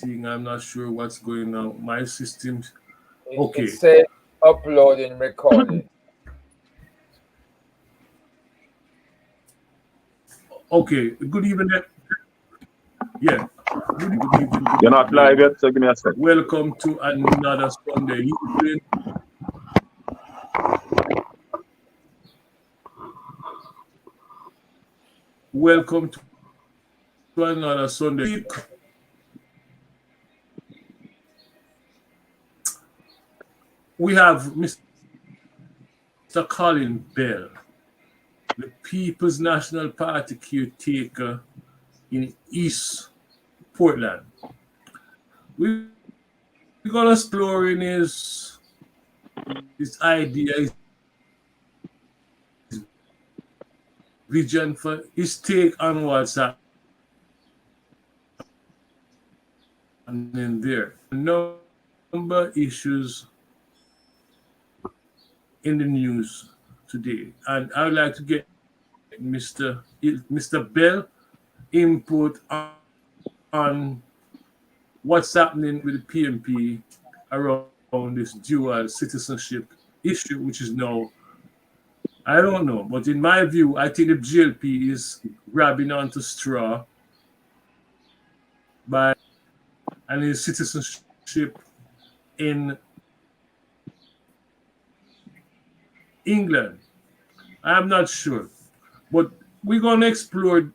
thing. I'm not sure what's going on. My system. It Okay. says uploading recording. Okay. Good evening. Yeah. Good evening. Good You're not live evening. yet, so give me a sec. Welcome to another Sunday evening. Welcome to another Sunday week. We have Mr. Colin Bell, the People's National Party caretaker in East Portland. We're going to explore in his idea, his vision for his take on what's happening there. A number of issues in the news today, and I would like to get Mr. Bell input on what's happening with the PNP around this dual citizenship issue, which is now, I don't know, but in my view, I think the GLP is grabbing onto straw by and his citizenship in England. I'm not sure, but we're going to explore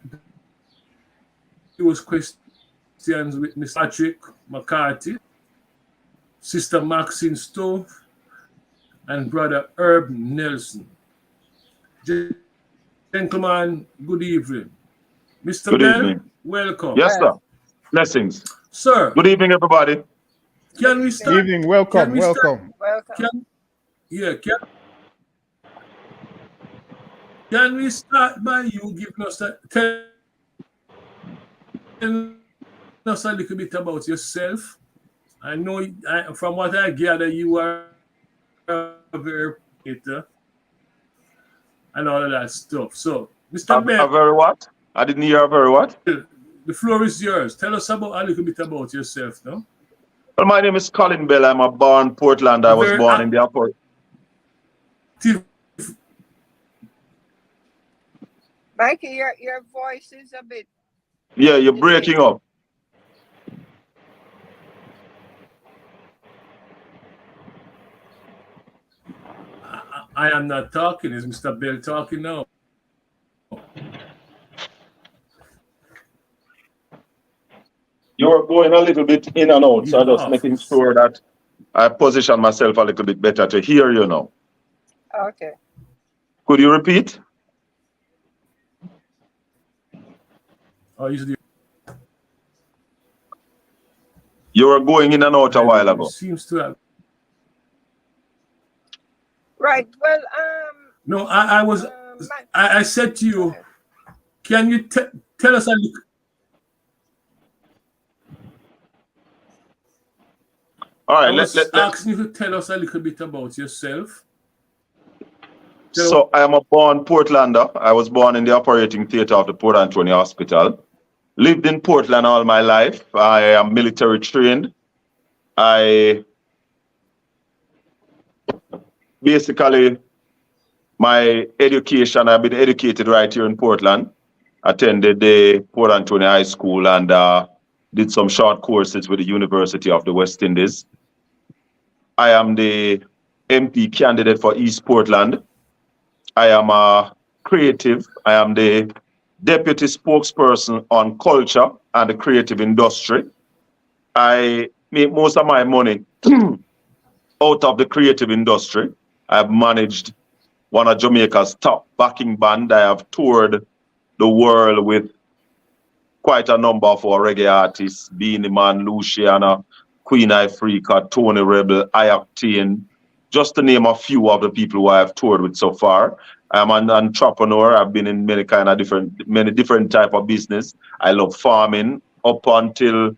those questions with Mr. Patrick McCarthy, Sister Maxine Stove, and Brother Herb Nelson. Gentlemen, good evening. Mr. Good Bell, evening. welcome. Yes, sir. Blessings. Sir, Good evening, everybody. can we Good start? evening, welcome, Can we start? welcome. Can, yeah, can we start by you giving us telling us a little bit about yourself? I know from what I gather, you are a very creator and all of that stuff. So, Mr. A Bell, very what? I didn't hear a very what? the floor is yours. Tell us about a little bit about yourself, no? Well, my name is Colin Bell. I'm a born Portland. I A was very born in the upper. active. Mikey, your voice is a bit Yeah, you're delayed. breaking up. I am not talking. Is Mr. Bell talking now? You're going a little bit in and out, He's so I'm just off. making sure that I position myself a little bit better to hear you now. Okay. Could you repeat? Oh, he's the. You were going in and out a while ago. Seems to have. Right. Well, No, I said to you, can you tell us a little? All right, I was asking you to tell us a little bit about yourself. So I am a born Portlander. I was born in the operating theater of the Port Anthony Hospital. Lived in Portland all my life. I am military trained. I basically, my education, I've been educated right here in Portland. Attended the Port Anthony High School and did some short courses with the University of the West Indies. I am the MP candidate for East Portland. I am a creative. I am the deputy spokesperson on culture and the creative industry. I make most of my money out of the creative industry. I've managed one of Jamaica's top backing band. I have toured the world with quite a number of our reggae artists, Beanie Man, Luciana, Queen Ifrica, Tony Rebel, Iactine, just to name a few of the people who I have toured with so far. I'm an entrepreneur. I've been in many different type of business. I love farming. Up until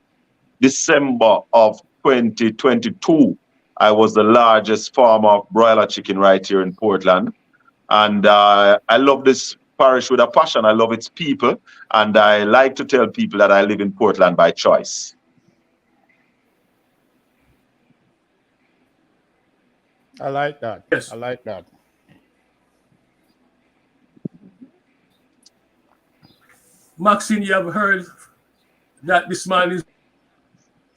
December of 2022, I was the largest farmer of broiler chicken right here in Portland. And I love this parish with a passion. I love its people. And I like to tell people that I live in Portland by choice. I like that. Yes. I like that. Maxine, you have heard that this man is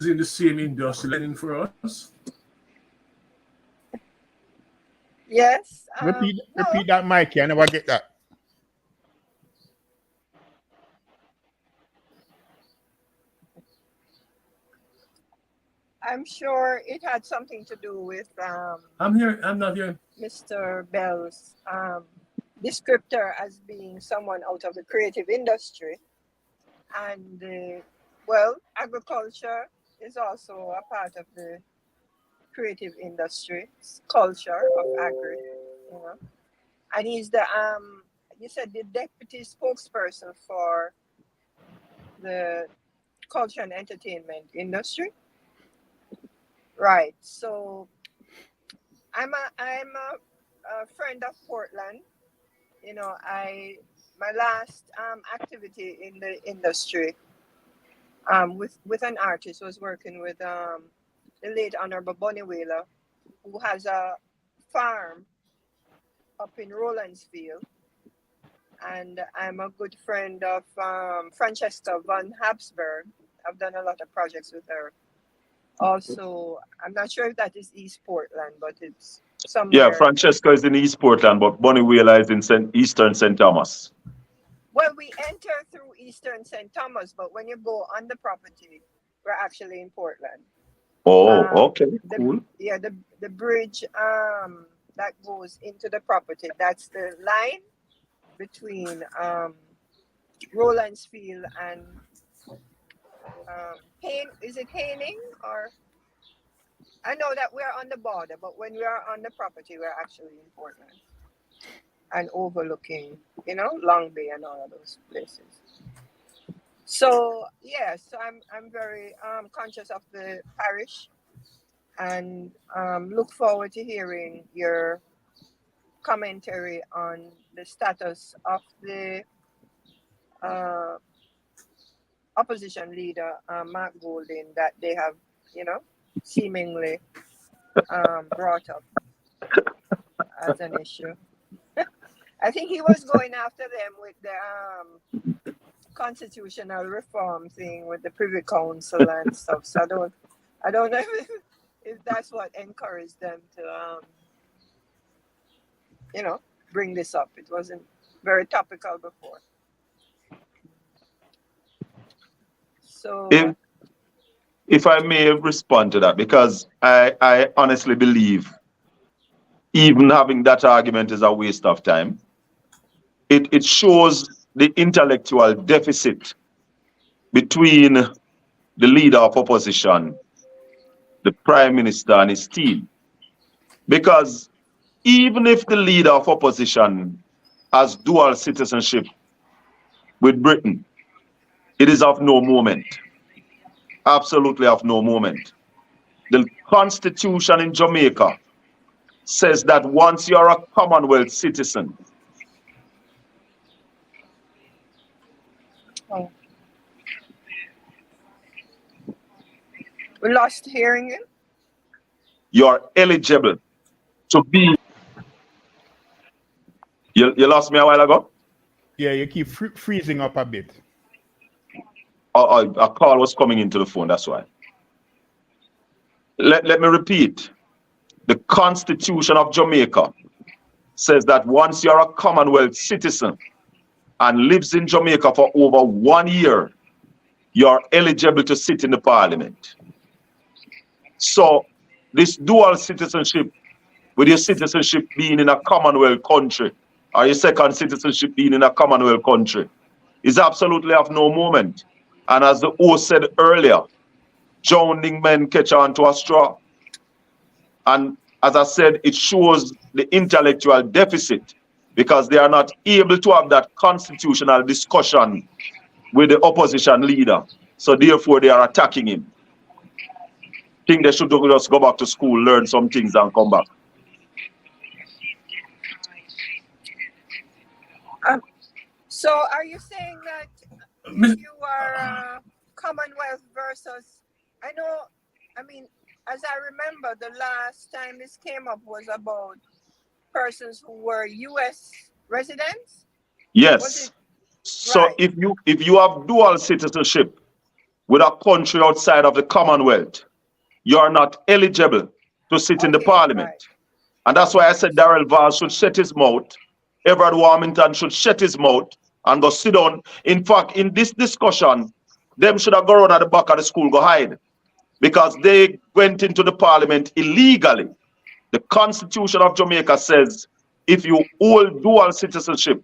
in the same industry learning for us? Yes. Repeat No, that, Mikey. I never get that. I'm sure it had something to do with I'm here. I'm not here. Mr. Bell's descriptor as being someone out of the creative industry. And well, agriculture is also a part of the creative industry, it's culture of agri, you know. And he's the you said the deputy spokesperson for the culture and entertainment industry, right? So I'm a friend of Portland. You know, my last activity in the industry with an artist was working with the late Honorable Bonnie Wheeler, who has a farm up in Rolandsfield. And I'm a good friend of Francesca von Habsburg. I've done a lot of projects with her. Also, I'm not sure if that is East Portland, but it's Yeah, somewhere. Francesca is in East Portland, but Bonnie Wheeler is in Eastern St. Thomas. Well, we enter through Eastern St. Thomas, but when you go on the property, we're actually in Portland. Oh, okay, cool. The bridge that goes into the property, that's the line between Rolandsfield and is it Haining, or I know that we're on the border, but when we are on the property, we're actually in Portland and overlooking, Long Bay and all of those places. So yeah, so I'm very conscious of the parish, and look forward to hearing your commentary on the status of the uh, opposition leader, Mark Golding, that they have, seemingly brought up as an issue. I think he was going after them with the constitutional reform thing with the Privy Council and stuff. So I don't know if that's what encouraged them to, bring this up. It wasn't very topical before. So If I may respond to that, because I honestly believe even having that argument is a waste of time. It shows the intellectual deficit between the leader of opposition, the prime minister, and his team. Because even if the leader of opposition has dual citizenship with Britain, it is of no moment. Absolutely of no moment. The constitution in Jamaica says that once you're a Commonwealth citizen, we lost hearing him. you're eligible to be. You lost me a while ago? Yeah, you keep freezing up a bit. A call was coming into the phone, that's why. Let me repeat. The Constitution of Jamaica says that once you're a Commonwealth citizen and lives in Jamaica for over 1 year, you're eligible to sit in the parliament. So this dual citizenship, with your citizenship being in a Commonwealth country, or your second citizenship being in a Commonwealth country, is absolutely of no moment. And as the host said earlier, drowning men catch on to a straw. And as I said, it shows the intellectual deficit because they are not able to have that constitutional discussion with the opposition leader. So therefore, they are attacking him. Think they should just go back to school, learn some things, and come back. So are you saying that if you are Commonwealth versus, I mean, as I remember, the last time this came up was about persons who were U.S. residents. Was Yes. it So right? if you have dual citizenship with a country outside of the Commonwealth, you are not eligible to sit in the Okay, parliament. right. And that's why I Okay, said Darrell Vaz should shut his mouth. Everard Warmington should shut his mouth and go sit down. In fact, in this discussion, them should have gone at the back of the school, go hide. Because they went into the parliament illegally. The Constitution of Jamaica says if you hold dual citizenship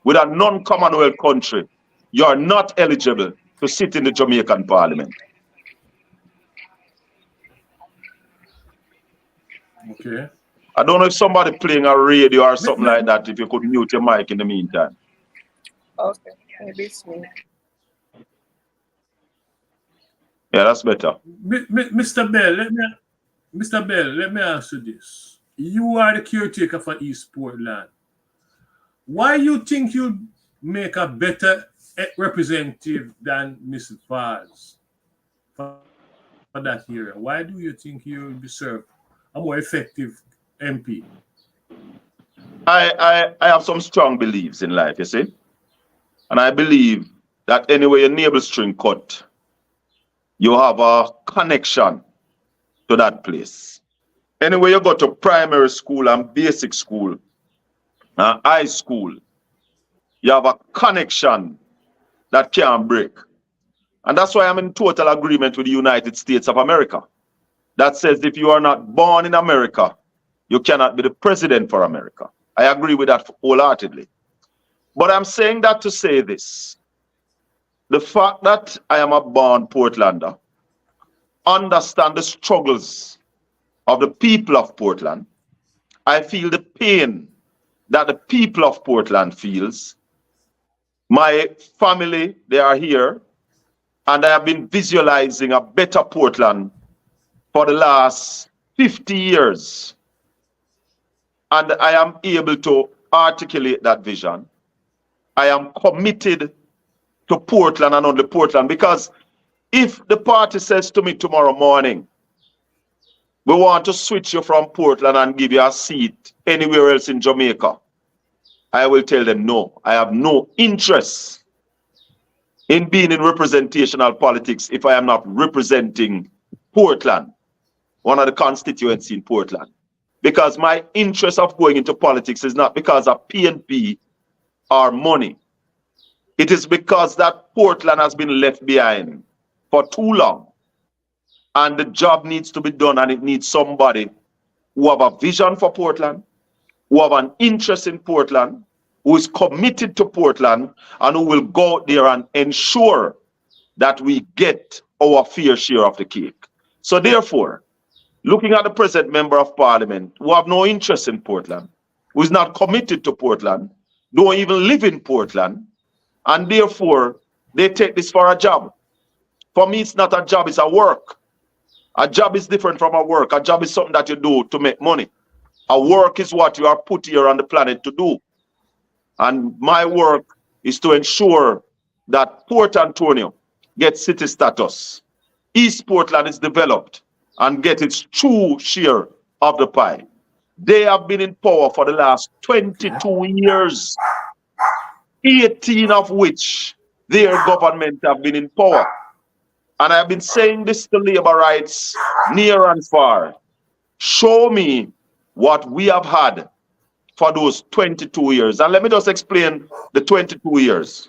with a non-Commonwealth country, you are not eligible to sit in the Jamaican parliament. Okay. I don't know if somebody playing a radio or Me, something me, like that, if you could mute your mic in the meantime. okay. Maybe it's me. Yeah, that's better. Mr. Bell, Mr. Bell, let me ask you this. You are the caretaker for East Portland. Why you think you make a better representative than Miss Vaz for that area? Why do you think you deserve a more effective MP? I have some strong beliefs in life, you see. And I believe that anywhere your navel string cut, you have a connection to that place. Anywhere you go to primary school and basic school and high school, you have a connection that can't break. And that's why I'm in total agreement with the United States of America. That says if you are not born in America, you cannot be the president for America. I agree with that wholeheartedly. But I'm saying that to say this. The fact that I am a born Portlander, understand the struggles of the people of Portland. I feel the pain that the people of Portland feels. My family, they are here, and I have been visualizing a better Portland for the last 50 years. And I am able to articulate that vision. I am committed to Portland and only Portland, because if the party says to me tomorrow morning, we want to switch you from Portland and give you a seat anywhere else in Jamaica, I will tell them no. I have no interest in being in representational politics if I am not representing Portland, one of the constituencies in Portland. Because my interest of going into politics is not because of PNP or money. It is because that Portland has been left behind for too long. And the job needs to be done, and it needs somebody who have a vision for Portland, who have an interest in Portland, who is committed to Portland, and who will go out there and ensure that we get our fair share of the cake. So therefore, looking at the present member of parliament who have no interest in Portland, who is not committed to Portland, don't even live in Portland, and therefore they take this for a job. For me, it's not a job, it's a work. A job is different from a work. A job is something that you do to make money. A work is what you are put here on the planet to do. And my work is to ensure that Port Antonio gets city status. East Portland is developed and get its true share of the pie. They have been in power for the last 22 years, 18 of which their government have been in power. And I've been saying this to labor rights near and far. Show me what we have had for those 22 years. And let me just explain the 22 years.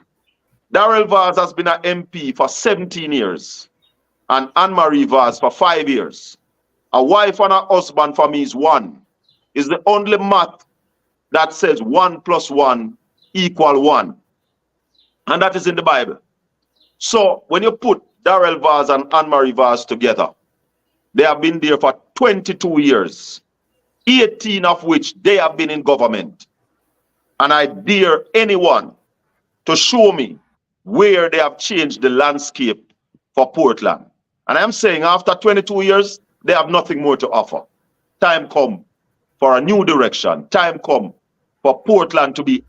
Darrell Vaz has been an MP for 17 years, and Anne-Marie Vaz for 5 years. A wife and a husband for me is one. Is the only math that says 1 + 1 = 1. And that is in the Bible. So when you put Darrell Vaz and Anne-Marie Vaz together, they have been there for 22 years, 18 of which they have been in government. And I dare anyone to show me where they have changed the landscape for Portland. And I'm saying after 22 years, they have nothing more to offer. Time come for a new direction. Time come for Portland to be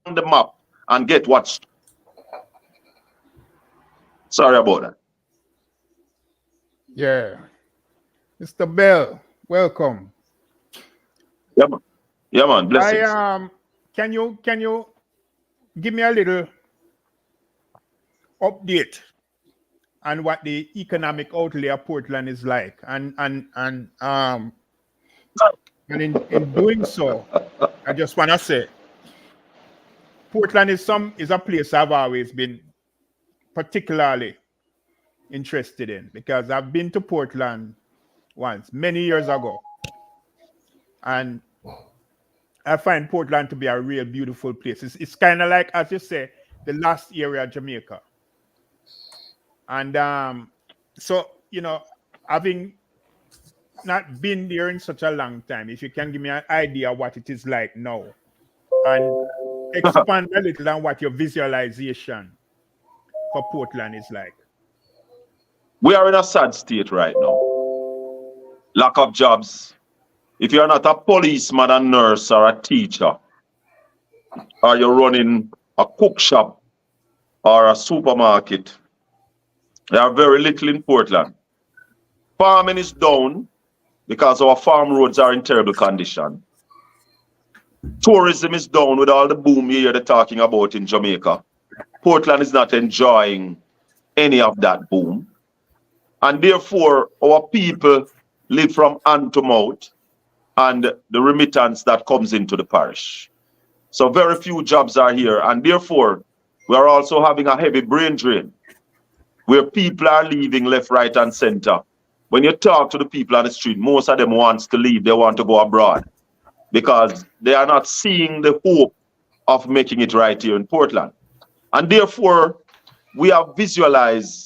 under the map and get what's. Sorry about that. Yeah. Mr. Bell, welcome. Yeah, man. Yeah, man. Blessings. Can you give me a little update on what the economic outlay of Portland is like? And in doing so, I just want to say Portland is a place I've always been particularly interested in, because I've been to Portland once many years ago, and I find Portland to be a real beautiful place. It's kind of like, as you say, the last area of Jamaica. And so, you know, having not been there in such a long time, if you can give me an idea what it is like now, and expand a little on what your visualization for Portland is like. We are in a sad state right now. Lack of jobs. If you're not a policeman, a nurse, or a teacher, or you're running a cook shop or a supermarket, there are very little in Portland. Farming is down because our farm roads are in terrible condition. Tourism is down with all the boom you hear they're talking about in Jamaica. Portland is not enjoying any of that boom. And therefore, our people live from hand to mouth and the remittance that comes into the parish. So very few jobs are here. And therefore, we are also having a heavy brain drain where people are leaving left, right, and center. When you talk to the people on the street, most of them wants to leave. They want to go abroad because they are not seeing the hope of making it right here in Portland. And therefore, we have visualized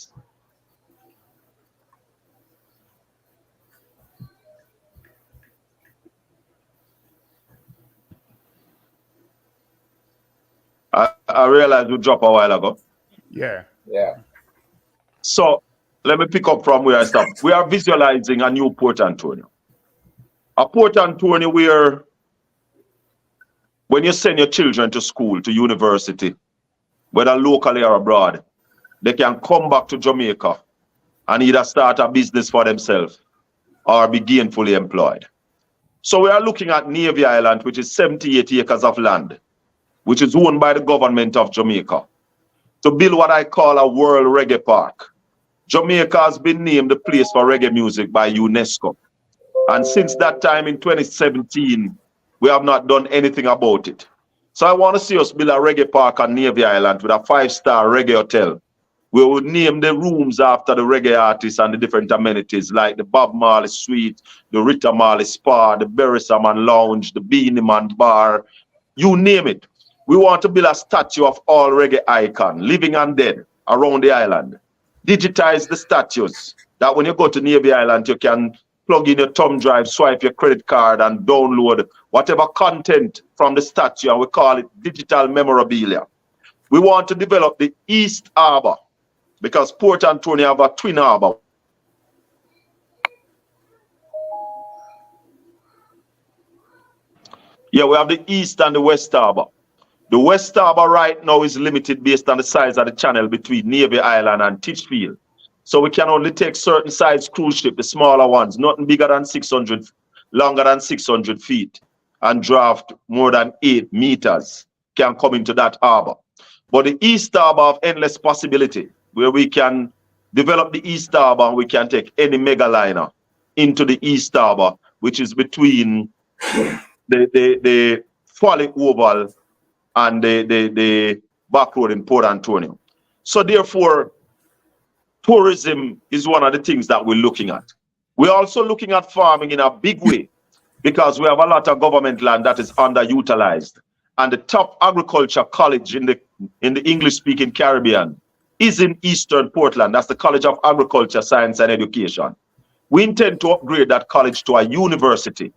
I realized we dropped a while ago. Yeah. Yeah. So let me pick up from where I stopped. We are visualizing a new Port Antonio. A Port Antonio where when you send your children to school, to university, whether locally or abroad, they can come back to Jamaica and either start a business for themselves or be gainfully employed. So we are looking at Navy Island, which is 78 acres of land, which is owned by the government of Jamaica, to build what I call a World Reggae Park. Jamaica has been named the place for reggae music by UNESCO. And since that time in 2017, we have not done anything about it. So I want to see us build a reggae park on Navy Island with a 5-star reggae hotel. We will name the rooms after the reggae artists and the different amenities like the Bob Marley Suite, the Rita Marley Spa, the Berissa Man Lounge, the Beanie Man Bar, you name it. We want to build a statue of all reggae icons, living and dead, around the island. Digitize the statues, that when you go to Navy Island, you can plug in your thumb drive, swipe your credit card, and download whatever content from the statue, and we call it digital memorabilia. We want to develop the East Harbour, because Port Antonio have a twin harbour. Yeah, we have the East and the West Harbour. The West Harbour right now is limited based on the size of the channel between Navy Island and Titchfield. So we can only take certain size cruise ships, the smaller ones, nothing bigger than 600, longer than 600 feet, and draft more than 8 meters can come into that harbour. But the East Harbour of endless possibility, where we can develop the East Harbour and we can take any mega liner into the East Harbour, which is between the Folly Oval and the back road in Port Antonio. So therefore, tourism is one of the things that we're looking at. We're also looking at farming in a big way because we have a lot of government land that is underutilized. And the top agriculture college in the English-speaking Caribbean is in Eastern Portland. That's the College of Agriculture, Science and Education. We intend to upgrade that college to a university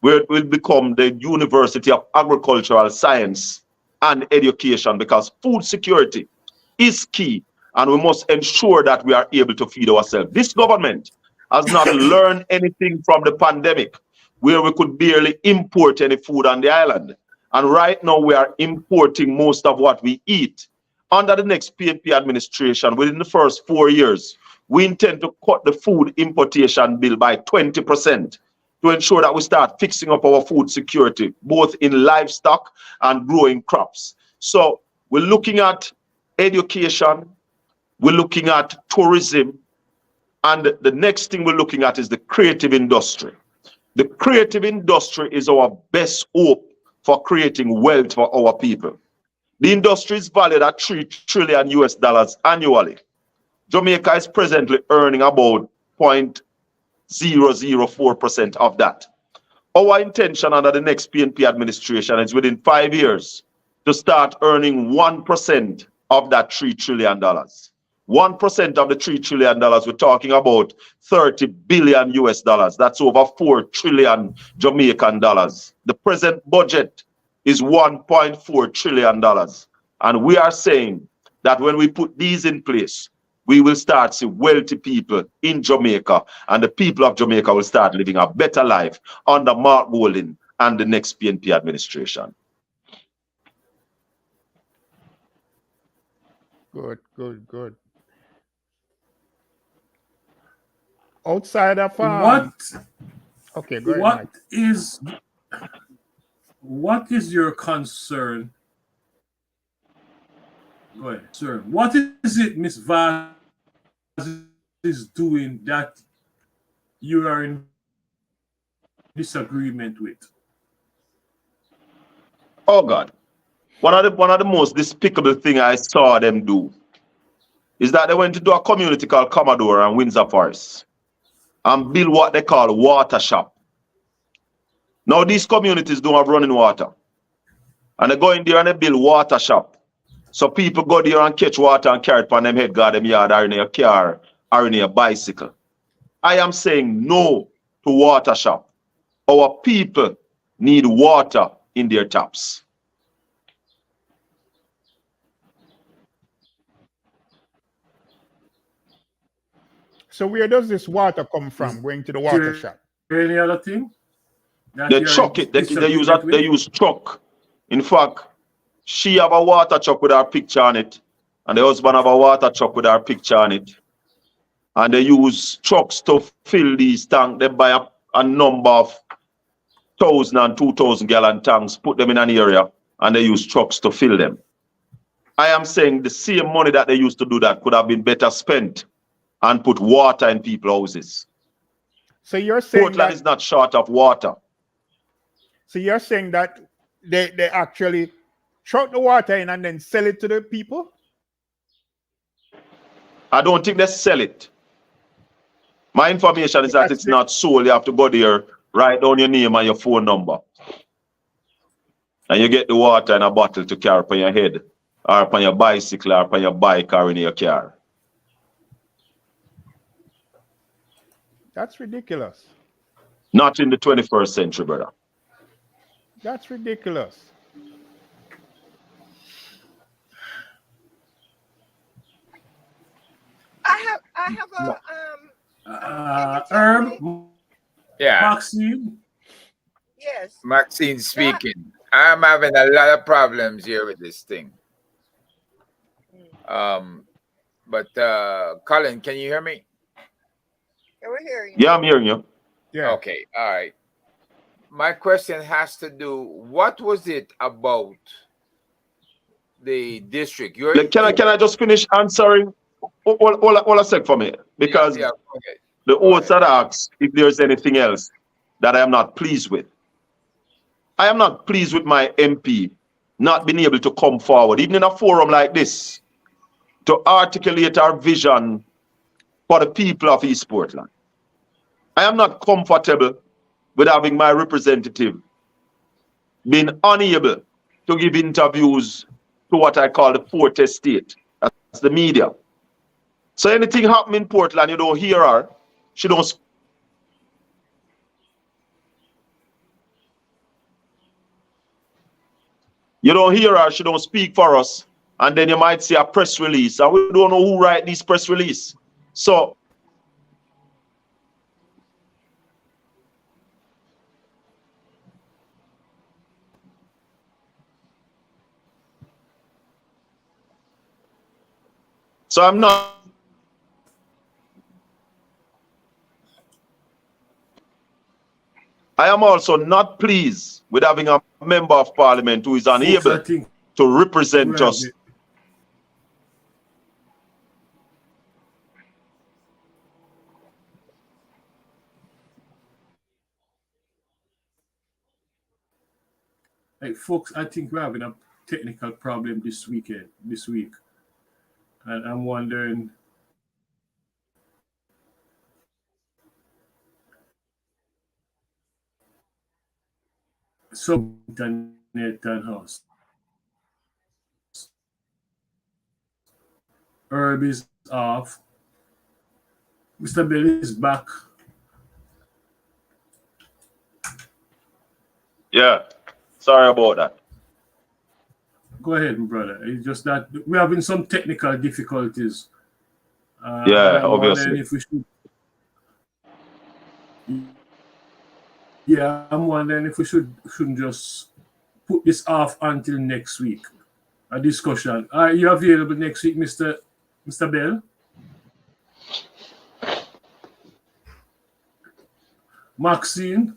where it will become the University of Agricultural Science and Education, because food security is key and we must ensure that we are able to feed ourselves. This government has not learned anything from the pandemic, where we could barely import any food on the island. And right now, we are importing most of what we eat. Under the next PNP administration, within the first 4 years, we intend to cut the food importation bill by 20% to ensure that we start fixing up our food security, both in livestock and growing crops. So we're looking at education, we're looking at tourism, and the next thing we're looking at is the creative industry. The creative industry is our best hope for creating wealth for our people. The industry is valued at $3 trillion US dollars annually. Jamaica is presently earning about 0.004% of that. Our intention under the next PNP administration is within 5 years to start earning 1% of that $3 trillion. 1% of the $3 trillion, we're talking about 30 billion US dollars. That's over 4 trillion Jamaican dollars. The present budget is $1.4 trillion. And we are saying that when we put these in place, we will start to see wealthy people in Jamaica, and the people of Jamaica will start living a better life under Mark Golding and the next PNP administration. Good, good, good. Outside of okay, go ahead, Mike. What is your concern? Go ahead, sir. What is it Miss Vaz is doing that you are in disagreement with? Oh God. One of the most despicable thing I saw them do is that they went to do a community called Commodore and Windsor Forest and build what they call water shop. Now these communities don't have running water. And they go in there and they build water shop. So people go there and catch water and carry it on them head guard, them yard, or in a car, or in a bicycle. I am saying no to water shop. Our people need water in their taps. So where does this water come from going to the water shop? Any other thing? They truck it. They use truck. In fact, she have a water truck with her picture on it, and the husband have a water truck with her picture on it. And they use trucks to fill these tanks. They buy a number of 1,000 and 2,000 gallon tanks, put them in an area, and they use trucks to fill them. I am saying the same money that they used to do that could have been better spent and put water in people's houses. So you're saying Portland is not short of water. So you're saying that they actually truck the water in and then sell it to the people? I don't think they sell it. My information is that it's not sold. You have to go there, write down your name and your phone number. And you get the water in a bottle to carry upon your head, or upon your bicycle, or upon your bike, or in your car. That's ridiculous. Not in the 21st century, brother. That's ridiculous. I have a Herb. Yeah, Maxine. yes. Maxine speaking. I'm having a lot of problems here with this thing. But Colin, can you hear me? Yeah, we're hearing you. Yeah, I'm hearing you. Yeah. Okay, all right. My question has to do, what was it about the district? Can I just finish answering? Hold a sec for me. Because okay. the host had asked if there's anything else that I am not pleased with. I am not pleased with my MP not being able to come forward, even in a forum like this, to articulate our vision for the people of East Portland. I am not comfortable with having my representative being unable to give interviews to what I call the fourth estate. That's the media. So anything happen in Portland, you don't hear her. She don't speak. You don't hear her, she don't speak for us. And then you might see a press release. And we don't know who write these press release. So So I'm not. I am also not pleased with having a member of parliament who is Folks, I unable think to represent we have us. Hey, folks, I think we're having a technical problem this week, and I'm wondering. So internet and house. Herb is off. Mr. Bell is back. Yeah, sorry about that. Go ahead, my brother. It's just that we're having some technical difficulties. Yeah, And I'm obviously. wondering if we should. Yeah, I'm wondering if we shouldn't just put this off until next week. A discussion. Are you available next week, Mr. Bell? Maxine?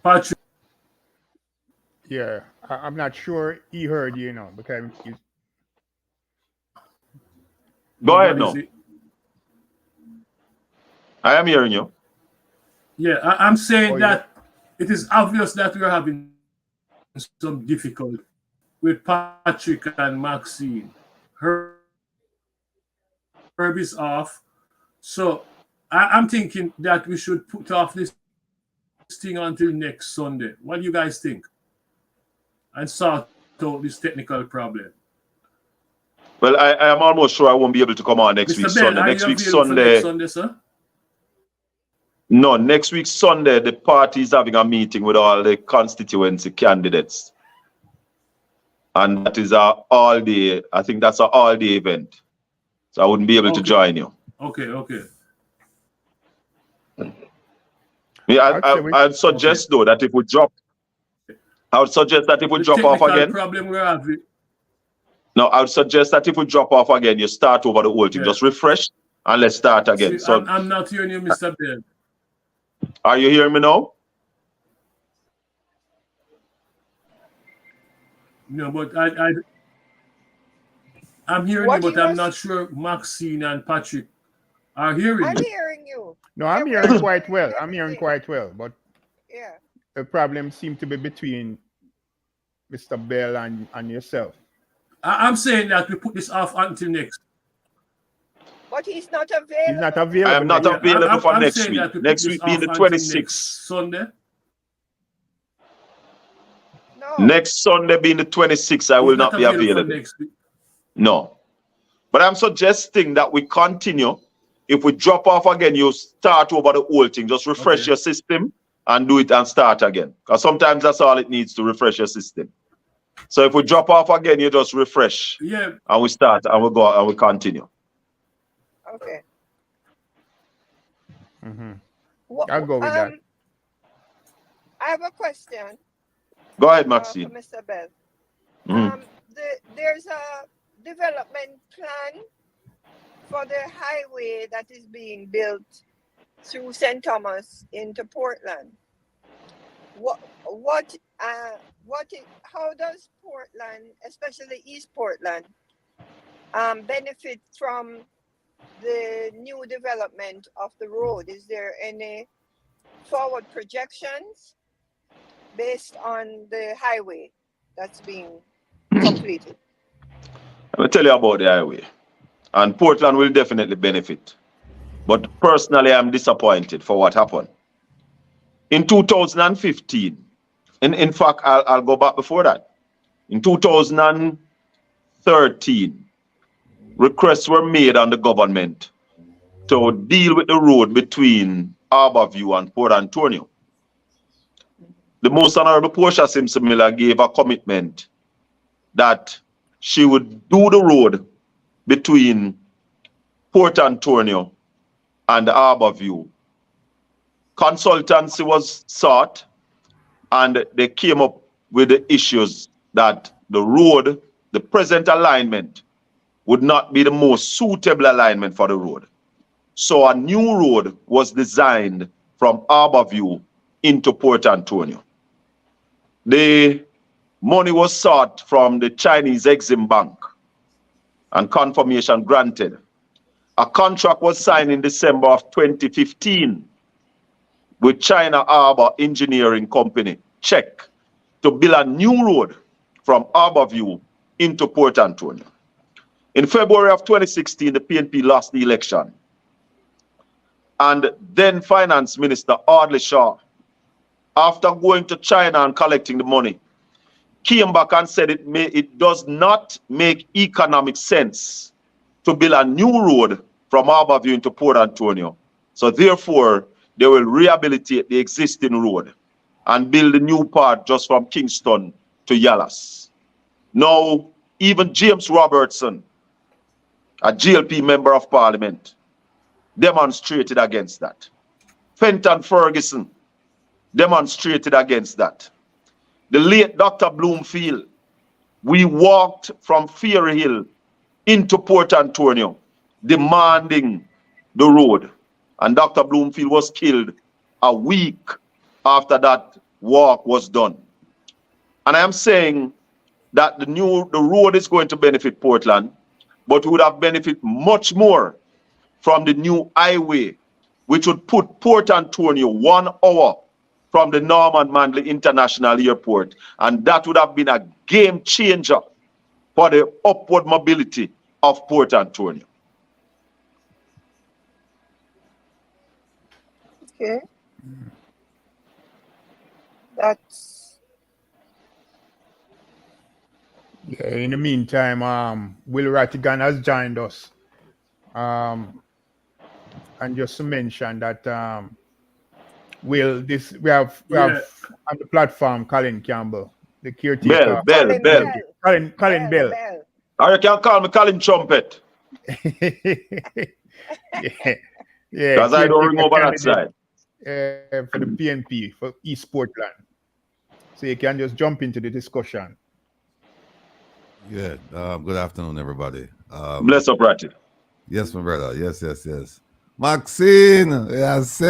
Patrick? Yeah, I'm not sure he heard you, because Go ahead Nobody's- now. I am hearing you. Yeah, I'm saying Oh, that it is obvious that we're having some difficulty with Patrick and Maxine. Herb is off. So I'm thinking that we should put off this thing until next Sunday. What do you guys think? And sort out this technical problem. Well, I am almost sure I won't be able to come on next week Mr. Bell, Sunday. are Next you week available for next Sunday, sir? No, next week Sunday, the party is having a meeting with all the constituency candidates. And that is a all day, I think that's an all day event. So I wouldn't be able to Okay. join you. Okay. Yeah, I'd say I'd suggest though that if we drop, I would suggest that if we The drop off technical again. problem we're having. No, I would suggest that if we drop off again, you start over the whole thing. Yeah. Just refresh and let's start again. See, So I'm not hearing you, Mr. Bell. are you hearing me now? No, but I'm hearing What you, he but I'm was- not sure Maxine and Patrick are hearing I'm you. hearing you. No, I'm Yeah, hearing we're quite hearing well. I'm hearing everything. quite well, but Yeah. the problem seems to be between Mr. Bell and yourself. I'm saying that we put this off until next. But he's not available. He's not available. I am not next- available for I'm next saying week. that we put Next this week being off the until 26th. next Sunday. No. Next Sunday being the 26th, I He's will not be for available. next week. No. But I'm suggesting that we continue. If we drop off again, you start over the whole thing. Just refresh Okay. your system and do it and start again. Because sometimes that's all it needs to refresh your system. So if we drop off again, you just refresh Yeah, and we start and we go and we continue. Okay. Mhm. Wha- I'll go with that. I have a question Go ahead, for Maxine. Mr. Bell. Mhm. There's a development plan for the highway that is being built through St. Thomas into Portland. How does Portland, especially East Portland, benefit from the new development of the road? Is there any forward projections based on the highway that's being completed? Let me tell you about the highway. And Portland will definitely benefit. But personally, I'm disappointed for what happened. In 2015, in fact, I'll go back before that. In 2013, requests were made on the government to deal with the road between Harborview and Port Antonio. The Most Honorable Portia Simpson Miller gave a commitment that she would do the road between Port Antonio and Harborview. Consultancy was sought and they came up with the issues that the road, the present alignment would not be the most suitable alignment for the road. So a new road was designed from Harborview into Port Antonio. The money was sought from the Chinese Exim Bank and confirmation granted. A contract was signed in December of 2015 with China Harbor Engineering Company, Czech, to build a new road from Harborview into Port Antonio. In February of 2016, the PNP lost the election. And then Finance Minister Audley Shaw, after going to China and collecting the money, came back and said it does not make economic sense to build a new road from Harborview into Port Antonio. So therefore, they will rehabilitate the existing road and build a new part just from Kingston to Yallas. Now, even James Robertson, a GLP member of parliament, demonstrated against that. Fenton Ferguson demonstrated against that. The late Dr. Bloomfield, we walked from Ferry Hill into Port Antonio demanding the road. And Dr. Bloomfield was killed a week after that walk was done. And I am saying that the road is going to benefit Portland, but would have benefited much more from the new highway, which would put Port Antonio 1 hour from the Norman Manley International Airport. And that would have been a game changer for the upward mobility of Port Antonio. Okay. That's Yeah, in the meantime, Will Rattigan has joined us. And just to mention that Will, we have on the platform Colin Campbell, the caretaker. Bell. Colin Bell. Or you can call me Colin Trumpet. Yeah. Because I don't ring over that side. For the PNP, for East Portland. So you can just jump into the discussion. Yeah, good afternoon, everybody. Bless up, Ratty. Yes, my brother. Yes. Maxine, yes,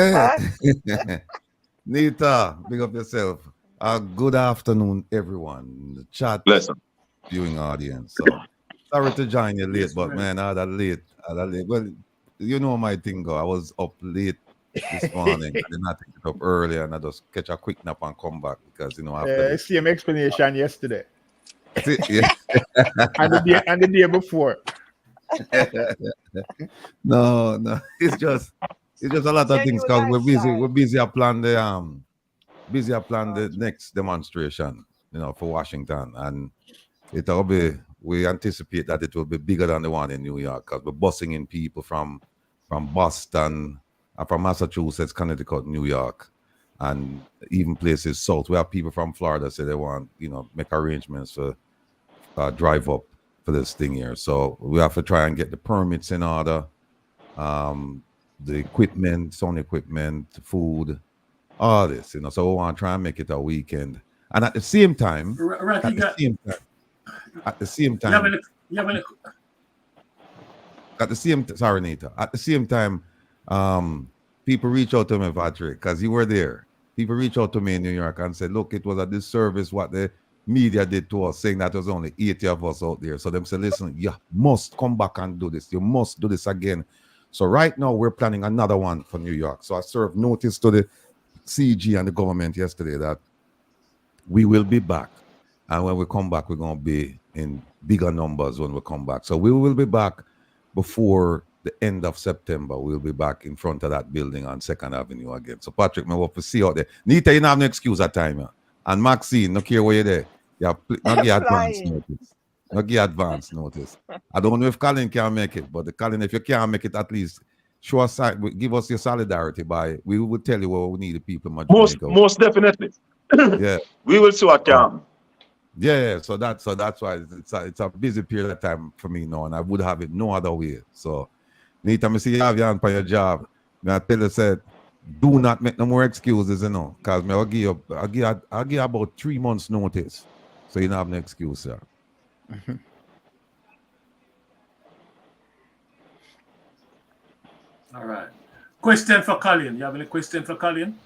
Nita, big up yourself. Good afternoon, everyone. The chat, Bless up. viewing audience. So, sorry to join you late, but man, I had a late. Well, you know my thing, go. I was up late this morning. I did not pick it up early, and I just catch a quick nap and come back because after same explanation yesterday. Yeah. and the day before. No, it's just a lot of things because we're busy to plan the next demonstration, for Washington, and we anticipate that it will be bigger than the one in New York because we're busing in people from Boston, from Massachusetts, Connecticut, New York, and even places south. We have people from Florida say they want make arrangements for drive up for this thing here. So we have to try and get the permits in order, the equipment, sound equipment, food, all this, So we want to try and make it a weekend. And at the same time, sorry, Nita. At the same time, people reach out to me, Patrick, because you were there. People reach out to me in New York and said, look, it was a disservice what the media did to us, saying that there was only 80 of us out there. So them say, listen, you must come back and do this. You must do this again. So right now we're planning another one for New York. So I served notice to the CG and the government yesterday that we will be back. And when we come back, we're going to be in bigger numbers when we come back. So we will be back before the end of September. We'll be back in front of that building on 2nd Avenue again. So Patrick, I hope to see you out there. Nita, you don't have no excuse at time. Yeah? And Maxine, no care where you're there. Not give advance notice. Not give advance notice. I don't know if Colin can make it, but Colin, if you can't make it, at least show us, give us your solidarity by. We will tell you where we need the people. Most definitely. Yeah, we will see what can. Yeah. So that's why it's a busy period of time for me now, and I would have it no other way. So, Nita, me see you have your hand for your job. I tell you, said, do not make no more excuses, because I'll give you about 3 months notice. So you don't have no excuse, sir. All right. Question for Colin. You have any question for Colin?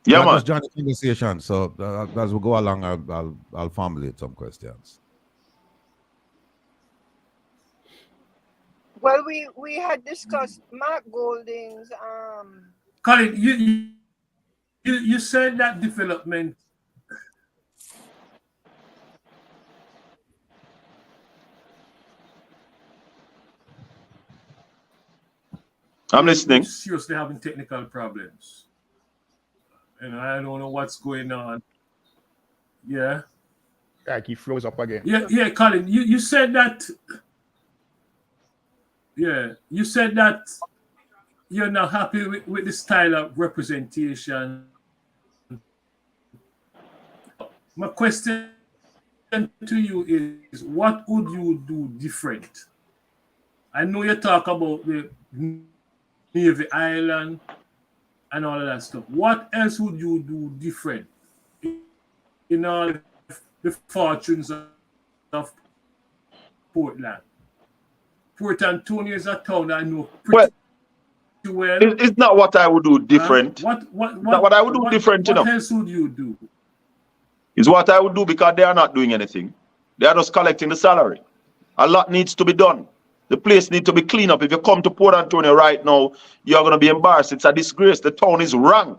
Yeah, I man. just joined the conversation, so as we go along, I'll formulate some questions. Well, we had discussed Mark Golding's Colin, you said that development. I'm We're listening. seriously having technical problems. And I don't know what's going on. Yeah. Like he froze up again. Yeah, Colin, you said that. Yeah, you said that you're not happy with the style of representation. My question to you is what would you do different? I know you talk about the Navy Island and all of that stuff. What else would you do different in all the fortunes of Portland? Port Antonio is a town I know Well, pretty well. it's not what I would do different. Not what I would do different, what else would you do? Is what I would do because they are not doing anything. They are just collecting the salary. A lot needs to be done. The place needs to be cleaned up. If you come to Port Antonio right now, you're going to be embarrassed. It's a disgrace. The town is rank.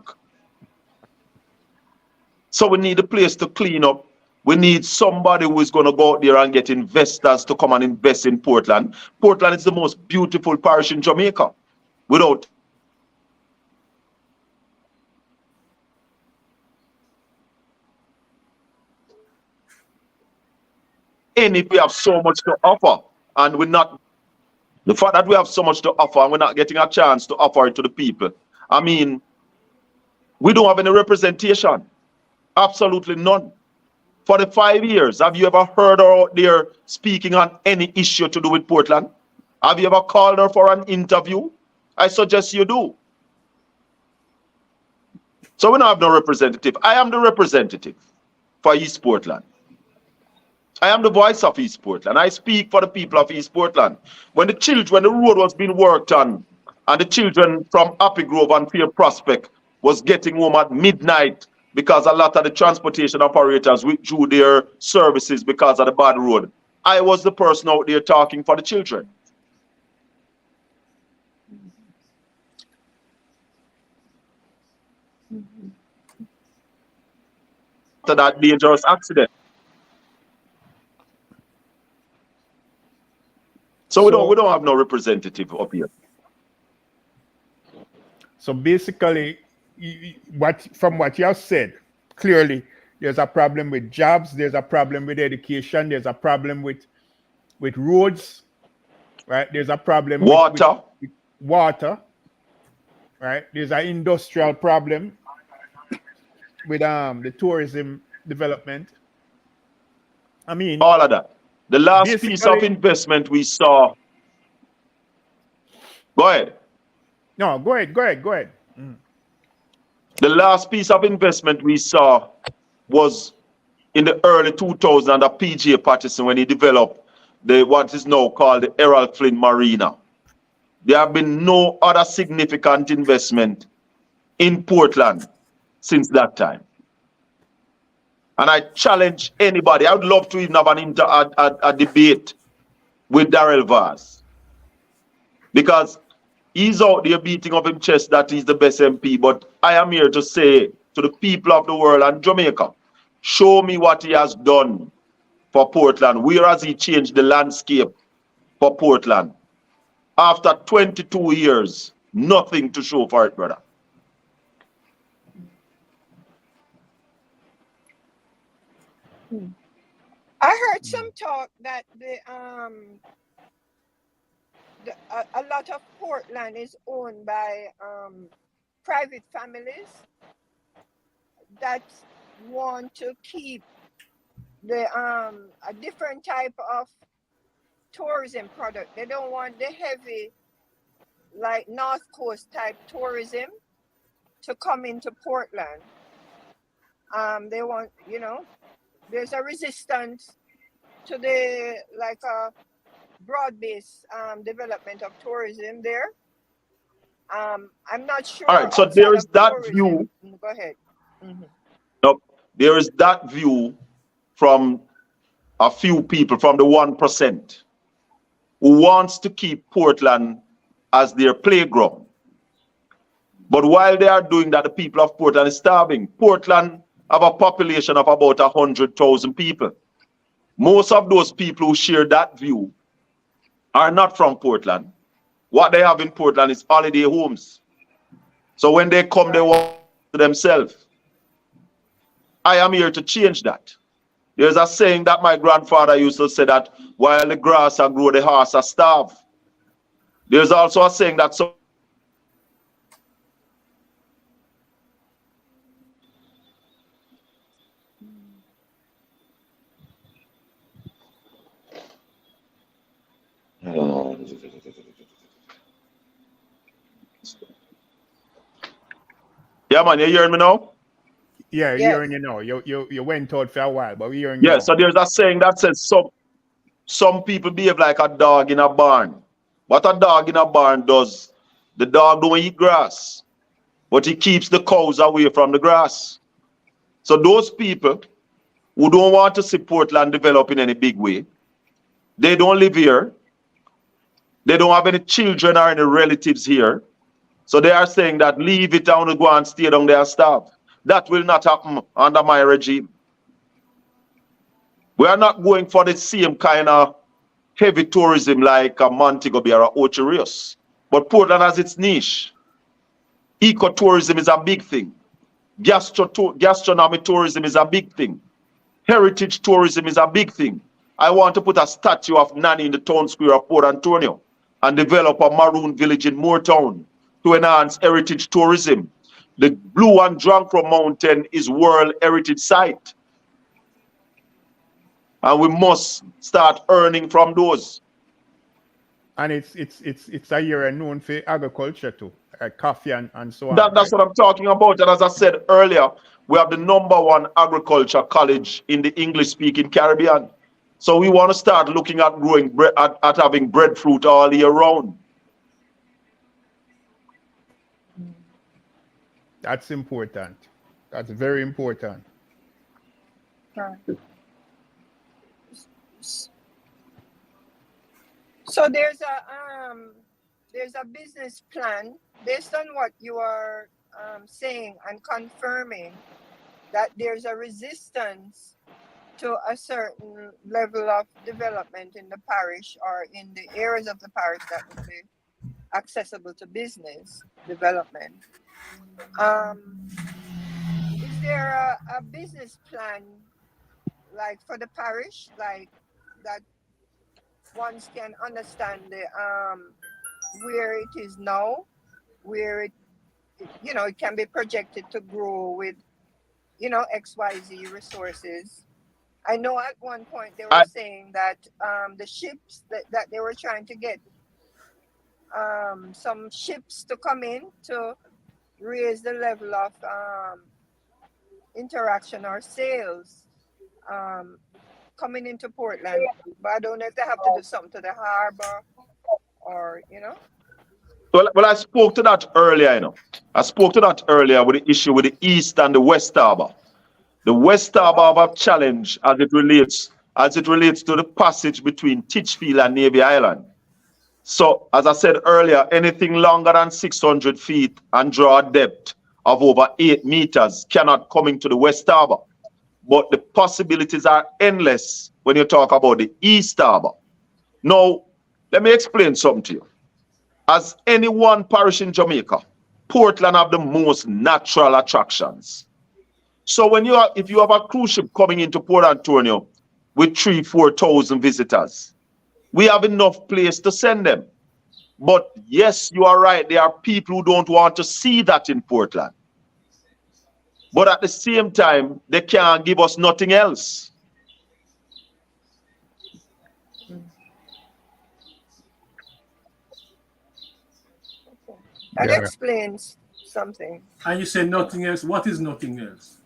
So we need the place to clean up. We need somebody who is going to go out there and get investors to come and invest in Portland. Portland is the most beautiful parish in Jamaica. Without any, we have so much to offer, and we're not. The fact that we have so much to offer and we're not getting a chance to offer it to the people. I mean, we don't have any representation. Absolutely none. For the 5 years, have you ever heard her out there speaking on any issue to do with Portland? Have you ever called her for an interview? I suggest you do. So we don't have no representative. I am the representative for East Portland. I am the voice of East Portland. I speak for the people of East Portland. When the road was being worked on, and the children from Happy Grove and Fair Prospect was getting home at midnight because a lot of the transportation operators withdrew their services because of the bad road, I was the person out there talking for the children. After that dangerous accident. So we don't have no representative up here. So basically, from what you have said, clearly there's a problem with jobs, there's a problem with education, there's a problem with roads, right? There's a problem Water. with water, right? There's an industrial problem with the tourism development. I mean, all of that. The last piece of investment we saw. Go ahead. No, go ahead. The last piece of investment we saw was in the early 2000s under PJ Patterson when he developed what is now called the Errol Flynn Marina. There have been no other significant investment in Portland since that time. And I challenge anybody. I would love to even have a debate with Darrell Vaz. Because he's out there beating up his chest that he's the best MP. But I am here to say to the people of the world and Jamaica, show me what he has done for Portland. Where has he changed the landscape for Portland? After 22 years, nothing to show for it, brother. I heard some talk that a lot of Portland is owned by private families that want to keep the a different type of tourism product. They don't want the heavy, like North Coast type tourism to come into Portland. They want, there's a resistance to the broad-based development of tourism there. I'm not sure. All right, so Outside there is of that tourism. view. Go ahead. Mhm. No, there is that view from a few people, from the 1%, who wants to keep Portland as their playground. But while they are doing that, the people of Portland is starving. Portland have a population of about 100,000 people. Most of those people who share that view are not from Portland. What they have in Portland is holiday homes. So when they come, they want to themselves. I am here to change that. There's a saying that my grandfather used to say that while the grass are grow, the horse are starve. There's also a saying that some yeah, man, you hearing me now? Yeah, you're Yes. hearing you now. You went out for a while, but we're hearing you Yeah, now. so there's a saying that says some people behave like a dog in a barn. What a dog in a barn does, the dog don't eat grass, but he keeps the cows away from the grass. So those people who don't want to see Portland develop in any big way, they don't live here, they don't have any children or any relatives here. So they are saying that leave it down to go and stay down there and starve. That will not happen under my regime. We are not going for the same kind of heavy tourism like Montego Bay or Ocho Rios. But Portland has its niche. Ecotourism is a big thing. Gastronomic tourism is a big thing. Heritage tourism is a big thing. I want to put a statue of Nanny in the town square of Port Antonio and develop a maroon village in Moortown to enhance heritage tourism. The Blue and Drancro Mountain is World Heritage Site. And we must start earning from those. And it's a area known for agriculture too, coffee and so on. That's Right? what I'm talking about. And as I said earlier, we have the #1 agriculture college in the English-speaking Caribbean. So we want to start looking at growing at having breadfruit all year round. That's important. That's very important. Right. So there's a business plan based on what you are saying and confirming that there's a resistance to a certain level of development in the parish or in the areas of the parish that would be accessible to business development. Is there a business plan like for the parish, like that ones can understand the where it is now, where it it can be projected to grow with XYZ resources. I know at one point they were saying that the ships that they were trying to get some ships to come in to raise the level of interaction or sales coming into Portland. But I don't know if they have to do something to the harbor or Well, I spoke to that earlier, I spoke to that earlier with the issue with the East and the West Harbor. The West Harbor have a challenge as it relates to the passage between Titchfield and Navy Island. So, as I said earlier, anything longer than 600 feet and draw a depth of over 8 meters cannot come into the West Harbor. But the possibilities are endless when you talk about the East Harbor. Now, let me explain something to you. As any one parish in Jamaica, Portland have the most natural attractions. So if you have a cruise ship coming into Port Antonio with 3,000-4,000 visitors, we have enough place to send them. But yes, you are right. There are people who don't want to see that in Portland. But at the same time, they can't give us nothing else. that explains something. And you say nothing else. What is nothing else?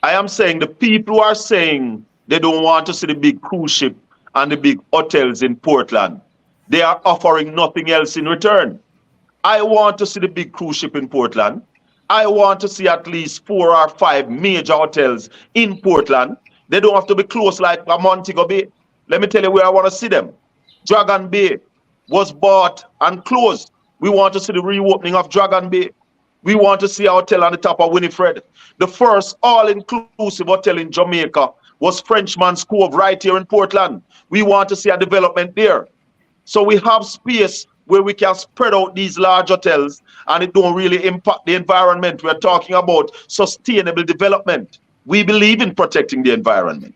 I am saying the people who are saying they don't want to see the big cruise ship and the big hotels in Portland, they are offering nothing else in return. I want to see the big cruise ship in Portland. I want to see at least 4 or 5 major hotels in Portland. They don't have to be close like a Montego Bay. Let me tell you where I want to see them. Dragon Bay was bought and closed. We want to see the reopening of Dragon Bay. We want to see a hotel on the top of Winifred. The first all-inclusive hotel in Jamaica was Frenchman's Cove right here in Portland. We want to see a development there. So we have space where we can spread out these large hotels and it don't really impact the environment. We're talking about sustainable development. We believe in protecting the environment.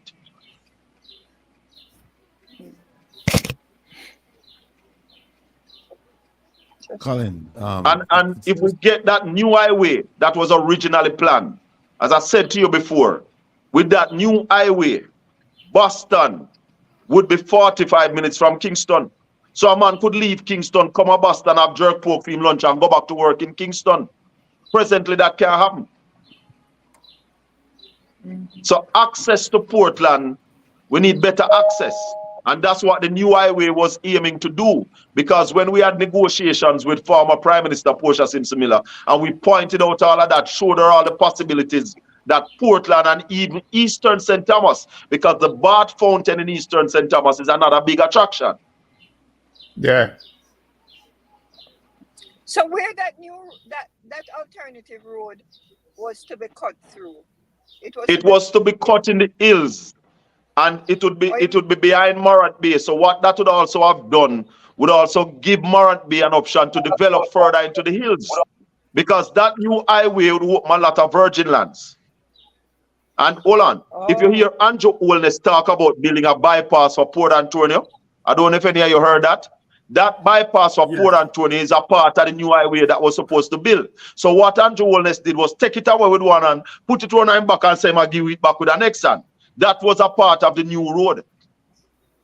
Colin, And if we get that new highway that was originally planned, as I said to you before, with that new highway, Boston would be 45 minutes from Kingston. So a man could leave Kingston, come to Boston, have jerk pork for him lunch and go back to work in Kingston. Presently, that can't happen. So access to Portland, we need better access. And that's what the new highway was aiming to do. Because when we had negotiations with former Prime Minister Portia Simpson Miller, and we pointed out all of that, showed her all the possibilities that Portland and even Eastern St. Thomas, because the Bath Fountain in Eastern St. Thomas is another big attraction. Yeah. So where that alternative road was to be cut through? It was to be cut in the hills, and it would be behind Morant Bay. So what that would also have done would also give Morant Bay an option to develop further into the hills, because that new highway would open a lot of virgin lands. And hold on, if you hear Andrew Holness talk about building a bypass for Port Antonio, I don't know if any of you heard that. That bypass for Port Antonio is a part of the new highway that was supposed to build. So what Andrew Holness did was take it away with one hand, put it one hand back and say, "I'll give it back with the next hand." That was a part of the new road.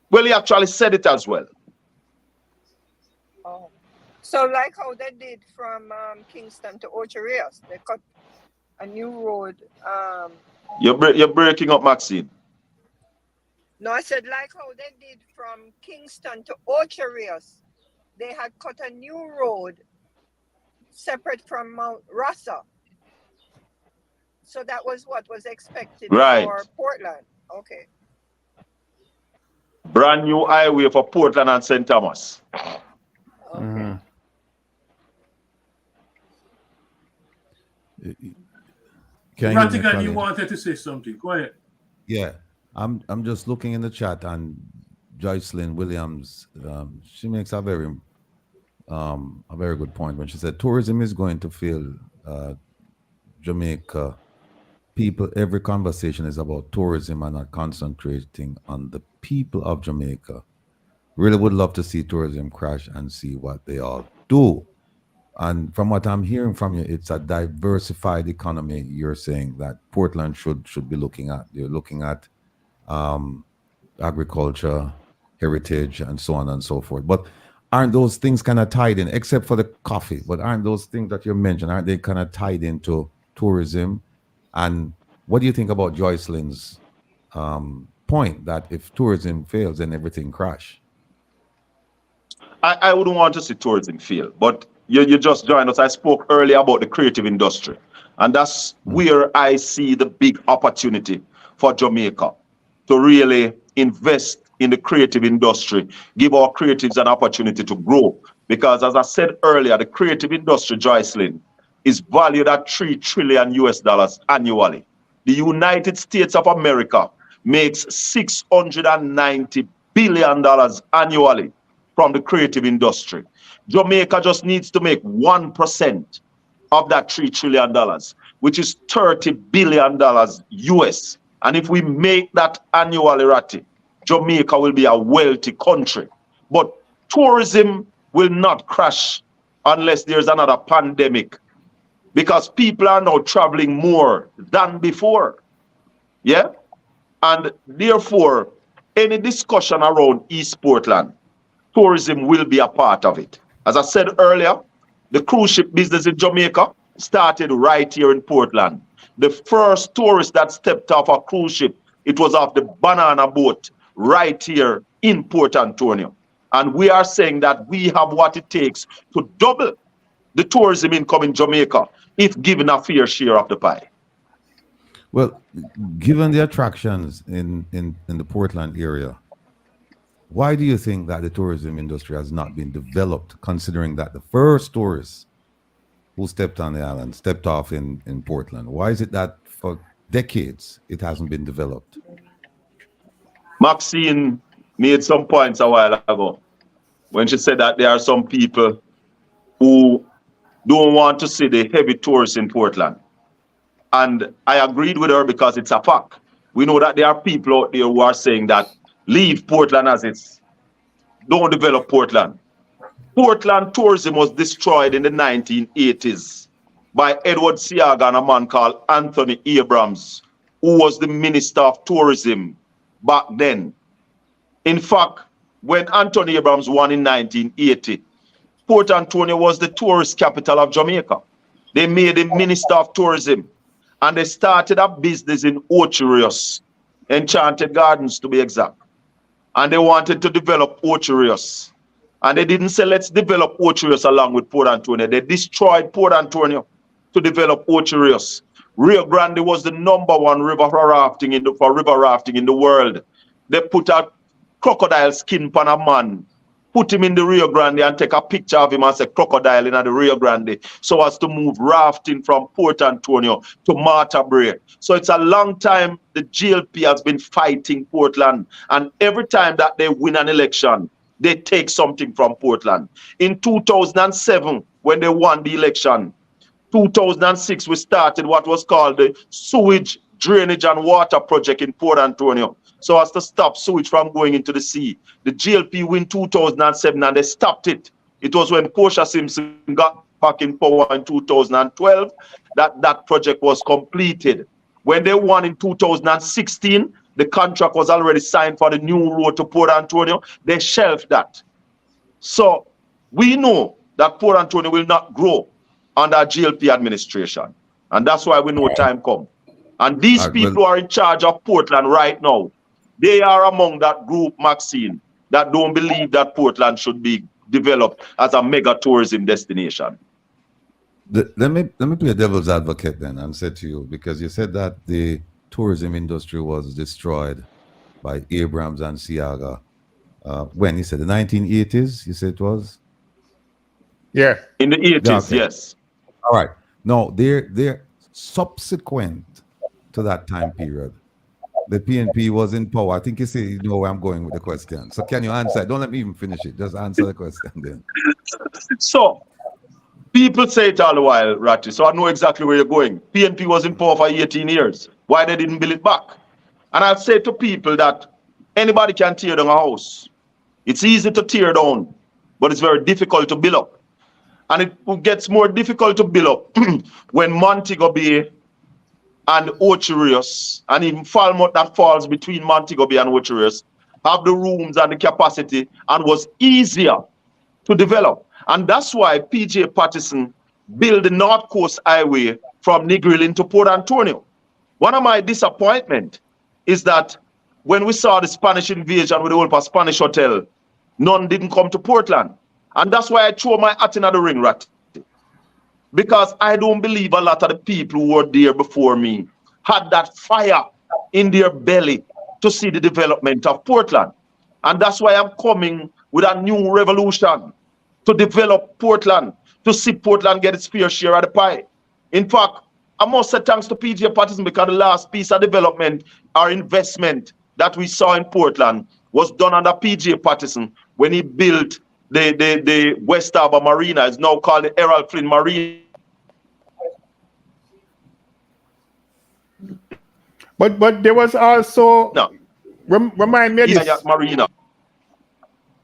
Well, he actually said it as well. Oh. So like how they did from Kingston to Ocho Rios, they cut a new road. You're breaking up, Maxine. No, I said like how they did from Kingston to Ocho Rios, they had cut a new road separate from Mount Rasa. So that was what was expected for Portland. Okay. Brand new highway for Portland and St. Thomas. Okay. can you hear me, Practical, you Colin? wanted to say something. Go ahead. Yeah, I'm just looking in the chat, and Joycelyn Williams, she makes a very good point when she said tourism is going to fail Jamaica. People, every conversation is about tourism and not concentrating on the people of Jamaica. Really would love to see tourism crash and see what they all do. And from what I'm hearing from you, it's a diversified economy. You're saying that Portland should be looking at. You're looking at agriculture, heritage, and so on and so forth. But aren't those things kind of tied in, except for the coffee? But aren't those things that you mentioned, aren't they kind of tied into tourism? And what do you think about Joycelyn's point that if tourism fails, then everything crash? I wouldn't want to see tourism fail, but you just joined us. I spoke earlier about the creative industry, and that's where I see the big opportunity for Jamaica to really invest in the creative industry, give our creatives an opportunity to grow. Because as I said earlier, the creative industry, Joycelyn, is valued at $3 trillion annually. The United States of America makes $690 billion annually from the creative industry. Jamaica just needs to make 1% of that $3 trillion, which is $30 billion US. And if we make that annually, Ratty, Jamaica will be a wealthy country. But tourism will not crash unless there's another pandemic, because people are now traveling more than before. Yeah? And therefore, any discussion around East Portland, tourism will be a part of it. As I said earlier, the cruise ship business in Jamaica started right here in Portland. The first tourist that stepped off a cruise ship, it was off the banana boat right here in Port Antonio. And we are saying that we have what it takes to double the tourism income in Jamaica if given a fair share of the pie. Well, given the attractions in the Portland area, why do you think that the tourism industry has not been developed, considering that the first tourists who stepped on the island stepped off in Portland? Why is it that for decades it hasn't been developed? Maxine made some points a while ago when she said that there are some people who don't want to see the heavy tourists in Portland. And I agreed with her because it's a fact. We know that there are people out there who are saying that leave Portland as it's, don't develop Portland. Portland tourism was destroyed in the 1980s by Edward Seaga and a man called Anthony Abrams, who was the Minister of Tourism back then. In fact, when Anthony Abrams won in 1980, Port Antonio was the tourist capital of Jamaica. They made him Minister of Tourism, and they started a business in Ocherius, Enchanted Gardens to be exact. And they wanted to develop Ocherius. And they didn't say, let's develop Ocherius along with Port Antonio. They destroyed Port Antonio to develop Ocherius. Rio Grande was the #1 river rafting in the world. They put a crocodile skin on a man, put him in the Rio Grande and take a picture of him as a crocodile in the Rio Grande so as to move rafting from Port Antonio to Martha Brae. So it's a long time the GLP has been fighting Portland, and every time that they win an election, they take something from Portland. In 2007, when they won the election, 2006, we started what was called the sewage, drainage and water project in Port Antonio, so as to stop sewage from going into the sea. The GLP win 2007 and they stopped it. It was when Portia Simpson got back in power in 2012 that that project was completed. When they won in 2016, the contract was already signed for the new road to Port Antonio. They shelved that. So we know that Port Antonio will not grow under GLP administration. And that's why we know time come. And these people who are in charge of Portland right now, they are among that group, Maxine, that don't believe that Portland should be developed as a mega tourism destination. Let me play devil's advocate then and say to you, because you said that the tourism industry was destroyed by Abrams and Seaga. When you said the 1980s, you said it was? Yeah. In the 80s, Yeah, okay. yes. All right. No, they're subsequent to that time period. The PNP was in power. I think you say you know where I'm going with the question. So can you answer? Don't let me even finish it. Just answer the question then. So people say it all the while, Ratty, so I know exactly where you're going. PNP was in power for 18 years. Why they didn't build it back? And I'll say to people that anybody can tear down a house. It's easy to tear down, but it's very difficult to build up. And it gets more difficult to build up when Montego Bay and Ocherius, and even Falmouth that falls between Montego Bay and Ocherius, have the rooms and the capacity and was easier to develop. And that's why PJ Patterson built the North Coast Highway from Negril to Port Antonio. One of my disappointment is that when we saw the Spanish invasion with the whole Spanish hotel, none didn't come to Portland. And that's why I throw my hat in the ring, Rat. Because I don't believe a lot of the people who were there before me had that fire in their belly to see the development of Portland. And that's why I'm coming with a new revolution to develop Portland, to see Portland get its fair share of the pie. In fact, I must say thanks to PJ Patterson because the last piece of development or investment that we saw in Portland was done under PJ Patterson when he built the West Harbour Marina. It's now called the Errol Flynn Marina. But there was also remind me of this. Marina.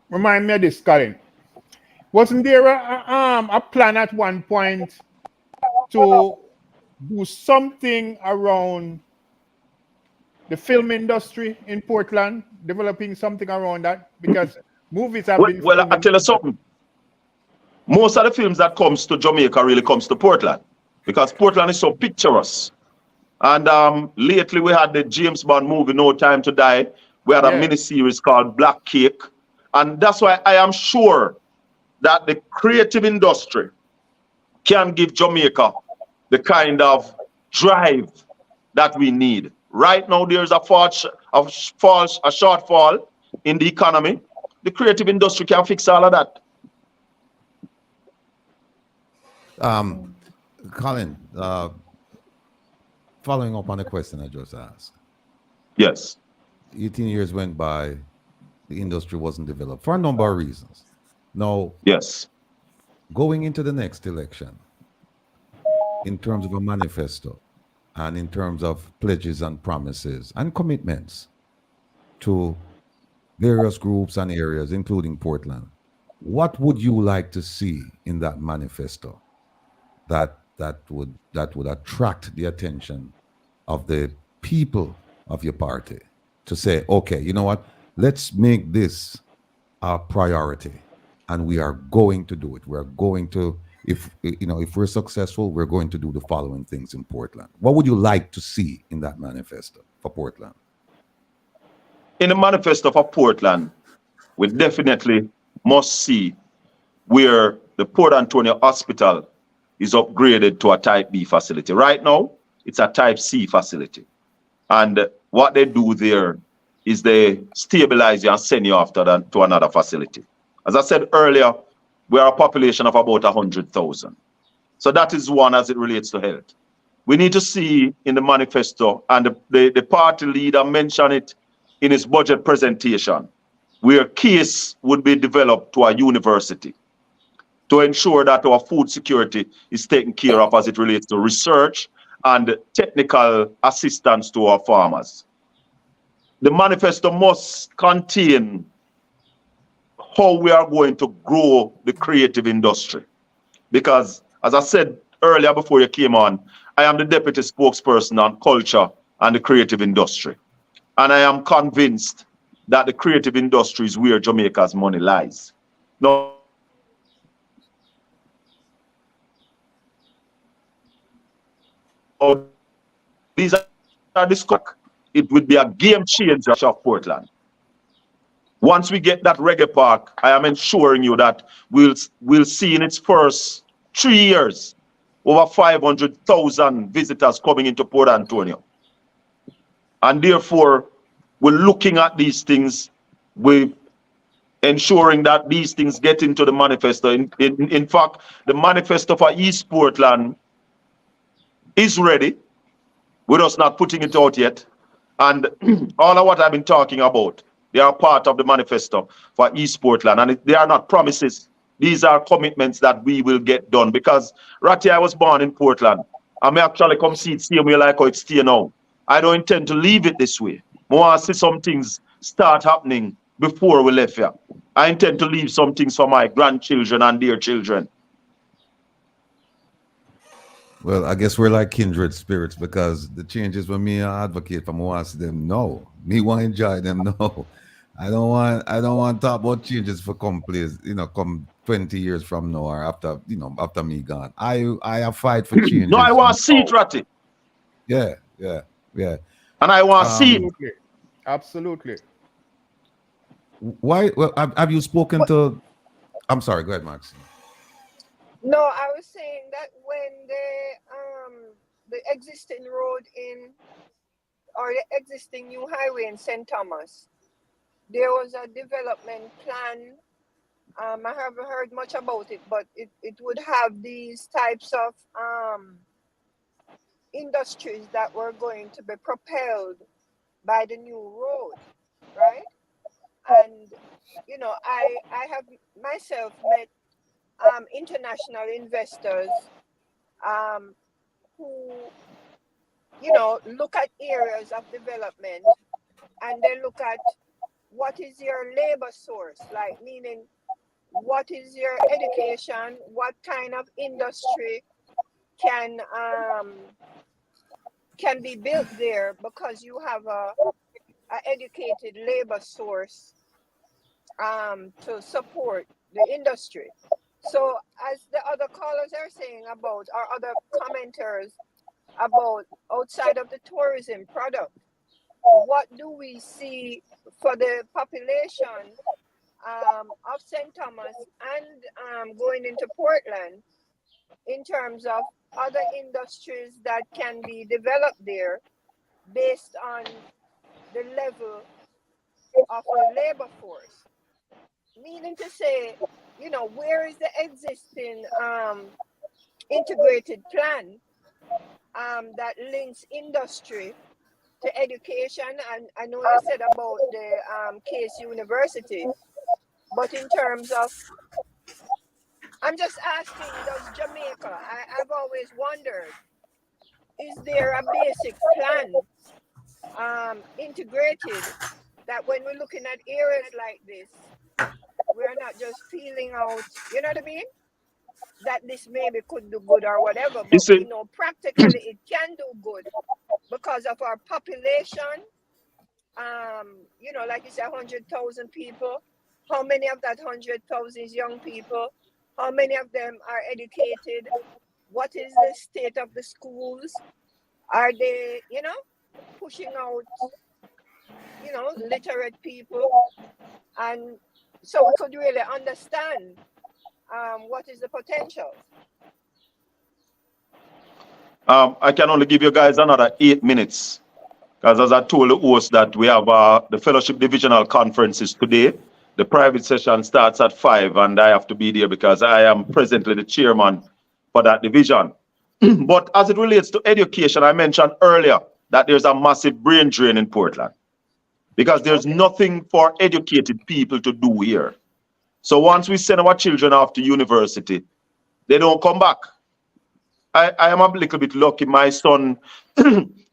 Remind me of this, Colin. Wasn't there a plan at one point to do something around the film industry in Portland, developing something around that? Because movies have been Well, I tell you something. Most of the films that comes to Jamaica really comes to Portland because Portland is so picturesque. And lately we had the James Bond movie, No Time to Die. We had a mini-series called Black Cake. And that's why I am sure that the creative industry can give Jamaica the kind of drive that we need. Right now, there's a shortfall in the economy. The creative industry can fix all of that. Colin, following up on the question I just asked, Yes. 18 years went by, the industry wasn't developed for a number of reasons. Now, Yes. going into the next election, in terms of a manifesto and in terms of pledges and promises and commitments to various groups and areas, including Portland, what would you like to see in that manifesto that would attract the attention of the people of your party to say, okay, you know what, let's make this a priority and we are going to do it. We're going to, if we're successful, we're going to do the following things in Portland. What would you like to see in that manifesto for Portland? In the manifesto for Portland, we definitely must see where the Port Antonio Hospital is upgraded to a Type B facility. Right now, it's a Type C facility. And what they do there is they stabilize you and send you after that to another facility. As I said earlier, we are a population of about 100,000. So that is one as it relates to health. We need to see in the manifesto, and the party leader mentioned it in his budget presentation, where case would be developed to a university to ensure that our food security is taken care of as it relates to research and technical assistance to our farmers. The manifesto must contain how we are going to grow the creative industry. Because, as I said earlier before you came on, I am the deputy spokesperson on culture and the creative industry. And I am convinced that the creative industry is where Jamaica's money lies. Now, these are discussed. It would be a game changer of Portland. Once we get that reggae park, I am ensuring you that we'll see in its first 3 years over 500,000 visitors coming into Port Antonio. And therefore, we're looking at these things, we're ensuring that these things get into the manifesto. In fact, the manifesto for East Portland is ready. We're just not putting it out yet. And all of what I've been talking about, they are part of the manifesto for East Portland. And they are not promises. These are commitments that we will get done. Because Ratty, I was born in Portland. I may actually come see it same way like how it's here now. I don't intend to leave it this way. I want to see some things start happening before we left here. I intend to leave some things for my grandchildren and their children. Well, I guess we're like kindred spirits because the changes when me advocate for, me want to see them no. Me want to enjoy them no. I don't want to talk about changes for come 20 years from now or after me gone. I fight for changes. No, I want to see it, Ratty. Yeah. And I want to see it. Absolutely. Why? Well, have you spoken to? I'm sorry. Go ahead, Max. No, I was saying that when the existing road or the existing new highway in St. Thomas, there was a development plan. I haven't heard much about it, but it would have these types of industries that were going to be propelled by the new road, right? And I have myself met international investors who look at areas of development, and they look at what is your labor source, like meaning what is your education, what kind of industry can be built there because you have a educated labor source to support the industry. So as the other callers are saying about, or other commenters about outside of the tourism product, what do we see for the population of St. Thomas and going into Portland in terms of other industries that can be developed there based on the level of the labor force. Meaning to say, you know, where is the existing integrated plan that links industry to education? And I know you said about the Case University, but in terms of, I'm just asking, does Jamaica, I've always wondered, is there a basic plan integrated that when we're looking at areas like this, we're not just feeling out, you know what I mean? That this maybe could do good or whatever, You but we see, know practically it can do good because of our population. You know, like you said, 100,000 people. How many of that 100,000 is young people? How many of them are educated? What is the state of the schools? Are they, you know, pushing out, you know, literate people? And so we could really understand what is the potential. I can only give you guys another 8 minutes. Because as I told the host that we have the fellowship divisional conferences today. The private session starts at 5 and I have to be there because I am presently the chairman for that division. But as it relates to education, I mentioned earlier that there's a massive brain drain in Portland because there's nothing for educated people to do here. So once we send our children off to university, they don't come back. I am a little bit lucky. My son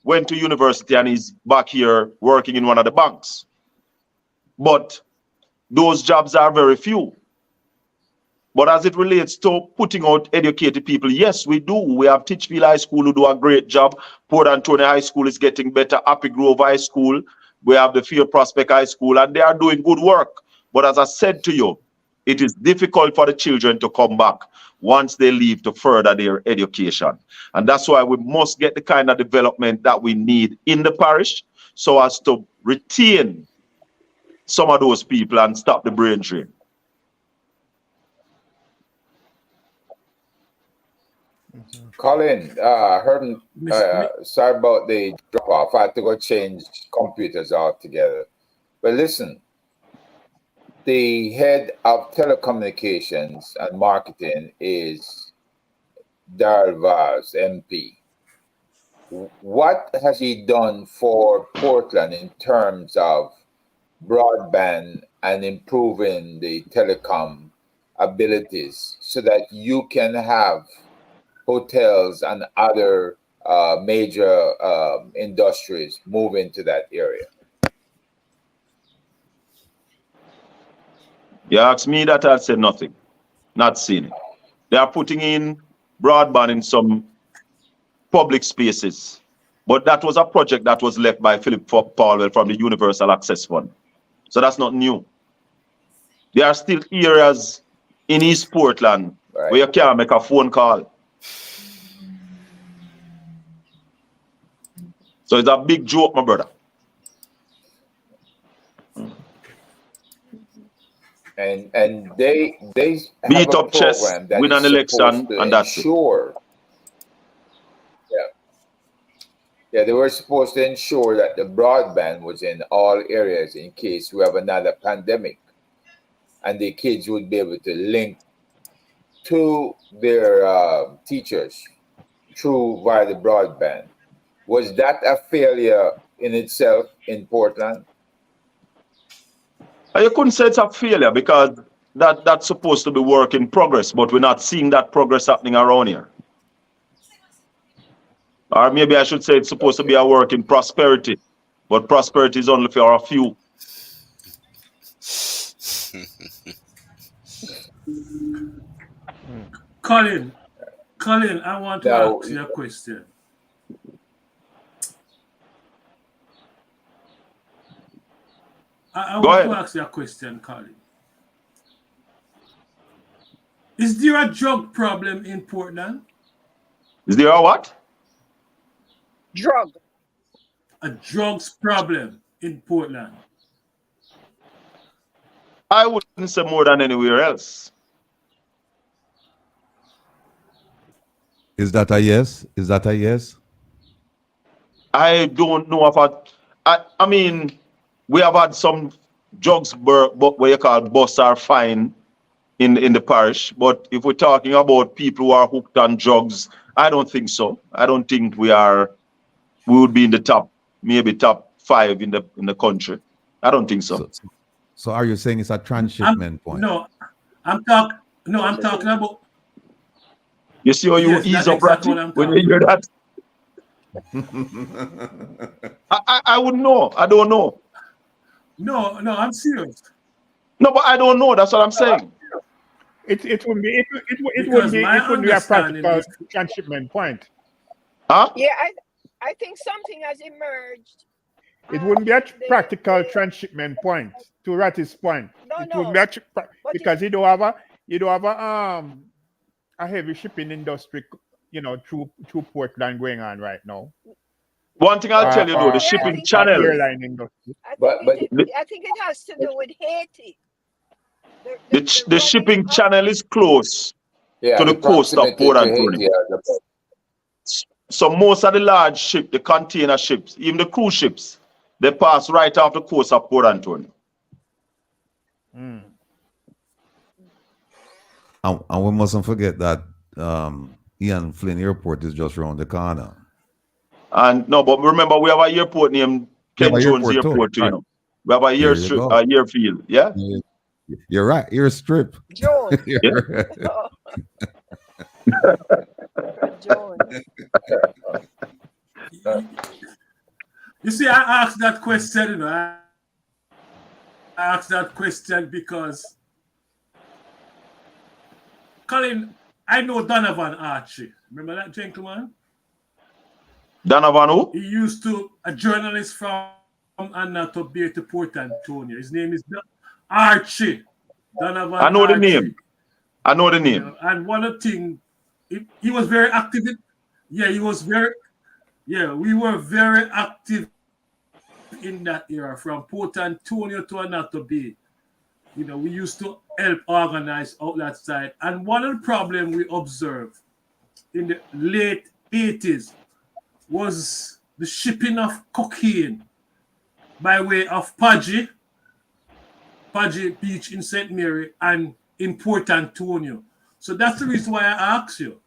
went to university and he's back here working in one of the banks. But those jobs are very few. But as it relates to putting out educated people, yes, we do. We have Titchfield High School who do a great job. Port Antonio High School is getting better. Happy Grove High School. We have the Field Prospect High School, and they are doing good work. But as I said to you, it is difficult for the children to come back once they leave to further their education. And that's why we must get the kind of development that we need in the parish so as to retain some of those people and stop the brain drain. Colin, sorry about the drop off. I had to go change computers altogether. But listen, the head of telecommunications and marketing is Darrell Vaz, MP. What has he done for Portland in terms of broadband and improving the telecom abilities so that you can have hotels and other major industries move into that area? You ask me that, I'll say nothing. Not seen it. They are putting in broadband in some public spaces. But that was a project that was left by Philip Paulwell from the Universal Access Fund. So that's not new. There are still areas in East Portland where you can't make a phone call. So it's a big joke, my brother. And they have Beat a up chess, program that win is an supposed election, to and that's it. ensure. Yeah, they were supposed to ensure that the broadband was in all areas in case we have another pandemic, and the kids would be able to link to their teachers through via the broadband. Was that a failure in itself in Portland? You couldn't say it's a failure because that's supposed to be work in progress, but we're not seeing that progress happening around here. Or maybe I should say it's supposed to be a work in prosperity, but prosperity is only for a few. Colin, I want to ask you a question. I want to ask you a question, Colin. Is there a drug problem in Portland? Is there a what? Drug. A drugs problem in Portland? I wouldn't say more than anywhere else. Is that a yes? Is that a yes? I don't know about. I mean, we have had some drugs, but what you call busts are fine in the parish. But if we're talking about people who are hooked on drugs, I don't think so. I don't think we are. We would be in the top, maybe top 5 in the country. I don't think so. So are you saying it's a I'm transshipment point? no, I'm talk no, I'm talking about You see how you yes, ease that's up, exactly Ratty, what I'm when you talking hear about. that? I wouldn't know. I don't know. No, no, I'm serious No, but I don't know. That's what I'm saying. It wouldn't be because my it wouldn't be a understanding practical is transshipment point. Huh? Yeah, I think something has emerged. It wouldn't be a They, practical transshipment point. To Ratty's point, no, it wouldn't no, be a but because you don't have a heavy shipping industry, through Portland going on right now. One thing I'll tell you though, the yeah, I shipping think it channel, is. Airline industry. But I think it has to do with Haiti. the Running shipping of channel is close yeah, to the the coast of proximity Port to Antonio. Haiti. So most of the large ship, the container ships, even the cruise ships, they pass right off the coast of Port Antonio. Mm. And we mustn't forget that Ian Flynn Airport is just around the corner. And no, but remember we have a airport named We have Ken an Jones airport too. Airport too, Right. We have a There you go. airfield, yeah? You're right. You're a strip. Jones. Yeah. Jones. you see, I asked that question, I asked that question because Colin, I know Donovan Archie. Remember that gentleman? Donovan who? He used to a journalist from Annato Bay to Port Antonio. His name is Archie. Donovan I know the Archie. name. I know the You name. know, and one of the things, he was very active. He was very, we were very active in that era from Port Antonio to Annato Bay. You know, we used to help organize out that side. And one of the problems we observed in the late 80s was the shipping of cocaine by way of Paggi Beach in St. Mary and in Port Antonio. So that's the reason why I asked you,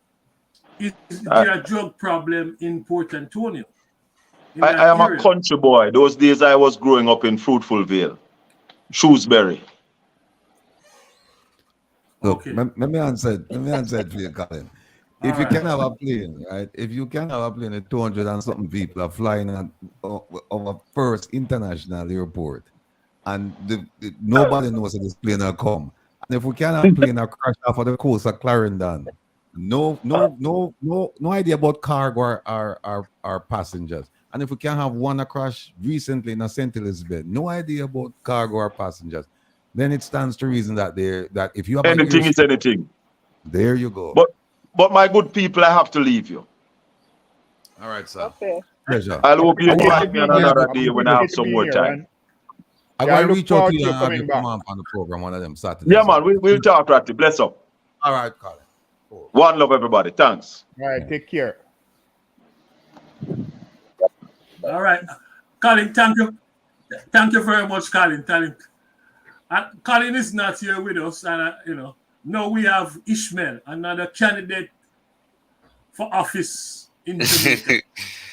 is there a drug problem in Port Antonio? I am a country boy. Those days I was growing up in Fruitful Vale, Shrewsbury. Look, Okay. let me answer it for you, Colin. If you can have a plane, right? If you can have a plane at 200 and something people are flying on our first international airport, and nobody knows that this plane will come. And if we can have a plane that crash off of the coast of Clarendon, no idea about cargo or passengers. And if we can have one that crashed recently in a St. Elizabeth, no idea about cargo or passengers, then it stands to reason that if you have Anything is anything. there you go. But my good people, I have to leave you. All right, sir. Okay. Pleasure. I hope you Good to invite me be on here. another day when I have some more time. I'm Yeah, I going to look reach out forward to you to and have coming you back. come on the program one of them Saturdays. Yeah, man, we'll talk, Ratty. Bless up. All right, Colin. Cool. One love, everybody. Thanks. All right, take care. All right. Colin, thank you. Thank you very much, Colin. Colin is not here with us, and now we have Ishmael, another candidate for office in Jamaica.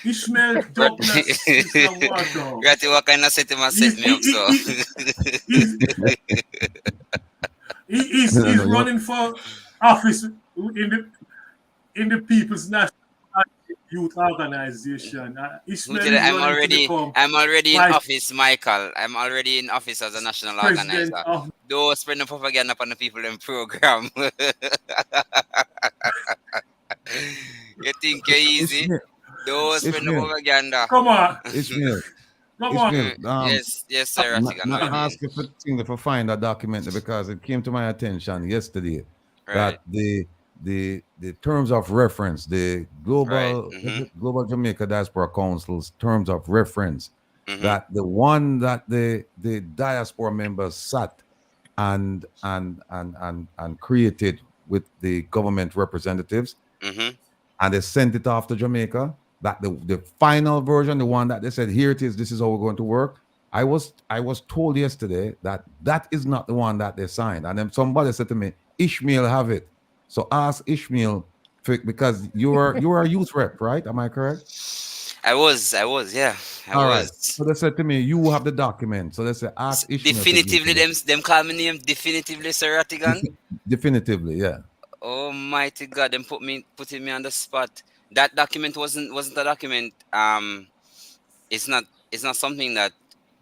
Ishmael Douglas is from Waterhouse. Ratty, what kind of setting my set me up, so? He's running for office in the People's National Youth Organization. Ishmael is I'm running to become already in vice office, Michael. I'm already in office as a national president organizer. of. Don't spread the propaganda upon the people in program. You think you're easy? Don't spread the propaganda. Come on. Ishmael. Come on. Yes, sir. Not ask if I find a document because it came to my attention yesterday that the terms of reference, the Global Jamaica Diaspora Council's terms of reference, that the one that the diaspora members sat and created with the government representatives and they sent it off to Jamaica. That the final version, the one that they said, here it is, this is how we're going to work. I was told yesterday that that is not the one that they signed. And then somebody said to me, Ishmael have it. So ask Ishmael because you are a youth rep, right? Am I correct? I was, yeah, I All right. was. So they said to me, you have the document. So they said, ask Ishmael to give it to Definitively, you. them call me name definitively, Sir Rattigan. Definitively, yeah. Almighty God, them putting me on the spot. That document wasn't a document. It's not something that.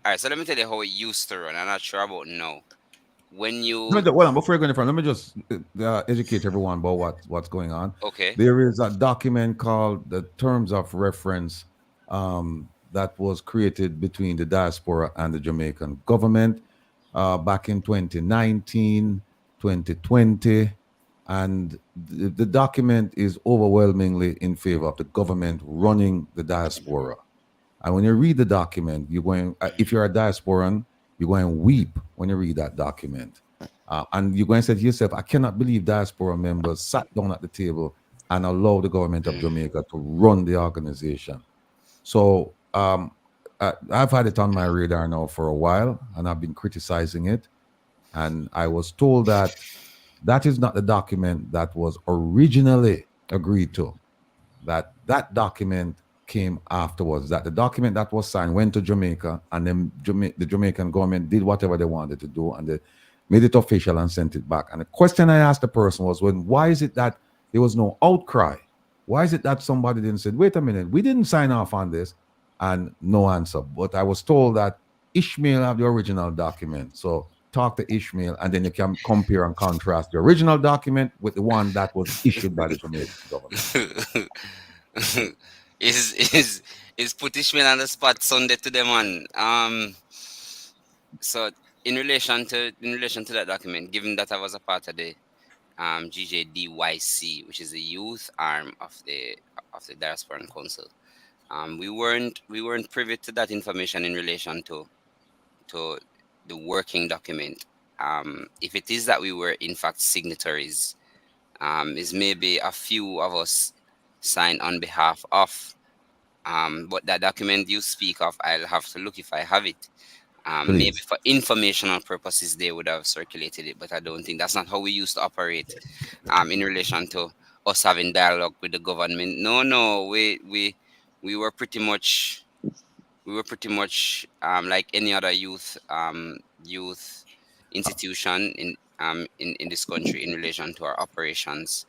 All right, so let me tell you how it used to run. I'm not sure about now. When you Well, before you go any further, let me just educate everyone about what's going on. okay, There is a document called the Terms of Reference that was created between the diaspora and the Jamaican government back in 2019, 2020. And the document is overwhelmingly in favor of the government running the diaspora. And when you read the document, you're going, if you're a diasporan, you're going to weep when you read that document. And you're going to say to yourself, I cannot believe diaspora members sat down at the table and allowed the government of Jamaica to run the organization. So I've had it on my radar now for a while, and I've been criticizing it. And I was told that that is not the document that was originally agreed to. That document came afterwards. That the document that was signed went to Jamaica, and then the Jamaican government did whatever they wanted to do, and they made it official and sent it back. And the question I asked the person was, why is it that there was no outcry? Why is it that somebody didn't say, wait a minute, we didn't sign off on this? And no answer. But I was told that Ishmael have the original document. So talk to Ishmael, and then you can compare and contrast the original document with the one that was issued by the Jamaican government. is put Ishmael on the spot Sunday to them on. So in relation to that document, given that I was a part of the GJDYC, which is the youth arm of the Diasporan Council, we weren't privy to that information in relation to the working document. If it is that we were in fact signatories, is maybe a few of us signed on behalf of. But that document you speak of, I'll have to look if I have it. Maybe for informational purposes they would have circulated it, but I don't think that's not how we used to operate in relation to us having dialogue with the government. No, we were pretty much like any other youth institution in this country in relation to our operations.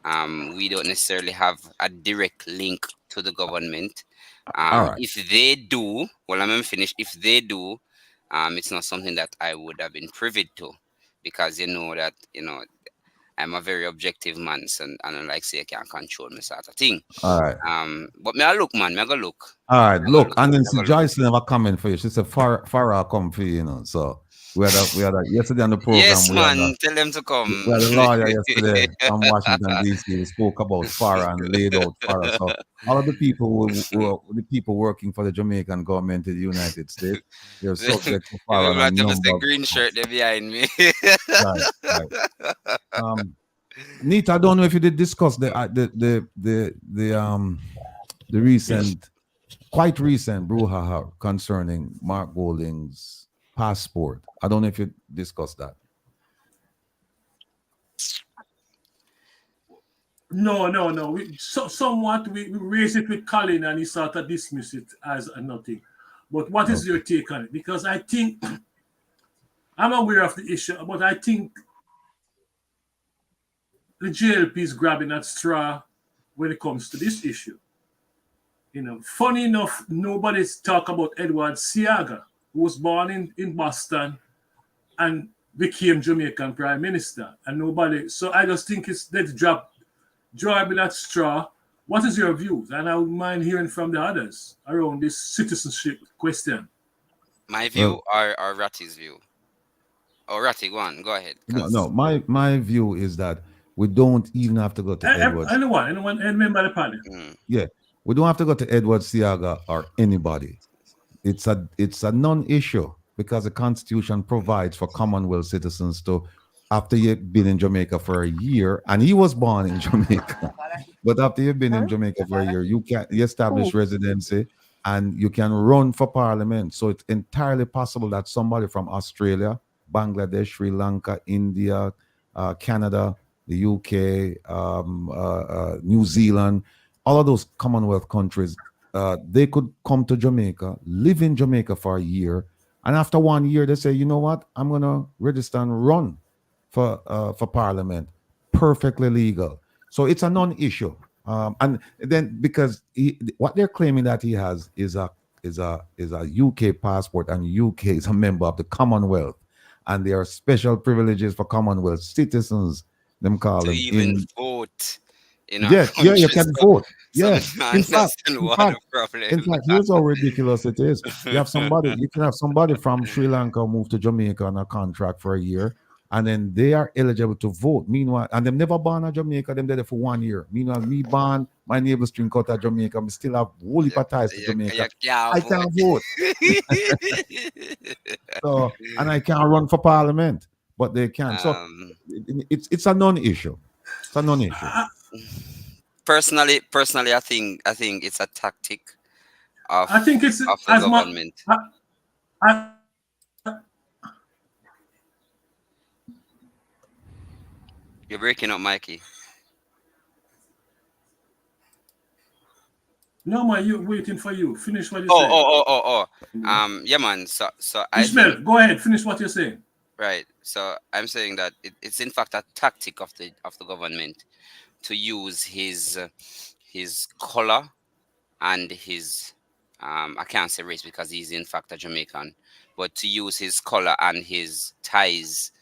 We don't necessarily have a direct link to the government. All right. If they do, well, I'm finished. If they do, it's not something that I would have been privy to, because I'm a very objective man, and I like say I can't control me sort of thing. All right. But me I look, man, me I go look. All right, look, and then see Joyce never coming for you. She said Farah come for you, So we had a yesterday on the program. Yes, man, tell them to come. We had a lawyer yesterday from Washington D.C. We spoke about Farah and laid out Farah. So all of the people the people working for the Jamaican government in the United States, they're subject to Farah. And the green shirt there behind me. Right. Nita, I don't know if you did discuss the quite recent brouhaha concerning Mark Golding's passport. I don't know if you discussed that. No. Somewhat we raised it with Colin, and he sort of dismissed it as a nothing. But what is your take on it? Because I think I'm aware of the issue, but I think the JLP is grabbing at straw when it comes to this issue. Funny enough, nobody's talk about Edward Seaga, who was born in Boston and became Jamaican Prime Minister, and nobody. So I just think let's driving that straw. What is your views? And I would mind hearing from the others around this citizenship question. My view or Ratty's view? Ratty, go ahead. No. My view is that we don't even have to go to Edward. Anyone, any member of the panel. Yeah, we don't have to go to Edward Seaga or anybody. It's a non-issue because the Constitution provides for Commonwealth citizens to after you've been in Jamaica for a year, and he was born in Jamaica, but after you've been in Jamaica for a year, you establish residency and you can run for parliament. So it's entirely possible that somebody from Australia, Bangladesh, Sri Lanka, India, Canada, the UK, New Zealand, all of those Commonwealth countries, they could come to Jamaica, live in Jamaica for a year, and after 1 year, they say, you know what, I'm gonna register and run for parliament, perfectly legal. So it's a non-issue. And then because what they're claiming that he has is a UK passport, and UK is a member of the Commonwealth, and there are special privileges for Commonwealth citizens. Them call To them even in. vote in our Yeah, yeah, you country. can So, vote. so Yeah. me not In fact, understand in what fact, the problem. in fact, here's how ridiculous it is. You can have somebody from Sri Lanka move to Jamaica on a contract for a year, and then they are eligible to vote. Meanwhile, and them never born in Jamaica, them there for 1 year. Meanwhile, me born, my neighbor string cut out Jamaica, me still have whole heap you, of ties to you Jamaica. can't I vote. can't vote. So, and I can't run for parliament, but they can. So um, it's a non-issue. It's a non-issue. personally, I think it's a tactic of I think it's of the as much. government. I, You're breaking up, Mikey. no man, you waiting for you. Finish what you're Oh, saying. oh, oh, oh, oh. Yeah, man. So I think Ishmael, go ahead. Finish what you're saying. right. So I'm saying that it's in fact a tactic of the government to use his color and his I can't say race because he's in fact a Jamaican, but to use his color and his ties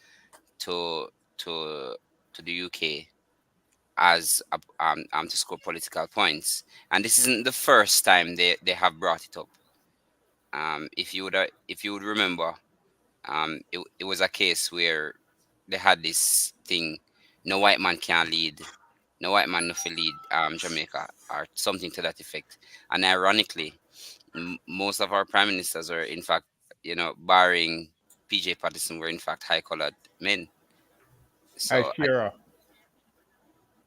to to to the UK as to score political points. And this isn't the first time they have brought it up. If you would remember, it was a case where they had this thing: no white man can lead, no white man no fi lead Jamaica, or something to that effect. And ironically, most of our prime ministers are in fact, barring PJ Patterson, were in fact high colored men. I So share.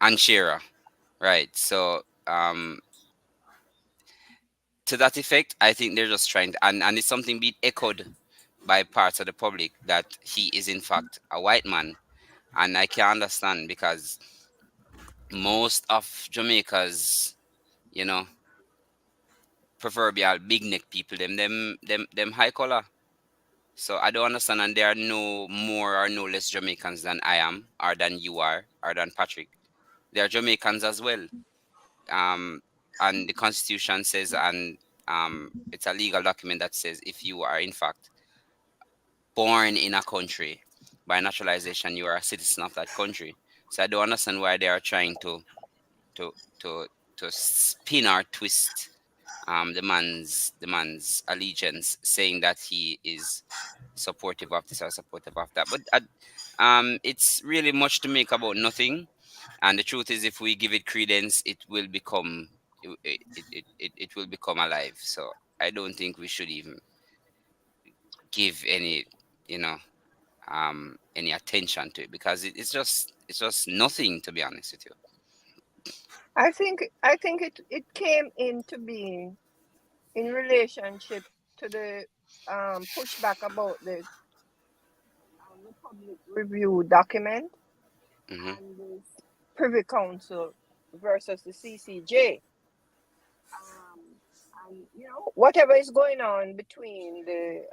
and Shearer, right? So to that effect, I think they're just trying to, and it's something being echoed by parts of the public that he is in fact a white man. And I can understand because most of Jamaica's, you know, proverbial big neck people, them high color. So I don't understand, and there are no more or no less Jamaicans than I am, or than you are, or than Patrick. They are Jamaicans as well. Um, and the Constitution says, and it's a legal document that says if you are in fact born in a country by naturalization, you are a citizen of that country. So I don't understand why they are trying to to to spin or twist the man's allegiance, saying that he is supportive of this or supportive of that. But it's really much to make about nothing. And the truth is, if we give it credence, it will become alive. So I don't think we should even give you know any attention to it, because it's just nothing, to be honest with you. I think it came into being in relationship to the pushback about the Republic Review document Hmm. and this Privy Council versus the CCJ. Um, and whatever is going on between the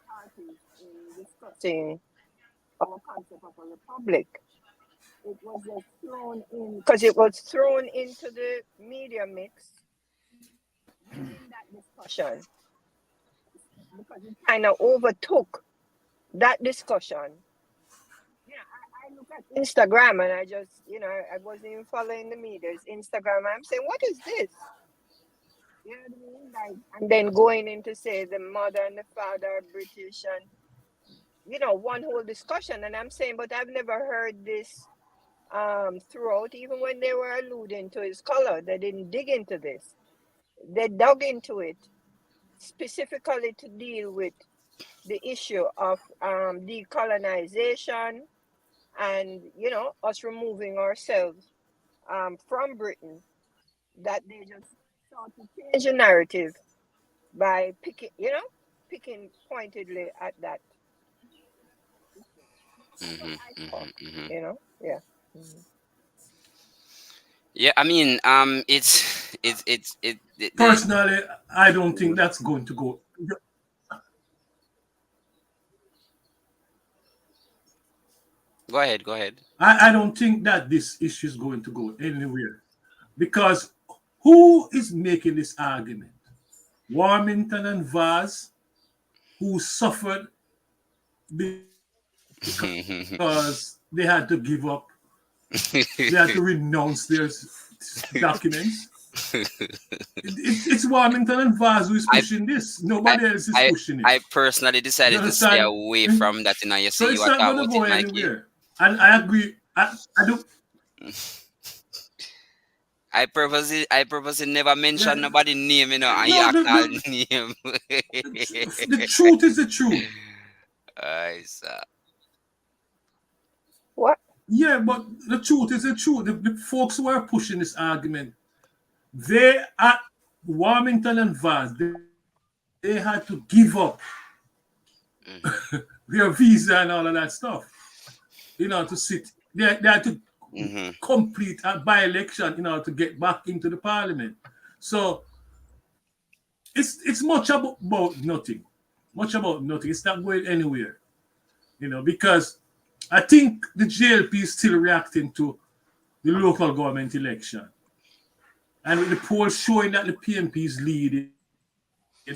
parties in discussing our concept of a republic, it was just thrown in because it was thrown into the media mix during that discussion, because it kind of overtook that discussion. I look at Instagram and I just, I wasn't even following the media's Instagram. I'm saying, what is this? You know what I mean? Like, and then going in to say the mother and the father are British, and one whole discussion. And I'm saying, but I've never heard this throughout, even when they were alluding to his color. They didn't dig into this. They dug into it specifically to deal with the issue of decolonization and, you know, us removing ourselves from Britain, that they just sought to change the narrative by picking pointedly at that. That's what I saw, you know? Yeah. Mhm. Yeah, I mean, Personally, I don't think that's going to go. go ahead. I don't think that this issue is going to go anywhere because who is making this argument? Warmington and Vaz, who suffered because they had to give up, they had to renounce their documents. It's Warmington and Vaz who is I, pushing this. I, Nobody else is I, pushing it. I personally You decided to stay understand? away from that. You know, you So see, you it's are not talking going to about go it, Mikey. anywhere. And I agree. I do. I purposely never Yeah. mention nobody name, you know, and you No, are called name. the truth is the truth. I saw. What? Yeah, but the truth is the truth. The folks who are pushing this argument, they are Warmington and Vaz. They had to give up Mm-hmm. their visa and all of that stuff, to sit. They had to Mm-hmm. complete a by-election in order to get back into the parliament. So it's much about nothing. Much about nothing. It's not going anywhere. Because I think the JLP is still reacting to the local government election. And with the polls showing that the PNP is leading, they're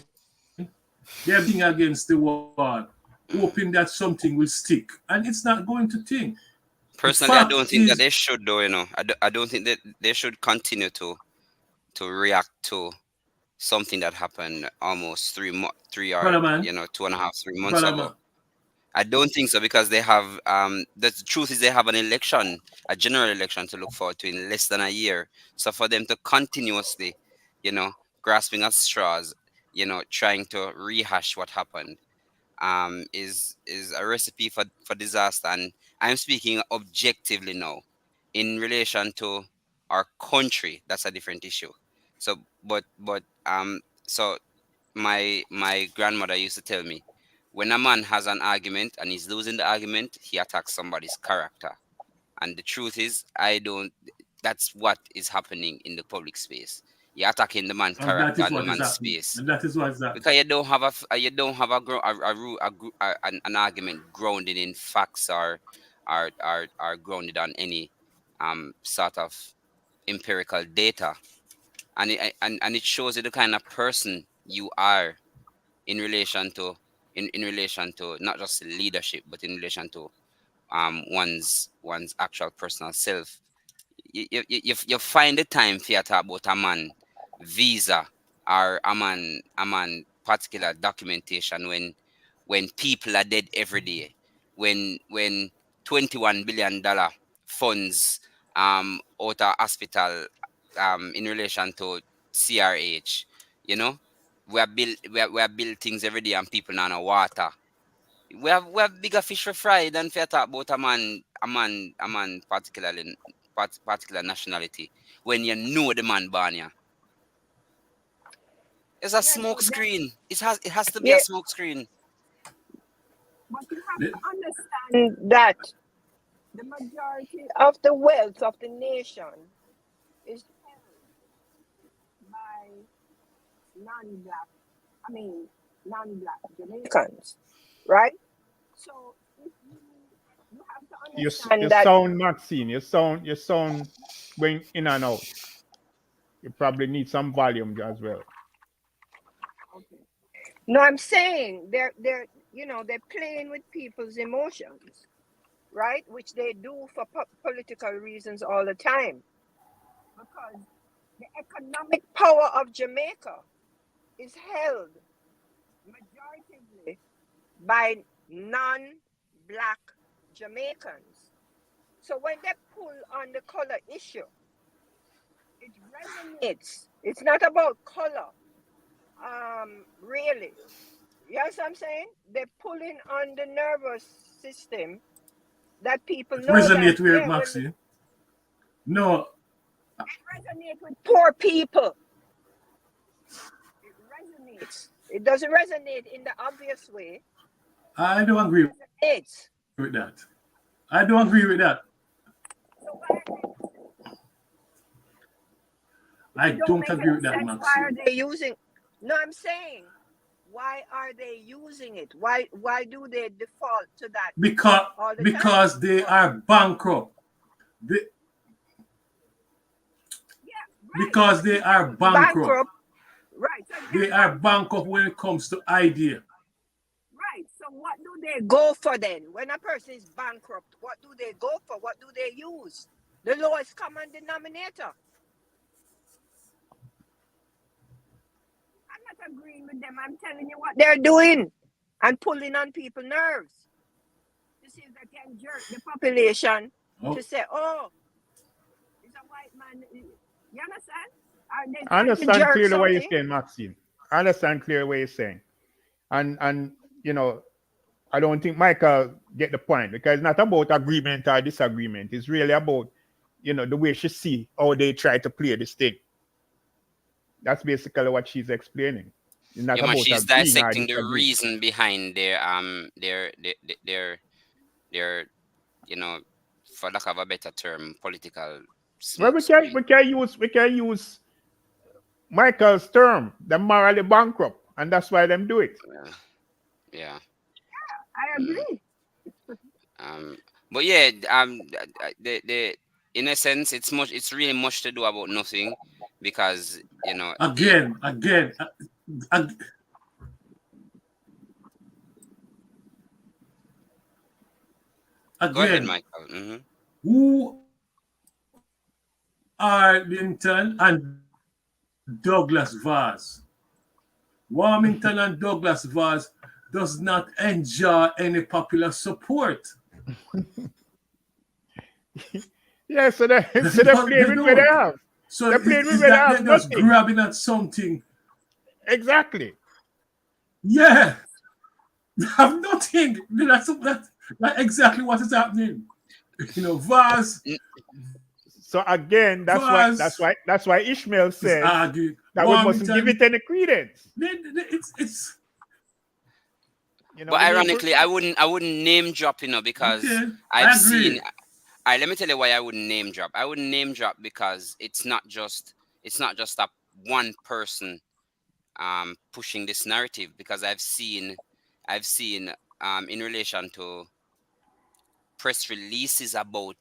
betting against the wall, hoping that something will stick. And it's not going to think. The Personally, I fact don't think that is, they should, though. I don't think that they should continue to react to something that happened almost 3 or brother man, 2.5, 3 months brother ago. man, I don't think so because they have the truth is they have an election, a general election to look forward to in less than a year. So for them to continuously, you know, grasping at straws, trying to rehash what happened, is a recipe for disaster. And I'm speaking objectively now, in relation to our country. That's a different issue. So, so my grandmother used to tell me, when a man has an argument and he's losing the argument, he attacks somebody's character. And the truth is, I don't. That's what is happening in the public space. You're attacking the man's and that character is and the what is man's happening. space And that is what is happening. because you don't have an argument grounded in facts or grounded on any sort of empirical data, and it shows you the kind of person you are in relation to in relation to not just leadership but in relation to one's actual personal self. You find the time for you to talk about a man visa or a man particular documentation when people are dead every day, when $21 billion funds out of hospital in relation to CRH, you know we have built things every day and people not no water. We have bigger fish for fry than for talk about a man particular nationality when you know the man born here. It's a Yeah, smoke so that, screen. It has to be a yeah, smoke screen. but you have to understand that the majority of the wealth of the nation is held by non-black, I mean, non-black Jamaicans, right? So if you have to Your understand that. sound, Maxine, your sound going in and out. You probably need some volume as well. Okay. No, I'm saying they're playing with people's emotions, right? Which they do for political reasons all the time, because the economic power of Jamaica is held majoritively by non-black Jamaicans. So when they pull on the color issue, it resonates. It's not about color, really. Yes, I'm saying they're pulling on the nervous system that people It know that, resonate with yeah, when it Maxine. No, resonates with poor people, it resonates. It doesn't resonate in the obvious way. I don't agree with that. It's I don't agree with that. so why, I it don't don't agree make with any that, sense. Why Maxine. are they using? No, I'm saying, why are they using it? Why do they default to that Because all the time? because they Why? are bankrupt. They, Yeah, right. because But they if are they're bankrupt. bankrupt, right? So if They they're are bankrupt, bankrupt when it comes to idea. right? So what do they go for then? When a person is bankrupt, what do they go for? What do they use? The lowest common denominator. I'm not agreeing with them. I'm telling you what they're doing and pulling on people's nerves to see if they can jerk the population Oh, to say, oh, it's a white man. You understand? Are they I trying to understand jerk clearly what you're something? saying, Maxine. I understand clearly what you're saying. And you know, I don't think Michael get the point because it's not about agreement or disagreement. It's really about, the way she see how they try to play this thing. That's basically what she's explaining. It's not Yeah, man, about she's agreeing or dissecting the disagreeing. reason behind their you know, for lack of a better term, political Well, smoke screen. we can use Michael's term, the morally bankrupt, and that's why them do it. Yeah, yeah. I Mm. agree. Um, but yeah, the in a sense, it's really much to do about nothing, because the again. Ag- go ahead, Again. Michael. Who are Linton and Douglas Vaz? Warmington and Douglas Vaz does not enjoy any popular support. Yeah, so they They so they don't. play They with what they don't. have. So They play with is what they that have. they're just Nothing. grabbing at something? Exactly. Yeah, they have nothing. That's exactly what is happening. Vaz, Mm. So again, Vaz that's why Ishmael is says arguing. that we mustn't give Warmington, it any credence. it's But We need to. ironically, I wouldn't name drop, because okay. I've I seen. agree. Let me tell you why I wouldn't name drop. I wouldn't name drop because it's not just a one person pushing this narrative, because I've seen in relation to press releases about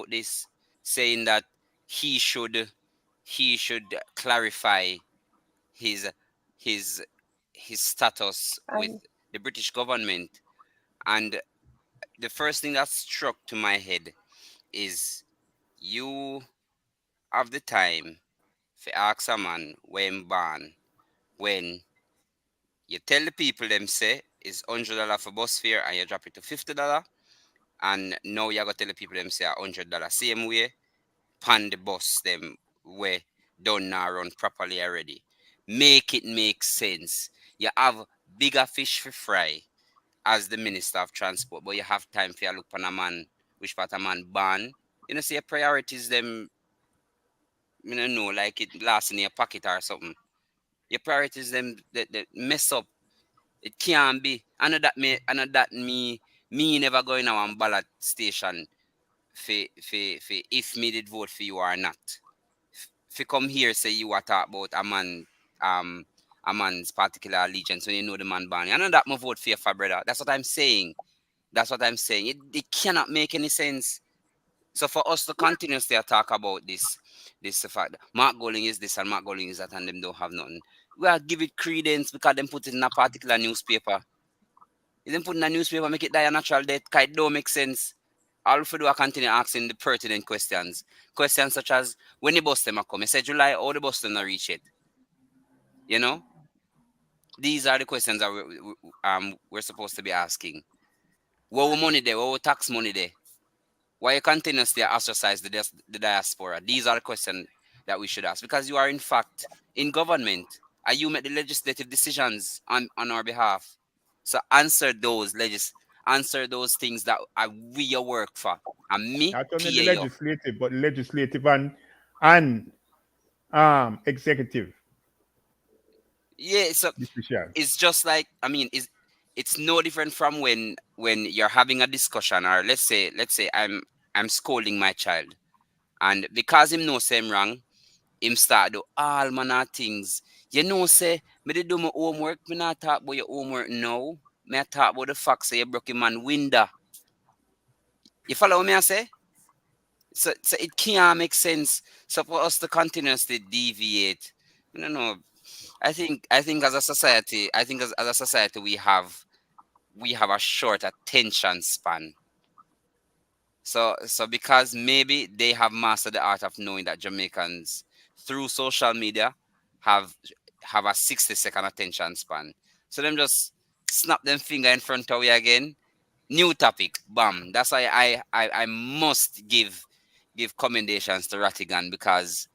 this, saying that he should he should clarify his his his status with And the British government. And the first thing that struck to my head is, you have the time for ask a man when born, when you tell the people them say it's $100 for bus fare and you drop it to $50, and now you gotta tell the people them say $100 same way pan the bus them where done now run properly already. Make it make sense. You have bigger fish for fry as the Minister of Transport, but you have time for you look on a man, which part a man ban. See your priorities them, don't know, like it lasts in your pocket or something. Your priorities them that mess up. It can't be. I know that me never going to one ballot station for if me did vote for you or not. If you come here say you are talk about um a man's particular allegiance when you know the man born. I know that my vote for you for, brother. That's what I'm saying. That's what I'm saying. It cannot make any sense. So for us to continuously talk about this fact that Mark Golding is this and Mark Golding is that, and them don't have nothing, we are give it credence because them put it in a particular newspaper. If them put in a newspaper, make it die a natural death, 'cause it don't make sense. All we do I continue asking the pertinent questions. Questions such as, when the bus them a come? You said July, how the bus them not reach it? You know? These are the questions that we're supposed to be asking. What money there? What tax money there? Why you continuously ostracize the diaspora? These are the questions that we should ask, because you are in fact in government and you make the legislative decisions on our behalf. So answer those answer those things that we a work for. And me Not only the pay you. legislative, but legislative and executive Yeah, so decision. it's just like, I mean, it's no different from when you're having a discussion, or let's say I'm scolding my child, and because him know say him wrong, him start do all manner of things. You know, say me did do my homework, me not talk about your homework now. Me I talk about the fact say you broke him man window. You follow me I say? So it can't make sense. So for us to continuously deviate, I don't know. I think as a society, as a society we have a short attention span. So because maybe they have mastered the art of knowing that Jamaicans through social media have have a 60-second attention span. So them just snap them finger in front of you again. New topic, bam. That's why I must give commendations to Rattigan, because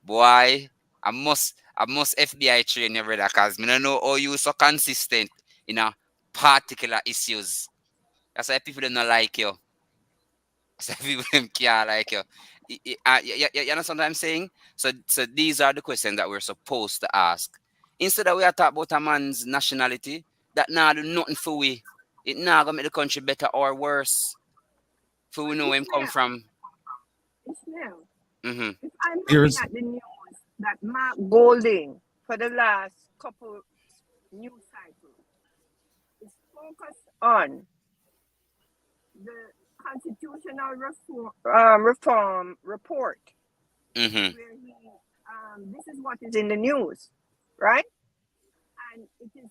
boy, I must FBI train you, brother, cause me don't know how you so consistent in a particular issues. That's why people don't like you. So people them can't like you. You understand what I'm saying? So these are the questions that we're supposed to ask. Instead of we are talk about a man's nationality, that now do nothing for we. It now gonna make the country better or worse. For we But know where him come from. Ishmael, Mm-hmm. if I'm looking Here's at the news that Mark Golding for the last couple news cycles is focused on the constitutional reform report, Mm-hmm. where he this is what is in the news, right? And it is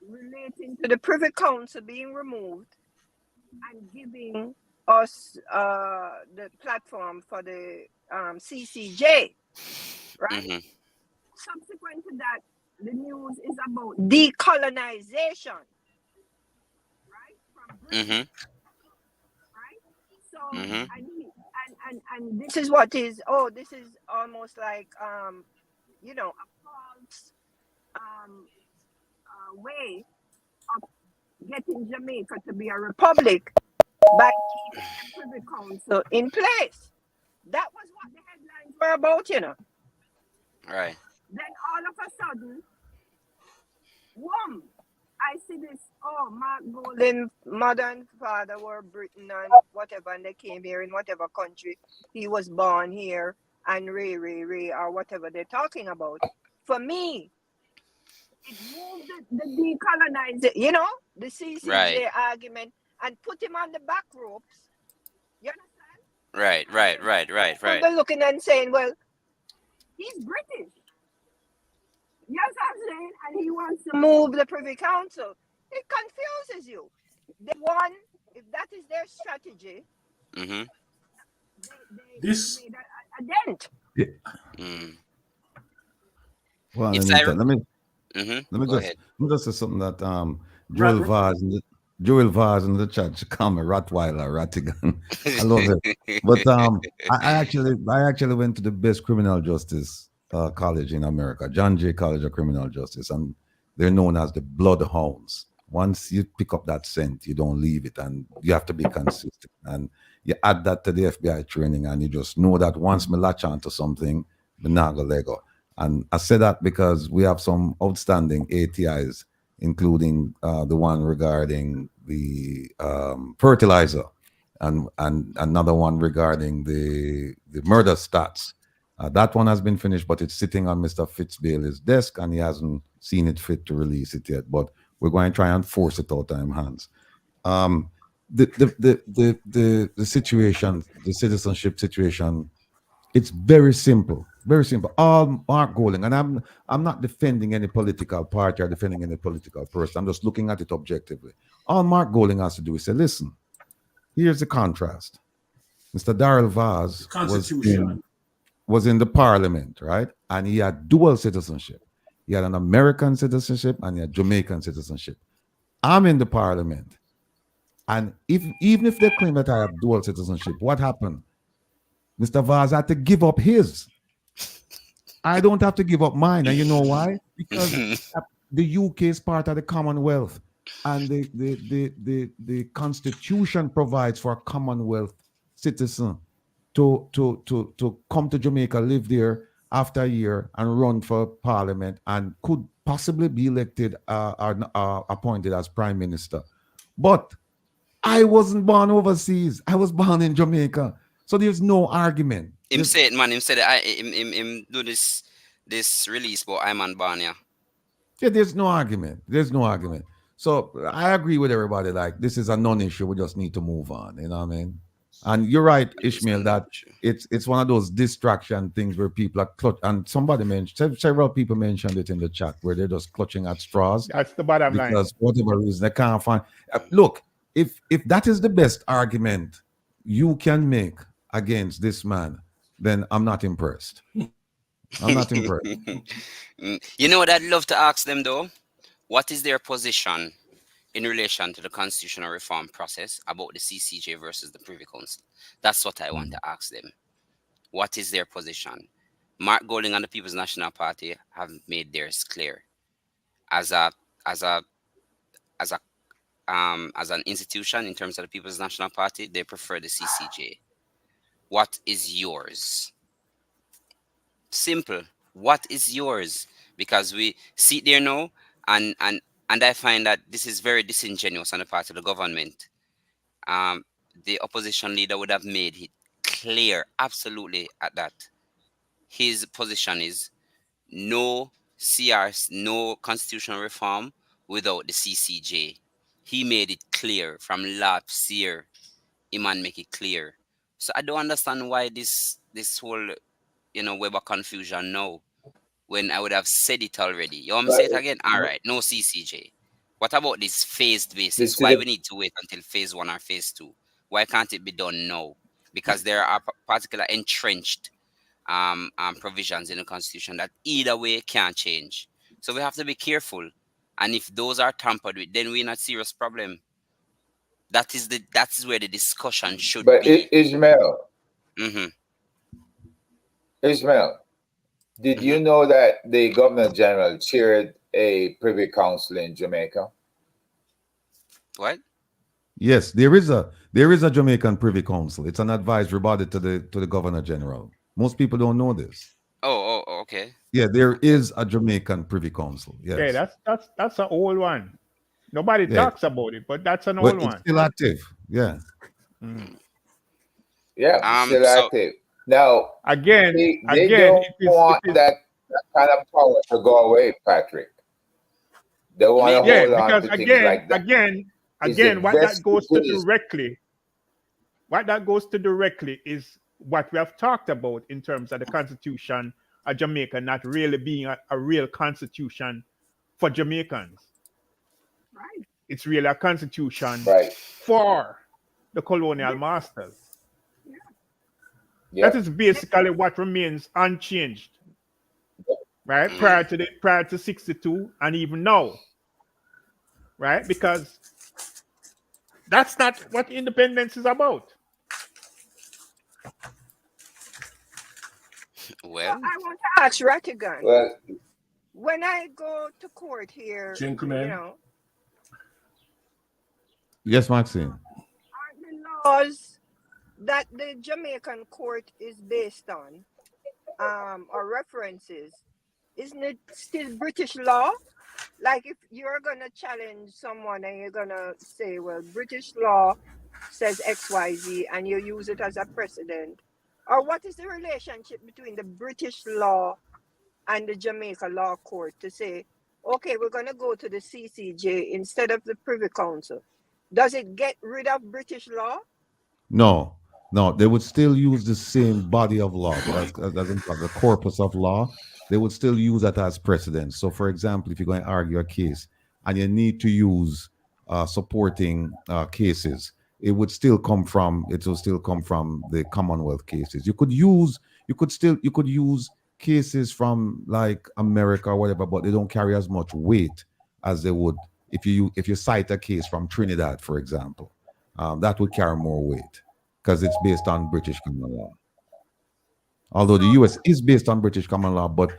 relating to the Privy Council being removed and giving us the platform for the CCJ, right? Mm-hmm. Subsequent to that, the news is about decolonization, right? From Britain, Mm-hmm. right? So, Mm-hmm. and this is what is, this is almost like a false way of getting Jamaica to be a republic by keeping the Privy Council in place. That was what the headlines were about. Right. Then all of a sudden, whom I see this, Mark Golden mother and father were Britain and whatever, and they came here in whatever country he was born here, and Ray, or whatever they're talking about. For me, it moved the decolonizer, the CCJ Right. argument, and put him on the back ropes. You understand? Right. And Right. then Right. Right. Right. people looking and saying, well, he's British. Yes, I'm saying, and he wants to move the Privy Council. It confuses you. They want, if that is their strategy, Mm-hmm. they This made a dent. Mm. well, It's Anita, let me Mm-hmm. let me Go just ahead. let me just say something that Rat, Joel Vaz in the chat, she call me Rottweiler, Rattigan. I love it. But I actually went to the best criminal justice college in America, John Jay College of Criminal Justice, and they're known as the bloodhounds. Once you pick up that scent, you don't leave it, and you have to be consistent. And you add that to the FBI training, and you just know that once me latch onto something, me not go Lego. And I say that because we have some outstanding ATIs, including the one regarding the fertilizer, and another one regarding the murder stats. That one has been finished, but it's sitting on Mr. Fitzbailey's desk, and he hasn't seen it fit to release it yet. But we're going to try and force it out of his hands. Um, the situation, the citizenship situation, it's very simple, very simple. All Mark Golding, and I'm not defending any political party or defending any political person. I'm just looking at it objectively. All Mark Golding has to do is say, listen, here's the contrast. Mr. Darrell Vaz Constitution. was in the parliament, right? And he had dual citizenship. He had an American citizenship and he had Jamaican citizenship. I'm in the parliament. And even if they claim that I have dual citizenship, what happened? Mr. Vaz had to give up his. I don't have to give up mine. And you know why? Because the UK is part of the Commonwealth. and the Constitution provides for a Commonwealth citizen to come to Jamaica, live there after a year, and run for parliament, and could possibly be elected or appointed as prime minister. But I wasn't born overseas. I was born in Jamaica. So there's no argument. Him say it, man. Him say that him do this release, but I'm on Barnia. Yeah, there's no argument. There's no argument. So I agree with everybody. Like, this is a non-issue. We just need to move on. You know what I mean? And you're right, Ishmael, that it's one of those distraction things where people are clutch. And somebody mentioned, several people mentioned it in the chat, where they're just clutching at straws. That's the bottom line. Because whatever reason they can't find. Look, if that is the best argument you can make against this man, then I'm not impressed. I'm not impressed. You know what I'd love to ask them though? What is their position in relation to the constitutional reform process about the CCJ versus the Privy Council? That's what I want to ask them. What is their position? Mark Golding and the People's National Party have made theirs clear. As an institution, in terms of the People's National Party, they prefer the CCJ. What is yours? Simple. What is yours? Because we sit there now, and I find that this is very disingenuous on the part of the government. The opposition leader would have made it clear, absolutely, at that. His position is no CRs, no constitutional reform without the CCJ. He made it clear from last year. Iman make it clear. So I don't understand why this whole web of confusion now, when I would have said it already. You want me to say it again? All right, no CCJ. What about this phased basis? Why we need to wait until phase 1 or phase 2? Why can't it be done now? Because there are particular entrenched provisions in the Constitution that either way can't change. So we have to be careful. And if those are tampered with, then we're in a serious problem. That is where the discussion should be. But Ishmael, Mm-hmm. Ishmael, did you know that the Governor General chaired a Privy Council in Jamaica? What? Yes, there is a Jamaican Privy Council. It's an advisory body to the Governor General. Most people don't know this. Oh, okay. Yeah, there is a Jamaican Privy Council. Yes. Yeah, that's an old one. Nobody talks about it, but that's an old one. It's still active. Yeah. Yeah, still active. Now, Again, they don't want that kind of power to go away, Patrick. They want to hold on to things like that. Again, what that goes to directly is what we have talked about in terms of the Constitution of Jamaica not really being a real constitution for Jamaicans. Right. It's really a constitution Right. for the colonial masters. Yeah. That is basically what remains unchanged, right? Prior to 62 and even now, right? Because that's not what independence is about. Well, I want to ask Rattigan. Well, When I go to court here, Gentlemen. Yes, Maxine. Aren't the laws that the Jamaican court is based on, or references, isn't it still British law? Like if you're gonna challenge someone and you're gonna say, well, British law says XYZ and you use it as a precedent, or what is the relationship between the British law and the Jamaica law court to say, okay, we're gonna go to the CCJ instead of the Privy Council? Does it get rid of British law? No, they would still use the same body of law, the corpus of law. They would still use that as precedent. So, for example, if you're going to argue a case and you need to use supporting cases, it will still come from the Commonwealth cases. You could use cases from like America or whatever, but they don't carry as much weight as they would if you cite a case from Trinidad, for example. That would carry more weight because it's based on British common law. Although the US is based on British common law, but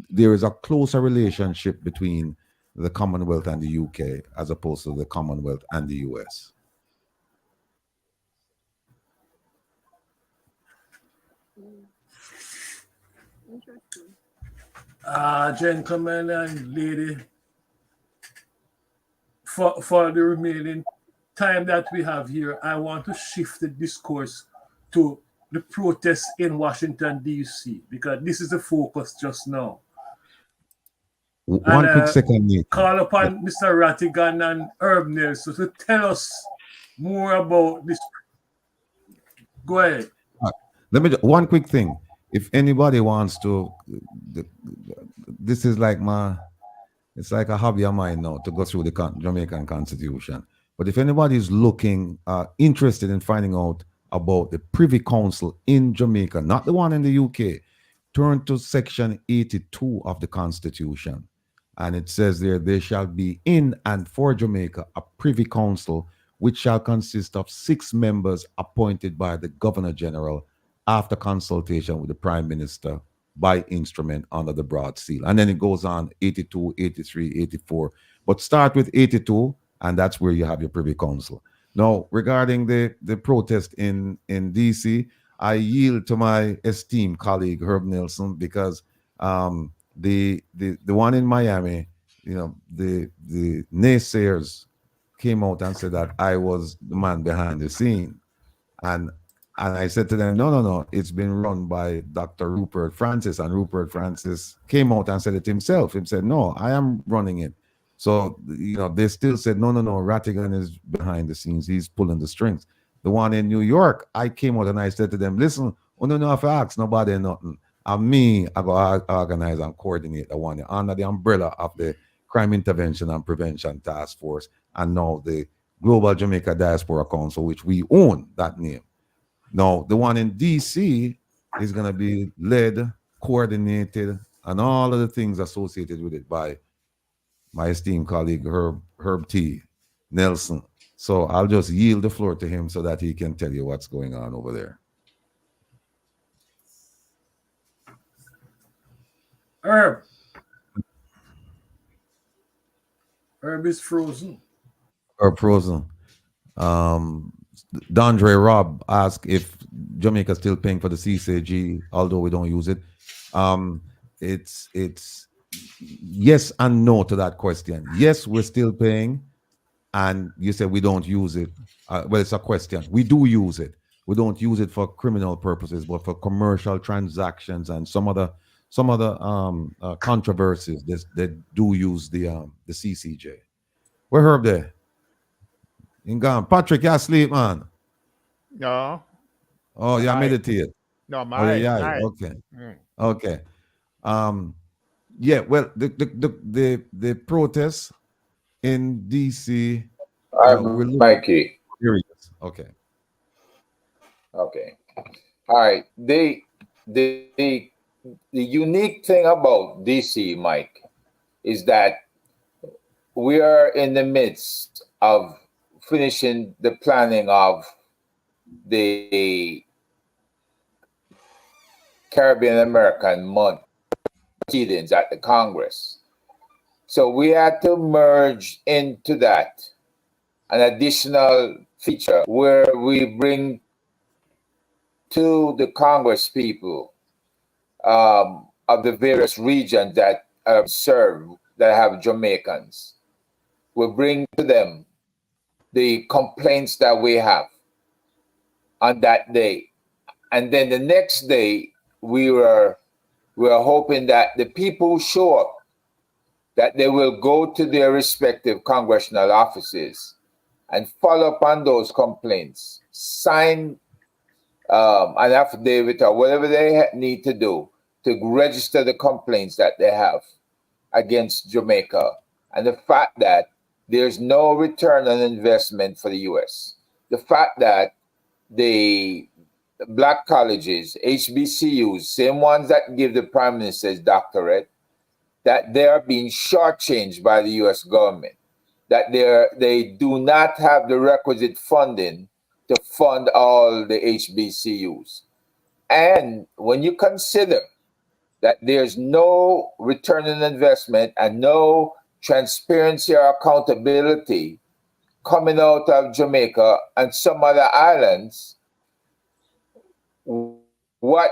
there is a closer relationship between the Commonwealth and the UK as opposed to the Commonwealth and the US. Interesting. Gentlemen and lady, for the remaining time that we have here, I want to shift the discourse to the protests in Washington, D.C., because this is the focus just now. And One quick second, Nate. call upon Mr. Rattigan and Herb Nelson to tell us more about this. Go ahead. Let me one quick thing. If anybody wants to, this is like it's like a hobby of mine now to go through the Jamaican Constitution. But if anybody is looking, interested in finding out about the Privy Council in Jamaica, not the one in the UK, turn to section 82 of the Constitution. And it says there shall be in and for Jamaica a Privy Council, which shall consist of 6 members appointed by the Governor General after consultation with the Prime Minister by instrument under the broad seal. And then it goes on 82, 83, 84. But start with 82, and that's where you have your Privy Council. Now, regarding the protest in DC, I yield to my esteemed colleague Herb Nelson, because the one in Miami, the naysayers came out and said that I was the man behind the scene. And I said to them, no, it's been run by Dr. Rupert Francis. And Rupert Francis came out and said it himself. He said, no, I am running it. So, they still said, no, Rattigan is behind the scenes. He's pulling the strings. The one in New York, I came out and I said to them, listen, no, if I ask nobody nothing, and me, I go organize and coordinate the one under the umbrella of the Crime Intervention and Prevention Task Force, and now the Global Jamaica Diaspora Council, which we own that name. Now, the one in DC is going to be led, coordinated, and all of the things associated with it by my esteemed colleague, Herb T. Nelson. So I'll just yield the floor to him so that he can tell you what's going on over there. Herb is frozen. Herb frozen. Dondre Rob asked if Jamaica still paying for the CCG, although we don't use it. It's yes and no to that question. Yes, we're still paying, and you said we don't use it. Well, it's a question. We do use it. We don't use it for criminal purposes, but for commercial transactions and some other controversies. They do use the CCJ. Where Herb there? In gone. Patrick, you asleep, man? No. Oh, you meditate. No, my okay. Okay. Yeah, well, the protests in DC, I'm Mikey. Okay. Okay. All right. The unique thing about DC, Mike, is that we are in the midst of finishing the planning of the Caribbean American month proceedings at the Congress. So we had to merge into that an additional feature where we bring to the Congress people of the various regions that are served that have Jamaicans. We bring to them the complaints that we have on that day. And then the next day, we were hoping that the people who show up, that they will go to their respective congressional offices and follow up on those complaints, sign an affidavit or whatever they need to do to register the complaints that they have against Jamaica. And the fact that there's no return on investment for the U.S. The fact that the black colleges, HBCUs, same ones that give the Prime Minister's doctorate, that they are being shortchanged by the U.S. government, that they do not have the requisite funding to fund all the HBCUs. And when you consider that there's no return on investment and no transparency or accountability coming out of Jamaica and some other islands, what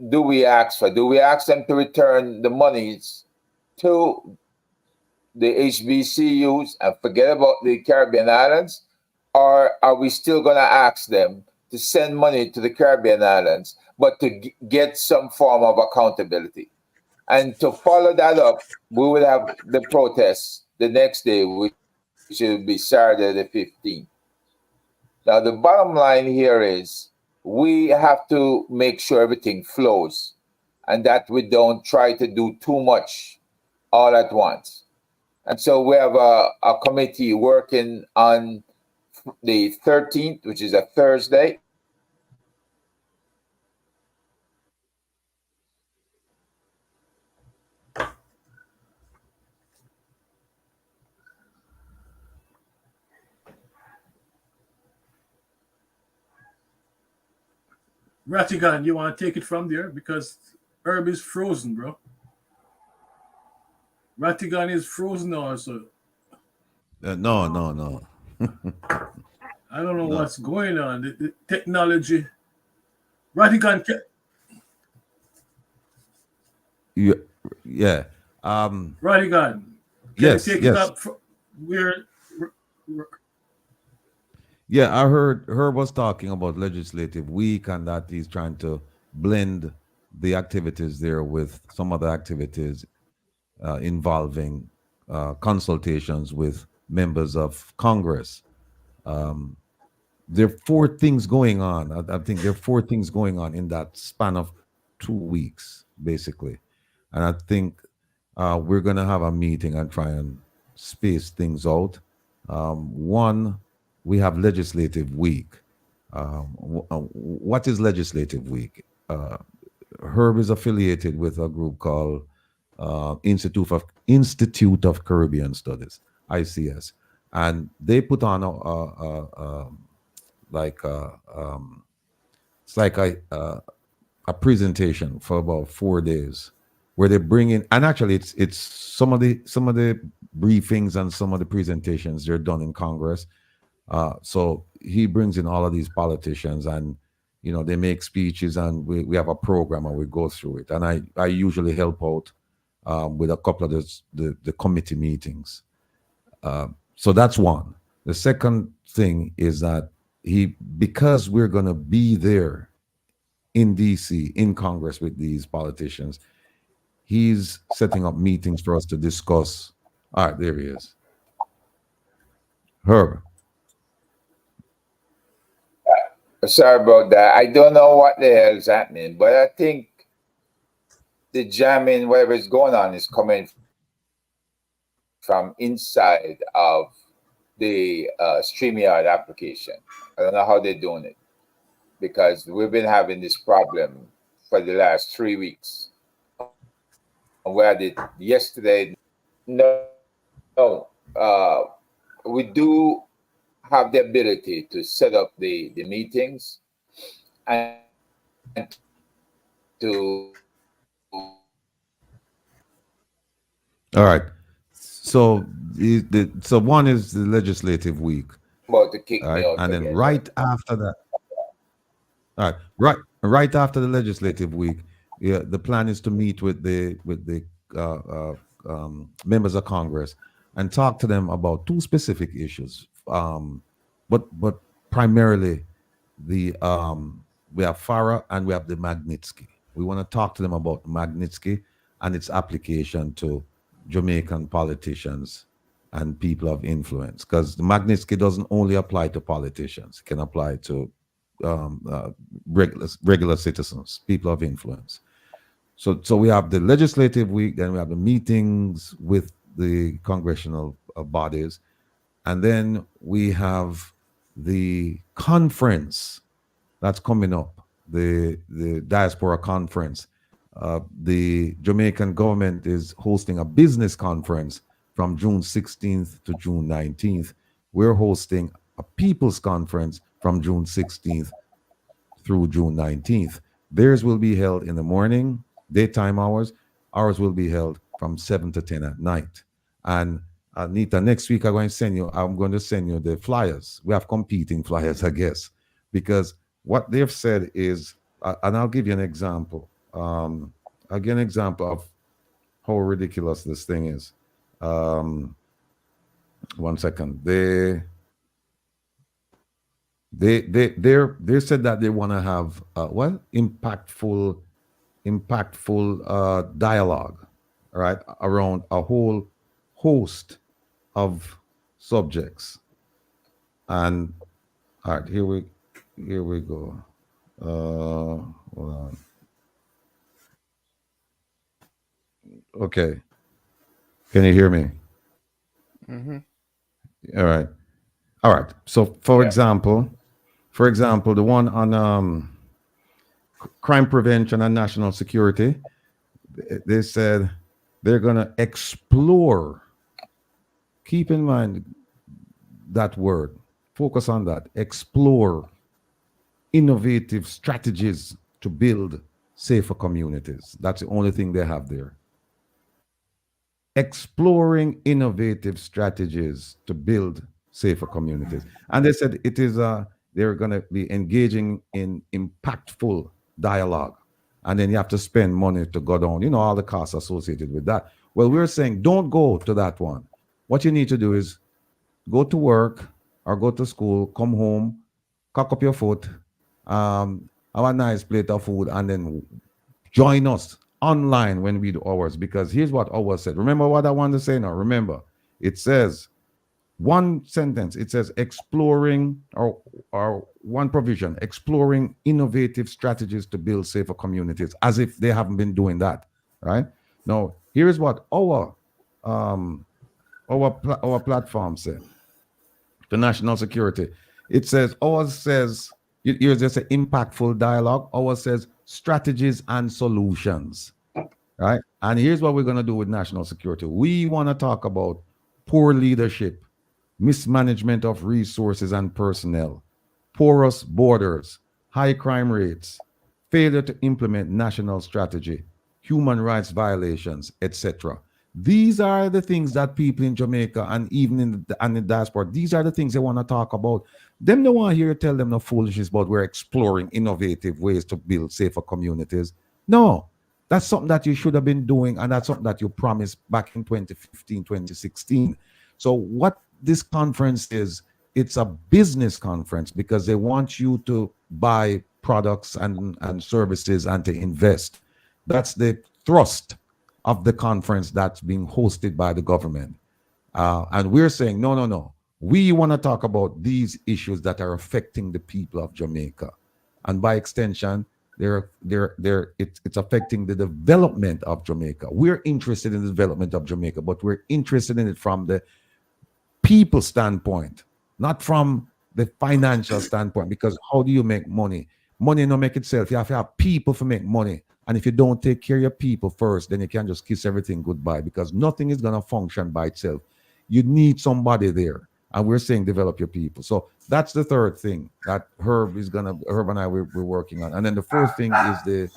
do we ask for? Do we ask them to return the monies to the HBCUs and forget about the Caribbean islands? Or are we still going to ask them to send money to the Caribbean islands, but to get some form of accountability? And to follow that up, we will have the protests the next day, which will be Saturday the 15th. Now, the bottom line here is we have to make sure everything flows and that we don't try to do too much all at once. And so we have a committee working on the 13th, which is a Thursday. Ratigan, you want to take it from there? Because Herb is frozen, bro. Ratigan is frozen also. No, no, no. I don't know No. what's going on. The technology. Ratigan, Yeah, yeah. Ratigan, can Yes, you take it yes. up? Where? Yeah, I heard Herb was talking about legislative week and that he's trying to blend the activities there with some other activities involving consultations with members of Congress. There are four things going on. I think there are four things going on in that span of 2 weeks, basically. And I think we're going to have a meeting and try and space things out. One, we have legislative week. What is legislative week? Herb is affiliated with a group called Institute of Caribbean Studies, ICS, and they put on it's like a presentation for about 4 days where they bring in, and actually it's some of the briefings and some of the presentations they're done in Congress. So he brings in all of these politicians and they make speeches and we have a program and we go through it. And I usually help out with a couple of the committee meetings. So that's one. The second thing is that because we're going to be there in DC, in Congress with these politicians, he's setting up meetings for us to discuss. All right, there he is. Herb. Sorry about that. I don't know what the hell is happening, but I think the jamming, whatever is going on, is coming from inside of the StreamYard application. I don't know how they're doing it because we've been having this problem for the last 3 weeks. We had it yesterday. No, we do have the ability to set up the meetings and to All right. So so one is the legislative week. about to kick All me right, out and then again. right after that. All right after the legislative week, yeah, the plan is to meet with the members of Congress and talk to them about two specific issues. But primarily the we have FARA and we have the Magnitsky. We want to talk to them about Magnitsky and its application to Jamaican politicians and people of influence, because the Magnitsky doesn't only apply to politicians; it can apply to regular citizens, people of influence. So we have the legislative week, then we have the meetings with the congressional bodies, and then we have the conference that's coming up, the diaspora conference. The Jamaican government is hosting a business conference from June 16th to June 19th. We're hosting a people's conference from June 16th through June 19th. Theirs will be held in the morning, daytime hours. Ours will be held from 7 to 10 at night. And Anita, next week I'm going to send you the flyers. We have competing flyers, I guess, because what they've said is, and I'll give you an example. I'll give an example of how ridiculous this thing is. One second. They said that they want to have what impactful dialogue, right, around a whole host of subjects. And all right, here we go. Hold on. Okay, can you hear me? All right, all right. So, for example, the one on crime prevention and national security, they said they're going to explore. Keep in mind that word. Focus on that. Explore innovative strategies to build safer communities. That's the only thing they have there. Exploring innovative strategies to build safer communities. And they said they're going to be engaging in impactful dialogue. And then you have to spend money to go down, all the costs associated with that. Well, we're saying don't go to that one. What you need to do is go to work or go to school, come home, cock up your foot, have a nice plate of food, and then join us online when we do ours. Because here's what ours said. Remember what I want to say now? Remember, it says one sentence. It says exploring or one provision, exploring innovative strategies to build safer communities, as if they haven't been doing that, right? Now, here's what our platform said. The national security. It says, ours says, here's just an impactful dialogue. Ours says strategies and solutions, right? And here's what we're going to do with national security. We want to talk about poor leadership, mismanagement of resources and personnel, porous borders, high crime rates, failure to implement national strategy, human rights violations, etc. These are the things that people in Jamaica and even in the diaspora, these are the things they want to talk about. Them don't want to hear tell them no foolishness about we're exploring innovative ways to build safer communities. No, that's something that you should have been doing, and that's something that you promised back in 2015, 2016. So what this conference is, it's a business conference because they want you to buy products and services and to invest. That's the thrust of the conference that's being hosted by the government. And we're saying, no. We want to talk about these issues that are affecting the people of Jamaica. And by extension, it's affecting the development of Jamaica. We're interested in the development of Jamaica, but we're interested in it from the people standpoint, not from the financial standpoint, because how do you make money? Money no make itself. You have to have people to make money. And if you don't take care of your people first, then you can just kiss everything goodbye, because nothing is going to function by itself. You need somebody there. And we're saying develop your people. So that's the third thing that Herb and I we're working on. And then the fourth thing is the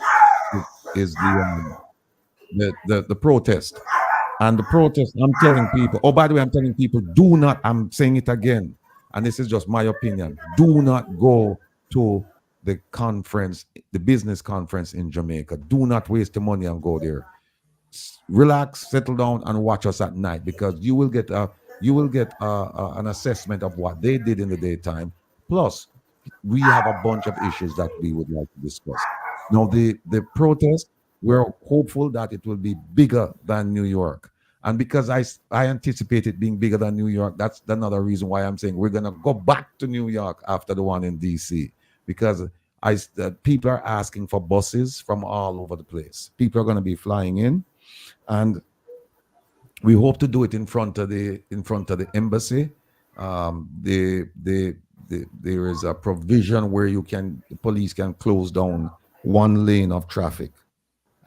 protest. And the protest, I'm telling people, oh, by the way, I'm telling people, I'm saying it again, and this is just my opinion, do not go to the conference, the business conference in Jamaica. Do not waste the money and go there. Relax, settle down, and watch us at night, because you will get an assessment of what they did in the daytime. Plus, we have a bunch of issues that we would like to discuss. Now, the protest, we're hopeful that it will be bigger than New York. And because I anticipate it being bigger than New York, that's another reason why I'm saying we're going to go back to New York after the one in D.C. Because people are asking for buses from all over the place. People are going to be flying in, and we hope to do it in front of the embassy. There is a provision where the police can close down one lane of traffic.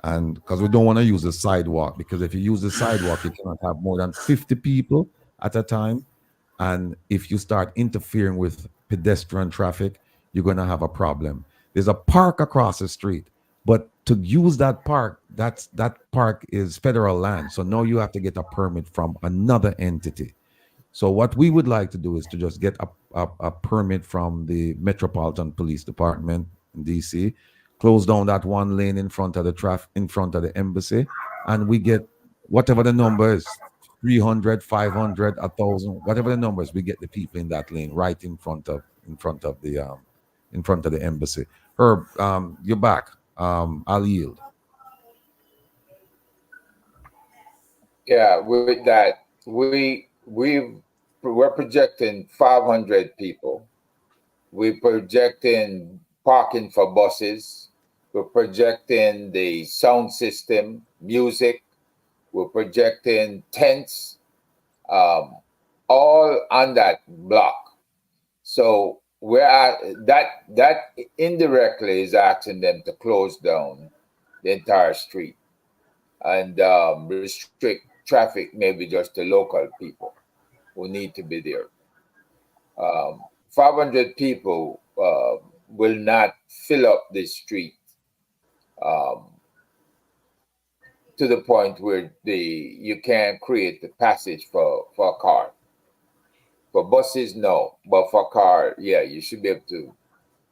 And because we don't want to use the sidewalk, because if you use the sidewalk, you cannot have more than 50 people at a time. And if you start interfering with pedestrian traffic, you're going to have a problem. There's a park across the street, but to use that park, that park is federal land. So now you have to get a permit from another entity. So what we would like to do is to just get a permit from the Metropolitan Police Department in DC, close down that one lane in front of the in front of the embassy, and we get whatever the number is, 300, 500, 1,000, whatever the numbers, we get the people in that lane right in front of the embassy. Herb, you're back. I'll yield. Yeah, with that, we're projecting 500 people. We're projecting parking for buses. We're projecting the sound system, music. We're projecting tents, um, all on that block. So we're at that indirectly is asking them to close down the entire street and restrict traffic, maybe just to local people who need to be there. 500 people will not fill up the street um, to the point where you can create the passage for a car. For buses, no, but for car, yeah, you should be able to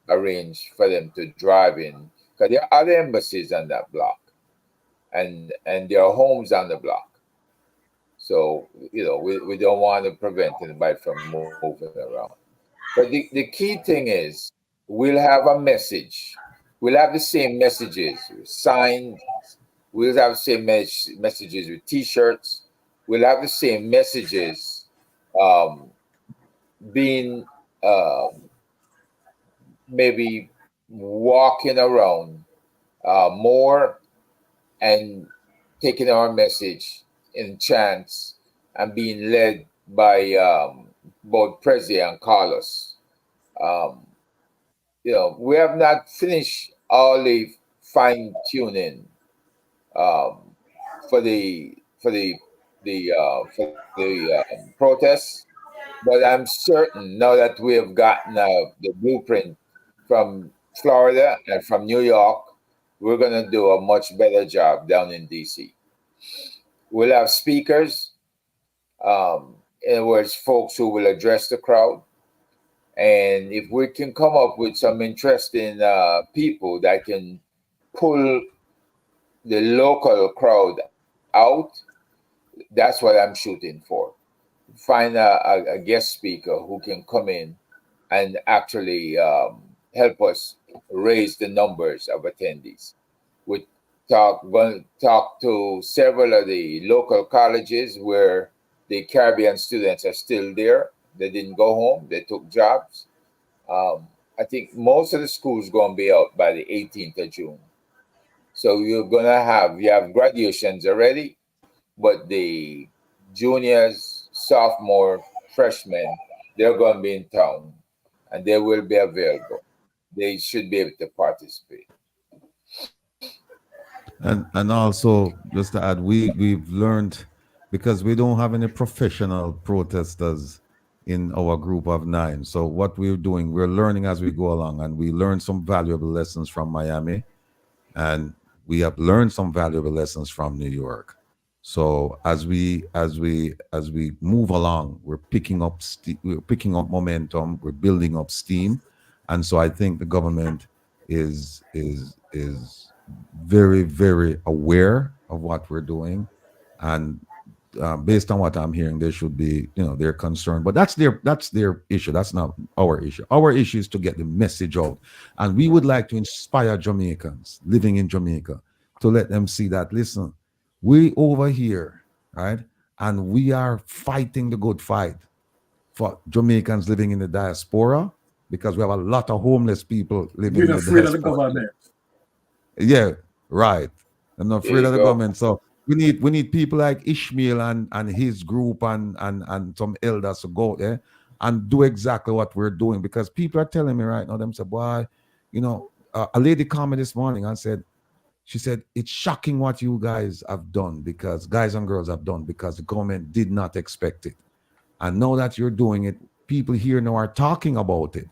arrange for them to drive in because there are other embassies on that block, and there are homes on the block. So we don't want to prevent anybody from moving around. But the key thing is we'll have a message. We'll have the same messages, signed. We'll have the same messages with T-shirts. We'll have the same messages um, being maybe walking around more and taking our message in chants and being led by both Prezi and Carlos. Um, we have not finished all the fine tuning um, for the protests, but I'm certain now that we have gotten the blueprint from Florida and from New York, we're going to do a much better job down in DC. We'll have speakers, in other words, folks who will address the crowd. And if we can come up with some interesting people that can pull the local crowd out, that's what I'm shooting for. Find a guest speaker who can come in and actually help us raise the numbers of attendees. We going to talk to several of the local colleges where the Caribbean students are still there. They didn't go home. They took jobs. I think most of the schools going to be out by the 18th of June. So you have graduations already, but the juniors, sophomore, freshmen, they're going to be in town and they will be available. They should be able to participate. And also just to add, we've learned, because we don't have any professional protesters in our group of 9. So what we're doing, we're learning as we go along, and we learned some valuable lessons from Miami, and we have learned some valuable lessons from New York. So as we move along, we're picking up momentum, we're building up steam, and so I think the government is very, very aware of what we're doing, and based on what I'm hearing, they should be, they're concerned. But that's their issue. That's not our issue. Our issue is to get the message out, and we would like to inspire Jamaicans living in Jamaica to let them see that, listen, we over here, right, and we are fighting the good fight for Jamaicans living in the diaspora, because we have a lot of homeless people living Being in the afraid of the diaspora. government. Yeah, right. I'm not There afraid you of the go. government. So we need people like Ishmael and his group and some elders to go out there and do exactly what we're doing, because people are telling me right now, them say, boy, a lady called me this morning and she said, it's shocking what you guys have done, because guys and girls have done, because the government did not expect it. And now that you're doing it, people here now are talking about it.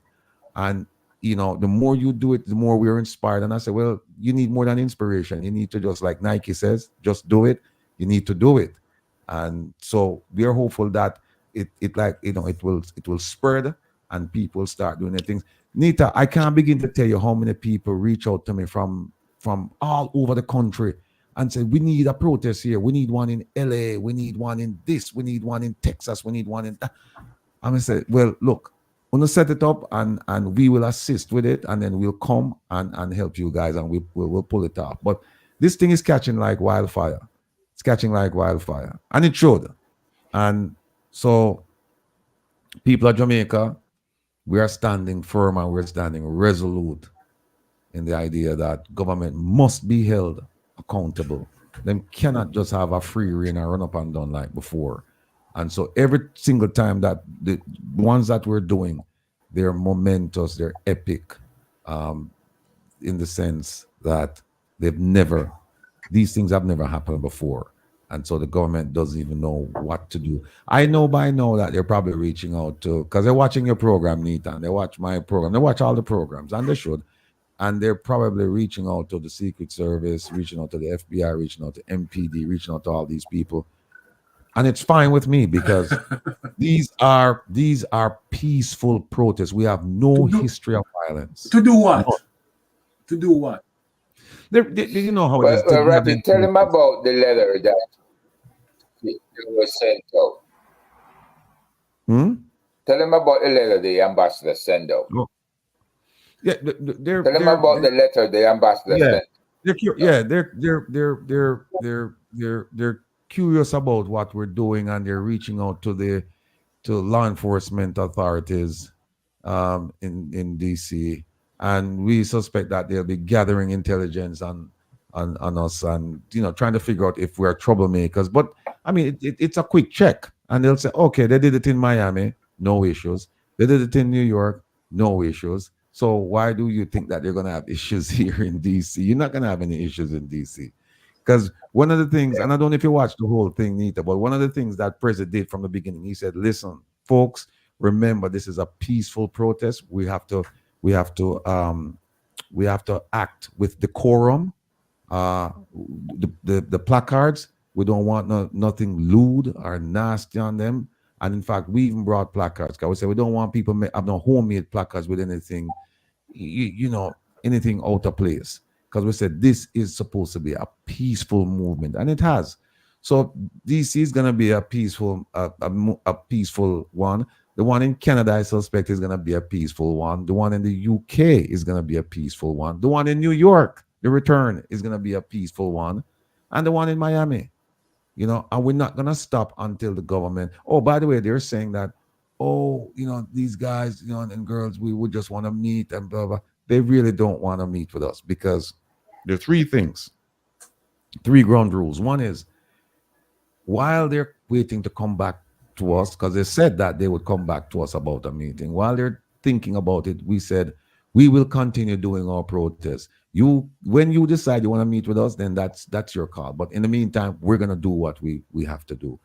And the more you do it, the more we're inspired. And I said, well, you need more than inspiration. You need to, just like Nike says, just do it. You need to do it. And so we are hopeful that it like, it will spread and people start doing the things. Nita, I can't begin to tell you how many people reach out to me from all over the country and say, we need a protest here. We need one in LA. We need one in this. We need one in Texas. We need one in that. I'm gonna say, well, look, I'm gonna set it up and we will assist with it, and then we'll come and help you guys, and we'll pull it off. But this thing is catching like wildfire. It's catching like wildfire, and it should. And so, people of Jamaica, we are standing firm and we're standing resolute in the idea that government must be held accountable. Them cannot just have a free reign and run up and down like before. And so every single time that the ones that we're doing, they're momentous, they're epic, in the sense that these things have never happened before. And so the government doesn't even know what to do. I know by now that they're probably reaching out to, because they're watching your program, Nita, and they watch my program, they watch all the programs, and they should. And they're probably reaching out to the Secret Service, reaching out to the FBI, reaching out to MPD, reaching out to all these people. And it's fine with me because these are peaceful protests. We have no history of violence. To do what? No. To do what? You know how it Well, is. Rafi, tell him about the letter that was sent out. Tell him about the letter the ambassador sent out. Oh. Yeah, tell him about the letter the ambassador sent. They're curious about what we're doing, and they're reaching out to law enforcement authorities in DC, and we suspect that they'll be gathering intelligence on us, and trying to figure out if we're troublemakers. But I mean, it's a quick check, and they'll say, okay, they did it in Miami, no issues. They did it in New York, no issues. So why do you think that they're going to have issues here in DC? You're not going to have any issues in DC. Because one of the things, and I don't know if you watched the whole thing, Nita, but one of the things that President did from the beginning, he said, listen, folks, remember, this is a peaceful protest. We have to act with decorum. The placards, we don't want nothing lewd or nasty on them. And in fact, we even brought placards. Because we said we don't want people have no homemade placards with anything, anything out of place. Because we said this is supposed to be a peaceful movement, and it has. So DC is going to be a peaceful one. The one in Canada, I suspect, is going to be a peaceful one. The one in the UK is going to be a peaceful one. The one in New York, the return, is going to be a peaceful one. And the one in Miami. And we're not going to stop until the government. Oh, by the way, they're saying that, these guys, and girls, we would just want to meet and blah, blah. They really don't want to meet with us because there are three ground rules. One is, while they're waiting to come back to us, because they said that they would come back to us about a meeting, while they're thinking about it, we said, we will continue doing our protests. When you decide you want to meet with us, then that's your call. But in the meantime, we're going to do what we have to do.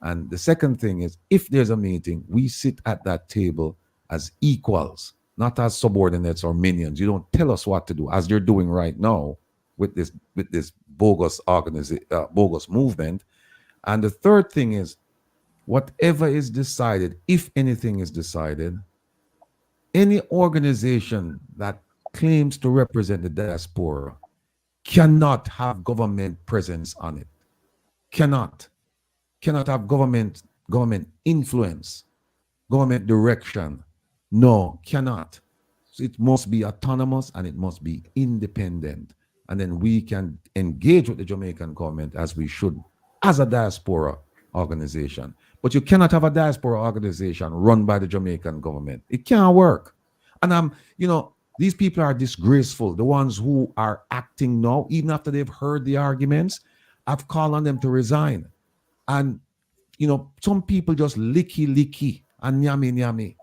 And the second thing is, if there's a meeting, we sit at that table as equals, not as subordinates or minions. You don't tell us what to do, as you're doing right now with this bogus bogus movement. And the third thing is, whatever is decided, if anything is decided, any organization that claims to represent the diaspora cannot have government presence on it. Cannot have government influence, government direction. No, cannot. So it must be autonomous and it must be independent. And then we can engage with the Jamaican government as we should, as a diaspora organization. But you cannot have a diaspora organization run by the Jamaican government. It can't work. And these people are disgraceful. The ones who are acting now, even after they've heard the arguments, I've called on them to resign. And some people just licky and nyami,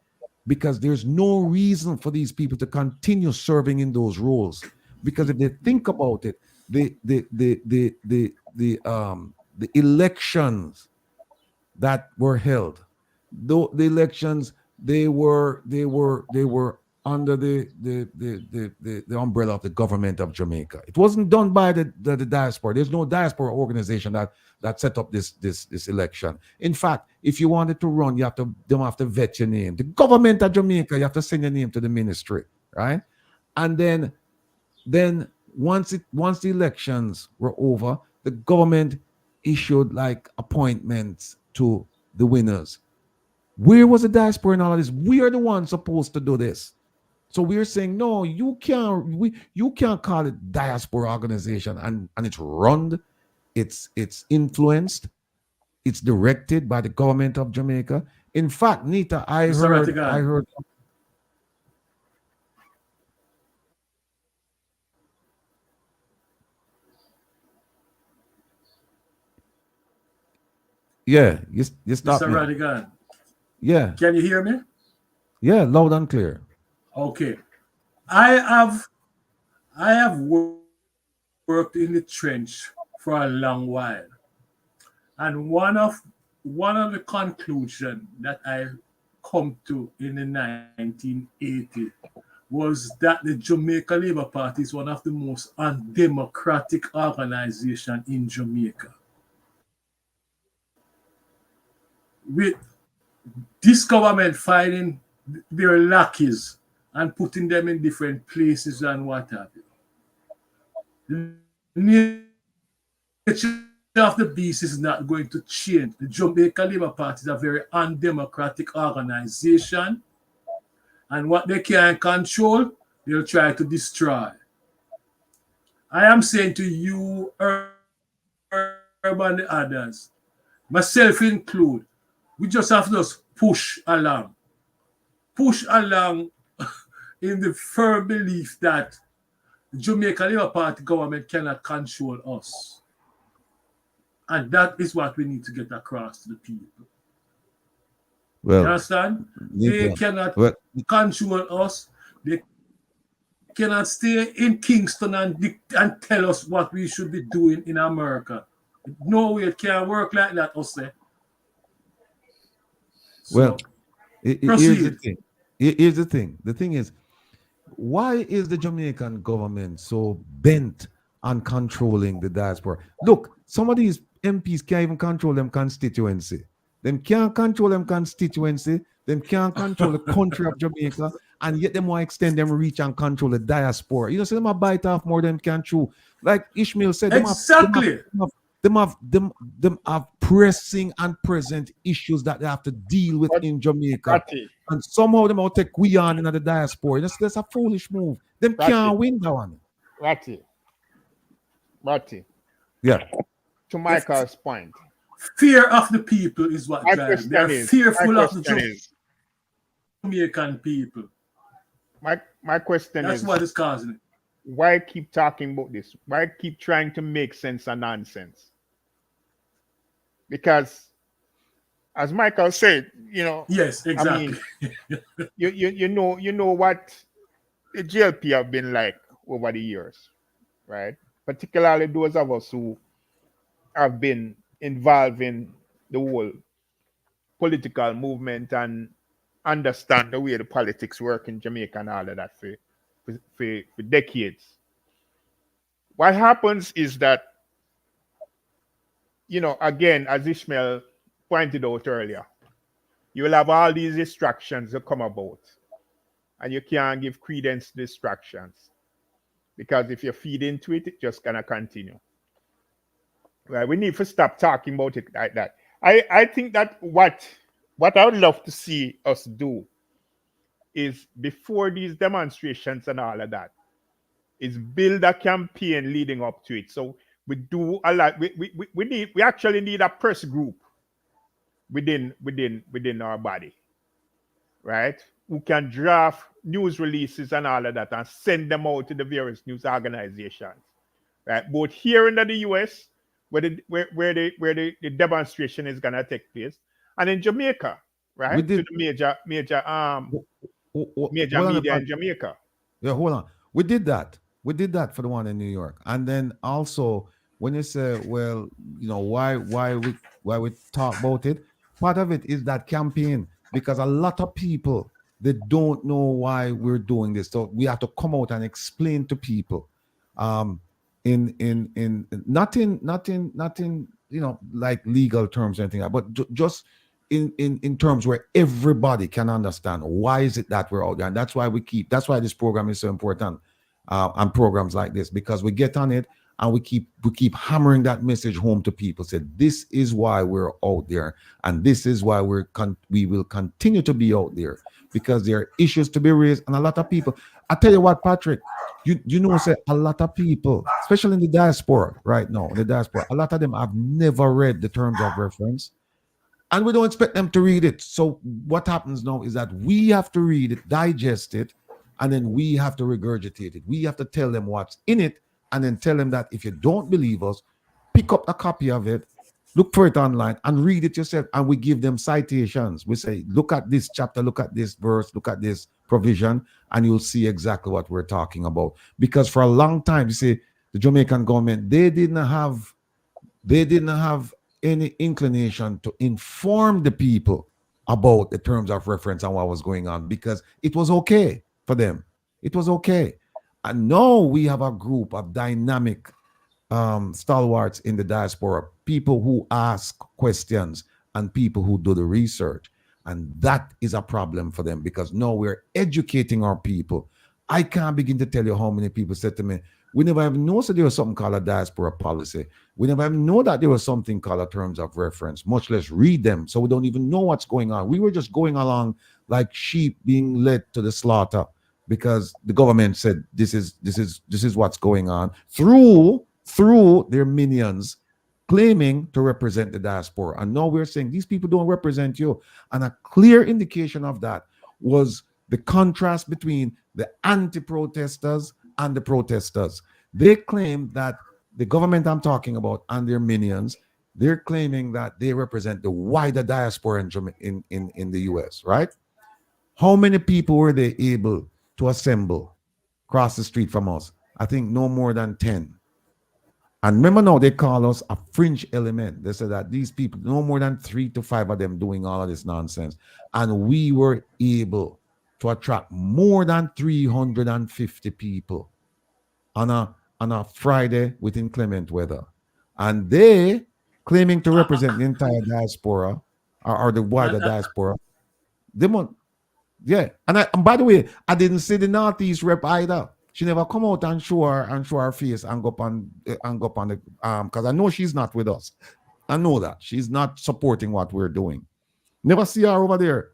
because there's no reason for these people to continue serving in those roles. Because if they think about it, the elections that were held, the elections, they were under the umbrella of the government of Jamaica. It wasn't done by the diaspora. There's no diaspora organization that set up this election. In fact, if you wanted to run, you have to vet your name. The government of Jamaica, you have to send your name to the ministry, right? And then once the elections were over, the government issued like appointments to the winners. Where was the diaspora in all of this? We are the ones supposed to do this. So we're saying, no, you can't call it diaspora organization, and it's run, it's influenced, it's directed by the government of Jamaica. In fact, Nita, I Mr. heard Ratigan. yeah, you stop Mr. me. Ratigan. Yeah, Can you hear me? yeah, loud and clear. Okay. I have worked in the trench for a long while. And one of the conclusions that I come to in the 1980 was that the Jamaica Labour Party is one of the most undemocratic organizations in Jamaica. With this government finding their lackeys and putting them in different places and what have you. The nature of the beast is not going to change. The Jamaica Labour Party is a very undemocratic organization, and what they can't control, they'll try to destroy. I am saying to you, Herb and the others, myself include, we just have to just push along in the firm belief that the Jamaica Labour Party government cannot control us. And that is what we need to get across to the people. You Well, understand? Nita, They cannot well, control us. They cannot stay in Kingston and tell us what we should be doing in America. No way, it can't work like that, Jose. well, So, here's the proceed. thing. Here's the thing. The thing is, why is the Jamaican government so bent on controlling the diaspora? Look, some of these MPs can't even control them constituency. Them can't control them constituency. Them can't control the country of Jamaica, and yet them want to extend them reach and control the diaspora. You know, so them a bite off more than can chew. Like Ishmael said, Exactly. them have pressing and present issues that they have to deal with But in Jamaica. Ratty, And somehow them will take we on in the diaspora. That's a foolish move. Them Ratty, can't win that one. Ratty, Yeah. to Michael's point, Fear of the people is what my drives them. They are question is, fearful of the Jamaican people. my question That's is, what is causing it. why keep talking about this? Why keep trying to make sense of nonsense? Because, as Michael said, Yes, I exactly. mean, you know what the GLP have been like over the years, right? Particularly those of us who have been involved in the whole political movement and understand the way the politics work in Jamaica and all of that for decades. What happens is that, again, as Ishmael pointed out earlier, you will have all these distractions that come about, and you can't give credence to distractions because if you feed into it, it's just gonna continue. Right? We need to stop talking about it like that. I think that what I would love to see us do is we these demonstrations and all of that, is build a campaign leading up to it. So we do a lot. We actually need a press group within our body, right? Who can draft news releases and all of that and send them out to the various news organizations, right? Both here in the US, where the demonstration is gonna take place, and in Jamaica, right? To the major media in Jamaica. Yeah, hold on. We did that. We did that for the one in New York. And then also when you say, well, why we talk about it, part of it is that campaign, because a lot of people They don't know why we're doing this. So we have to come out and explain to people. In not in like legal terms or anything, but just in terms where everybody can understand why is it that we're out there. And that's why this program is so important, and programs like this, because we get on it and we keep hammering that message home to people. Say this is why we're out there, and this is why we will continue to be out there, because there are issues to be raised. And a lot of people, I tell you what, Patrick, say a lot of people, especially in the diaspora right now, a lot of them have never read the terms of reference, and we don't expect them to read it. So what happens now is that we have to read it, digest it, and then we have to regurgitate it. We have to tell them what's in it, and then tell them that if you don't believe us, pick up a copy of it, look for it online, and read it yourself. And we give them citations. We say, look at this chapter, look at this verse, look at this provision, and you'll see exactly what we're talking about. Because for a long time, you see, the Jamaican government, they didn't have any inclination to inform the people about the terms of reference and what was going on, because it was okay for them. It was okay. And now we have a group of dynamic stalwarts in the diaspora, people who ask questions and people who do the research. And that is a problem for them, because now we're educating our people. I can't begin to tell you how many people said to me, we never even know that there was something called a diaspora policy. We never even know that there was something called a terms of reference, much less read them. So we don't even know what's going on. We were just going along like sheep being led to the slaughter, because the government said this is what's going on through their minions claiming to represent the diaspora. And now we're saying these people don't represent you. And a clear indication of that was the contrast between the anti-protesters and the protesters. They claim that the government I'm talking about and their minions, they're claiming that they represent the wider diaspora in the US, right? How many people were they able to assemble across the street from us? I think no more than 10. And remember now, they call us a fringe element. They said that these people, no more than 3 to 5 of them doing all of this nonsense. And we were able to attract more than 350 people on a Friday with inclement weather. And they claiming to represent the entire diaspora, or the wider diaspora. They want, yeah. And by the way, I didn't see the Northeast rep either. She never come out and show her face and go up on the because I know she's not with us. I know that she's not supporting what we're doing. Never see her over there.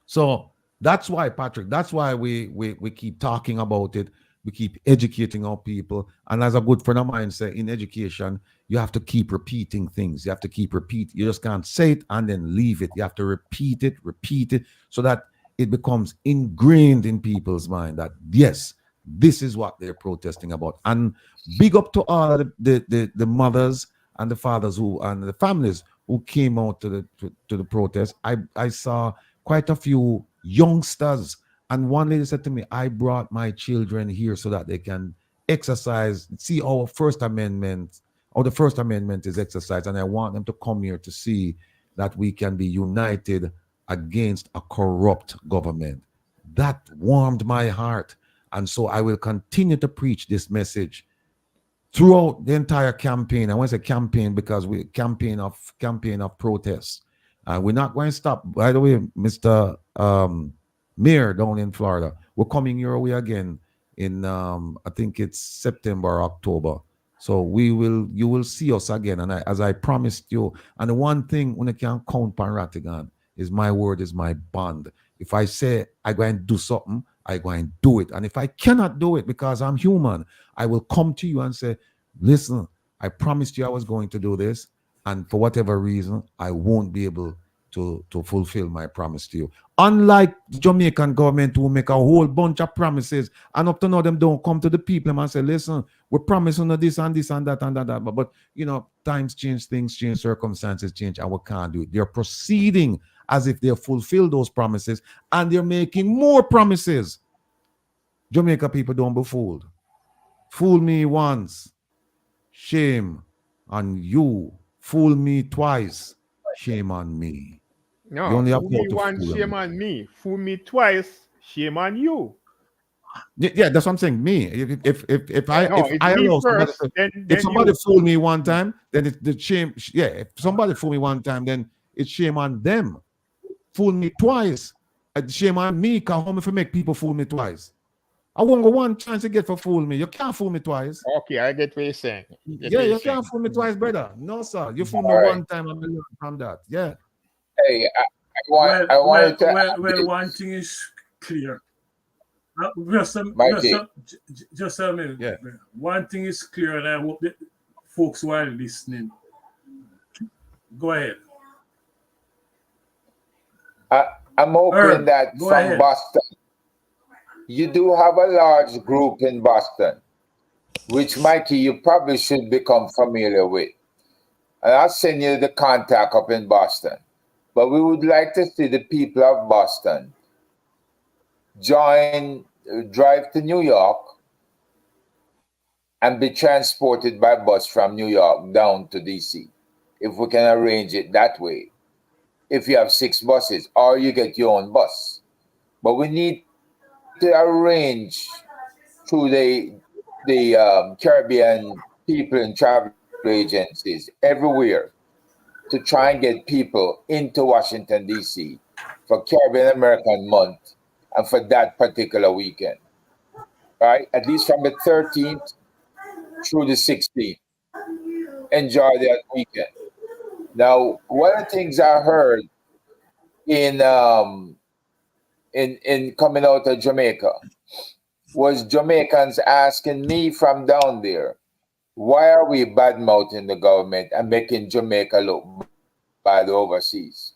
So that's why, Patrick, that's why we keep talking about it. We keep educating our people. And as a good friend of mine said, in education, you have to keep repeating things. You have to keep repeating. You just can't say it and then leave it. You have to repeat it, so that it becomes ingrained in people's mind that, yes, this is what they're protesting about. And big up to all of the mothers and the fathers and the families who came out to the protest. I saw quite a few youngsters. And one lady said to me, I brought my children here so that they can exercise, see our First Amendment, or the First Amendment is exercised. And I want them to come here to see that we can be united against a corrupt government. That warmed my heart. And so I will continue to preach this message throughout the entire campaign. I want to say campaign because we campaign of protest. We're not going to stop. By the way, Mr. Mayor down in Florida, we're coming your way again in I think it's September or October. So you will see us again. And as I promised you, and the one thing when I can count on Rattigan is my word is my bond. If I say I go and do something, I go and do it. And if I cannot do it because I'm human, I will come to you and say, listen, I promised you I was going to do this. And for whatever reason, I won't be able to fulfill my promise to you. Unlike the Jamaican government who make a whole bunch of promises, and up to now them don't come to the people and say, listen, we're promising this and this and that and that. But times change, things change, circumstances change, and we can't do it. They're proceeding as if they fulfill those promises, and they're making more promises. Jamaica people, don't be fooled. Fool me once, shame on you. Fool me twice, shame on me. No, You only have fool power me to once, fool shame them. on me. Fool me twice, shame on you. Yeah, that's what I'm saying. Me, if I No, it's me allow somebody first, to, then if then somebody you. fool me one time, then it's the shame. Yeah, if somebody fool me one time, then it's shame on them. Fool me twice, shame on me. Cause how me for make people fool me twice? I won't go one chance to get for fool me. You can't fool me twice. Okay, I get what you're saying. Get Yeah, what you're you saying. can't fool me twice, brother. No, sir. You fool me All right. one time, and I learn from that. Yeah. Hey, I wanted to add Well, one this, thing is clear. Mikey. Just a minute. Yeah. One thing is clear, and I hope that folks who are listening, go ahead. I'm hoping Herb, that go from ahead. Boston, you do have a large group in Boston, which Mikey, you probably should become familiar with. And I'll send you the contact up in Boston. But we would like to see the people of Boston drive to New York and be transported by bus from New York down to DC. If we can arrange it that way. If you have 6 buses, or you get your own bus. But we need to arrange through the Caribbean people and travel agencies everywhere to try and get people into Washington, D.C. for Caribbean American Month and for that particular weekend, right? At least from the 13th through the 16th. Enjoy that weekend. Now, one of the things I heard in coming out of Jamaica was Jamaicans asking me from down there, why are we bad mouthing the government and making Jamaica look bad overseas?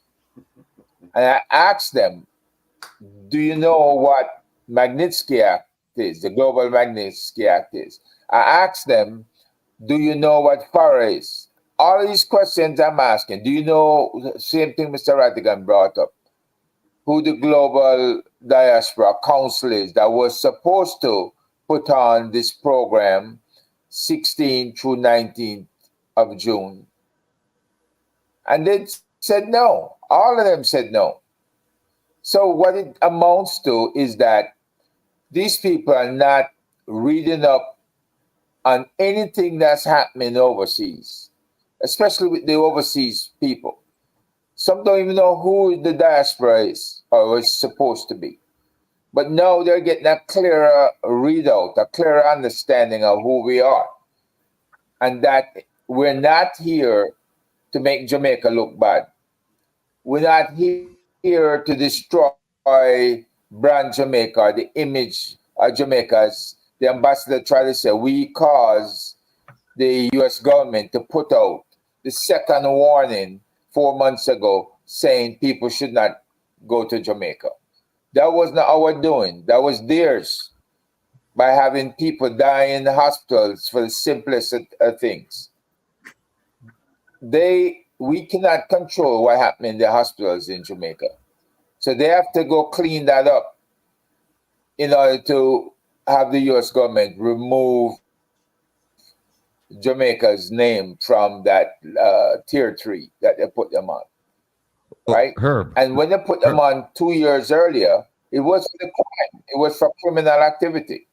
And I asked them, do you know what Magnitsky Act is, the Global Magnitsky Act is? I asked them, do you know what FARA is? All of these questions I'm asking, do you know, same thing Mr. Ratigan brought up, who the Global Diaspora Council is that was supposed to put on this program 16th through 19th of June. And they said no. All of them said no. So what it amounts to is that these people are not reading up on anything that's happening overseas, especially with the overseas people. Some don't even know who the diaspora is or was supposed to be. But now they're getting a clearer readout, a clearer understanding of who we are. And that we're not here to make Jamaica look bad. We're not here to destroy brand Jamaica, the image of Jamaica. As the ambassador tried to say, we caused the US government to put out the second warning 4 months ago saying people should not go to Jamaica. That was not our doing. That was theirs by having people die in the hospitals for the simplest of things. We cannot control what happened in the hospitals in Jamaica. So they have to go clean that up in order to have the US government remove Jamaica's name from that tier 3 that they put them on. Right? Herb. And when they put them on 2 years earlier, it was for the crime. It was for criminal activity.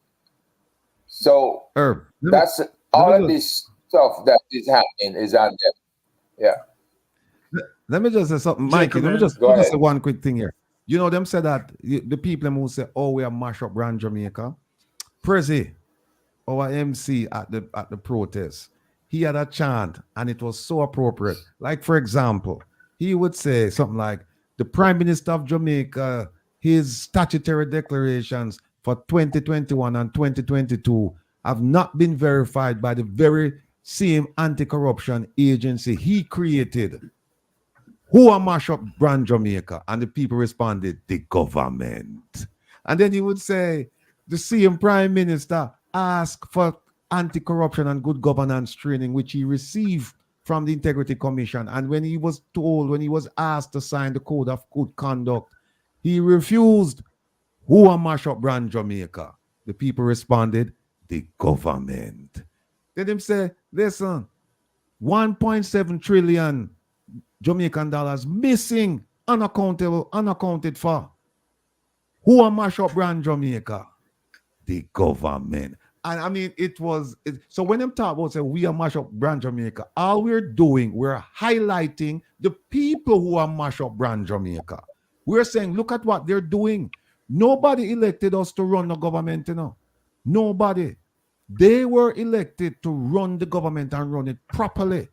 So Herb. that's all of this stuff that is happening is on them. Yeah. Let me just say something, Mikey. Let me just say one quick thing here. You know, them say that the people who say, "Oh, we are mash up brand Jamaica." Prezi, our MC at the protest, he had a chant and it was so appropriate. Like, for example, he would say something like, "The Prime Minister of Jamaica, his statutory declarations for 2021 and 2022 have not been verified by the very same anti-corruption agency he created. Who are mash up brand Jamaica?" And the people responded, "The government." And then he would say, the same prime minister asked for anti-corruption and good governance training, which he received from the Integrity Commission. And when he was asked to sign the Code of Good Conduct, he refused. Who are mash up brand Jamaica? The people responded, "The government." Then him say, listen, 1.7 trillion Jamaican dollars missing unaccountable, unaccounted for. Who are mash up brand Jamaica? The government. And I mean, so when them talk about say we are mash up brand Jamaica, all we're doing, we're highlighting the people who are mash up brand Jamaica. We're saying, look at what they're doing. Nobody elected us to run the government, Nobody. They were elected to run the government and run it properly.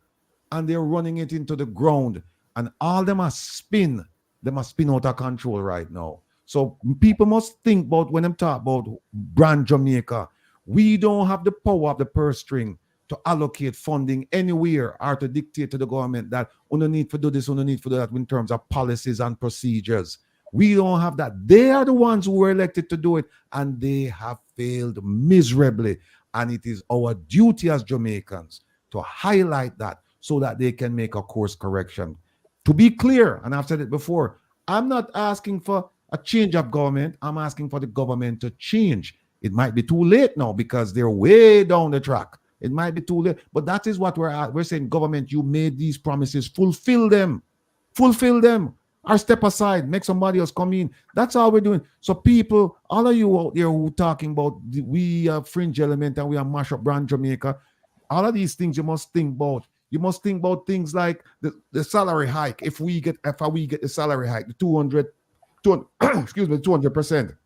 And they're running it into the ground. And all them are spin. They must spin out of control right now. So people must think about when them talk about brand Jamaica. We don't have the power of the purse string to allocate funding anywhere or to dictate to the government that we don't need to do this, we don't need to do that in terms of policies and procedures. We don't have that. They are the ones who were elected to do it, and they have failed miserably. And it is our duty as Jamaicans to highlight that so that they can make a course correction. To be clear, and I've said it before, I'm not asking for a change of government. I'm asking for the government to change. It might be too late now because they're way down the track. It might be too late, but that is what we're at. We're saying, government, you made these promises, fulfill them, or step aside, make somebody else come in. That's all we're doing. So people, all of you out there who talking about we are fringe element and we are mash up brand Jamaica, all of these things you must think about. You must think about things like the salary hike. If we get the salary hike, the 200%.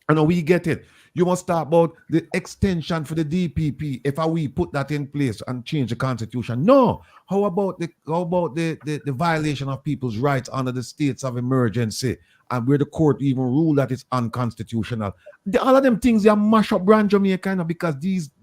I know we get it. You must talk about the extension for the DPP. If we put that in place and change the constitution. No. How about the violation of people's rights under the states of emergency and where the court even ruled that it's unconstitutional? All of them things they mash up brand Jamaica because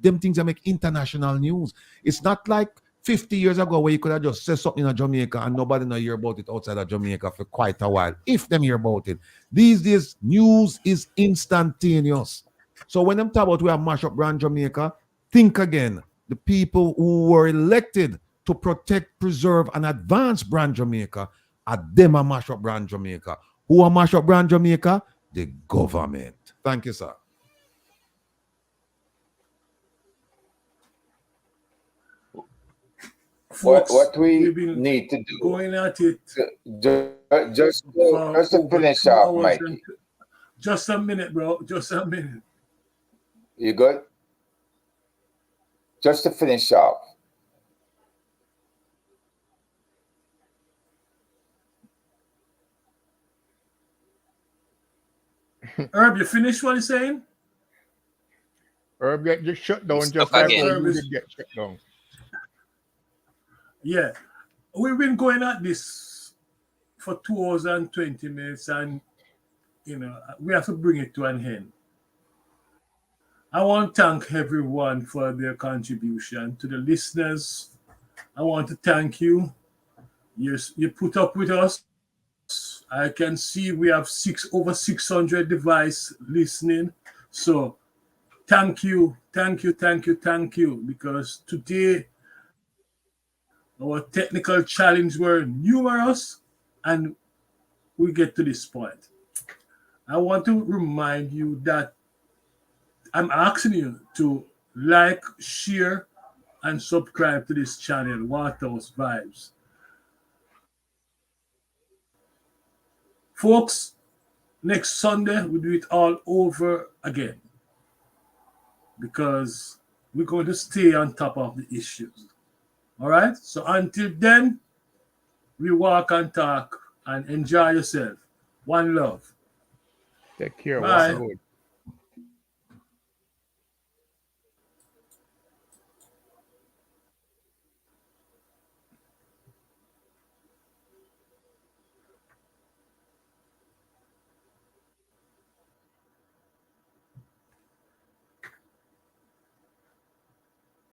them things that make international news. It's not like 50 years ago where you could have just said something in Jamaica and nobody know hear about it outside of Jamaica for quite a while, if them hear about it. These days, news is instantaneous. So when them talk about we have mash up brand Jamaica, think again. The people who were elected to protect, preserve, and advance brand Jamaica are them a mash up brand Jamaica. Who are mash up brand Jamaica? The government. Thank you, sir. What Folks, we we've been need to do, going at it just for to over finish 2 off, hours. And Mikey. just a minute, bro. Just a minute. You good? Just to finish off, Herb, you finished what you're saying? Herb get just shut down Stuck just like again. how you did get shut down. Yeah. We've been going at this for 2 hours and 20 minutes, and we have to bring it to an end. I want to thank everyone for their contribution. To the listeners, I want to thank you. You put up with us. I can see we have over 600 devices listening. So thank you, because today our technical challenges were numerous and we get to this point. I want to remind you that I'm asking you to like, share, and subscribe to this channel, Waterhouse Vibes. Folks, next Sunday we'll do it all over again because we're going to stay on top of the issues. All right? So until then, we walk and talk and enjoy yourself. One love. Take care. Bye. Walk good.